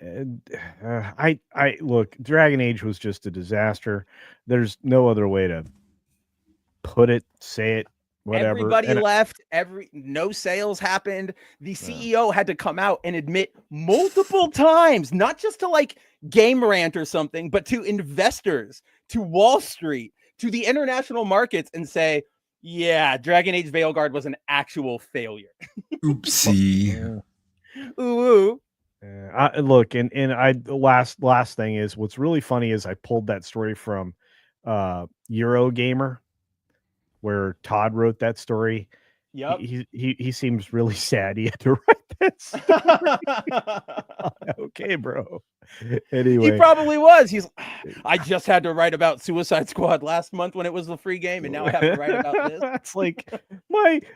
I look, Dragon Age was just a disaster. There's no other way to put it, say it, whatever. Everybody left. No sales happened. The CEO had to come out and admit multiple times, not just to like Game Rant or something, but to investors, to Wall Street, to the international markets, and say, yeah, Dragon Age Veilguard was an actual failure. Oopsie. Ooh. Look, and the last thing is, what's really funny is I pulled that story from Eurogamer, where Todd wrote that story. Yep. He seems really sad he had to write that. Okay, bro. Anyway, he probably was. I just had to write about Suicide Squad last month when it was the free game, and now I have to write about this. It's like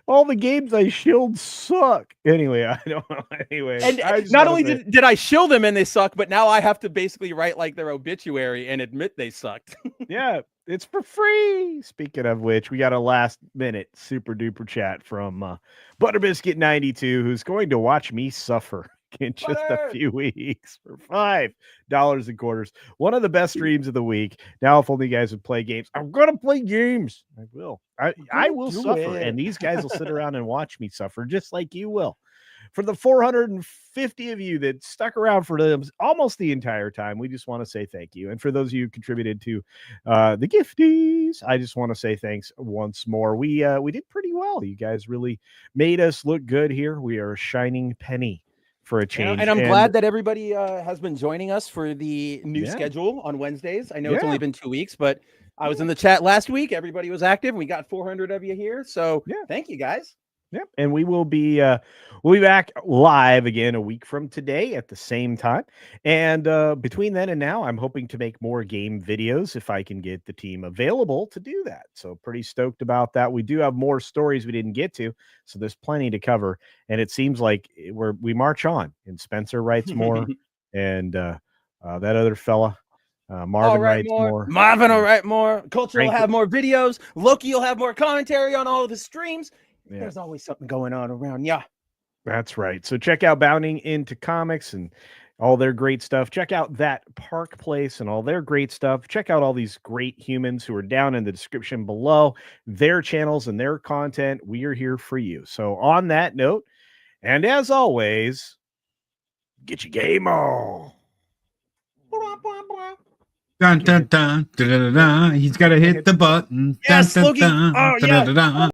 all the games I shilled suck. Anyway, I don't know. Anyway, and not only did I shill them and they suck, but now I have to basically write like their obituary and admit they sucked. Yeah. It's for free. Speaking of which, we got a last minute super duper chat from Butterbiscuit92, who's going to watch me suffer in just a few weeks for $5.25. One of the best streams of the week. Now, if only you guys would play games. I'm gonna play games. I will. I will suffer, and these guys will sit around and watch me suffer, just like you will. For the 450 of you that stuck around for them almost the entire time, we just want to say thank you. And for those of you who contributed to the gifties, I just want to say thanks once more. We did pretty well. You guys really made us look good here. We are a shining penny for a change. And I'm glad that everybody has been joining us for the new schedule on Wednesdays. I know it's only been 2 weeks, but I was in the chat last week. Everybody was active. We got 400 of you here. So thank you guys. Yep, and we will be we'll be back live again a week from today at the same time. And between then and now, I'm hoping to make more game videos if I can get the team available to do that. So pretty stoked about that. We do have more stories we didn't get to, so there's plenty to cover. And it seems like we march on. And Spencer writes more, and that other fella. Marvin writes more. Marvin will write more. Culture will have more videos. Loki will have more commentary on all of the streams. Yeah. There's always something going on around. Yeah, that's right. So check out Bounding Into Comics and all their great stuff. Check out That Park Place and all their great stuff. Check out all these great humans who are down in the description below, their channels and their content. We are here for you. So on that note, and as always, get your game on. Dun, dun, dun, dun, dun, dun, dun. He's got to hit the button. Yes, dun, dun, dun, dun, dun, dun, dun.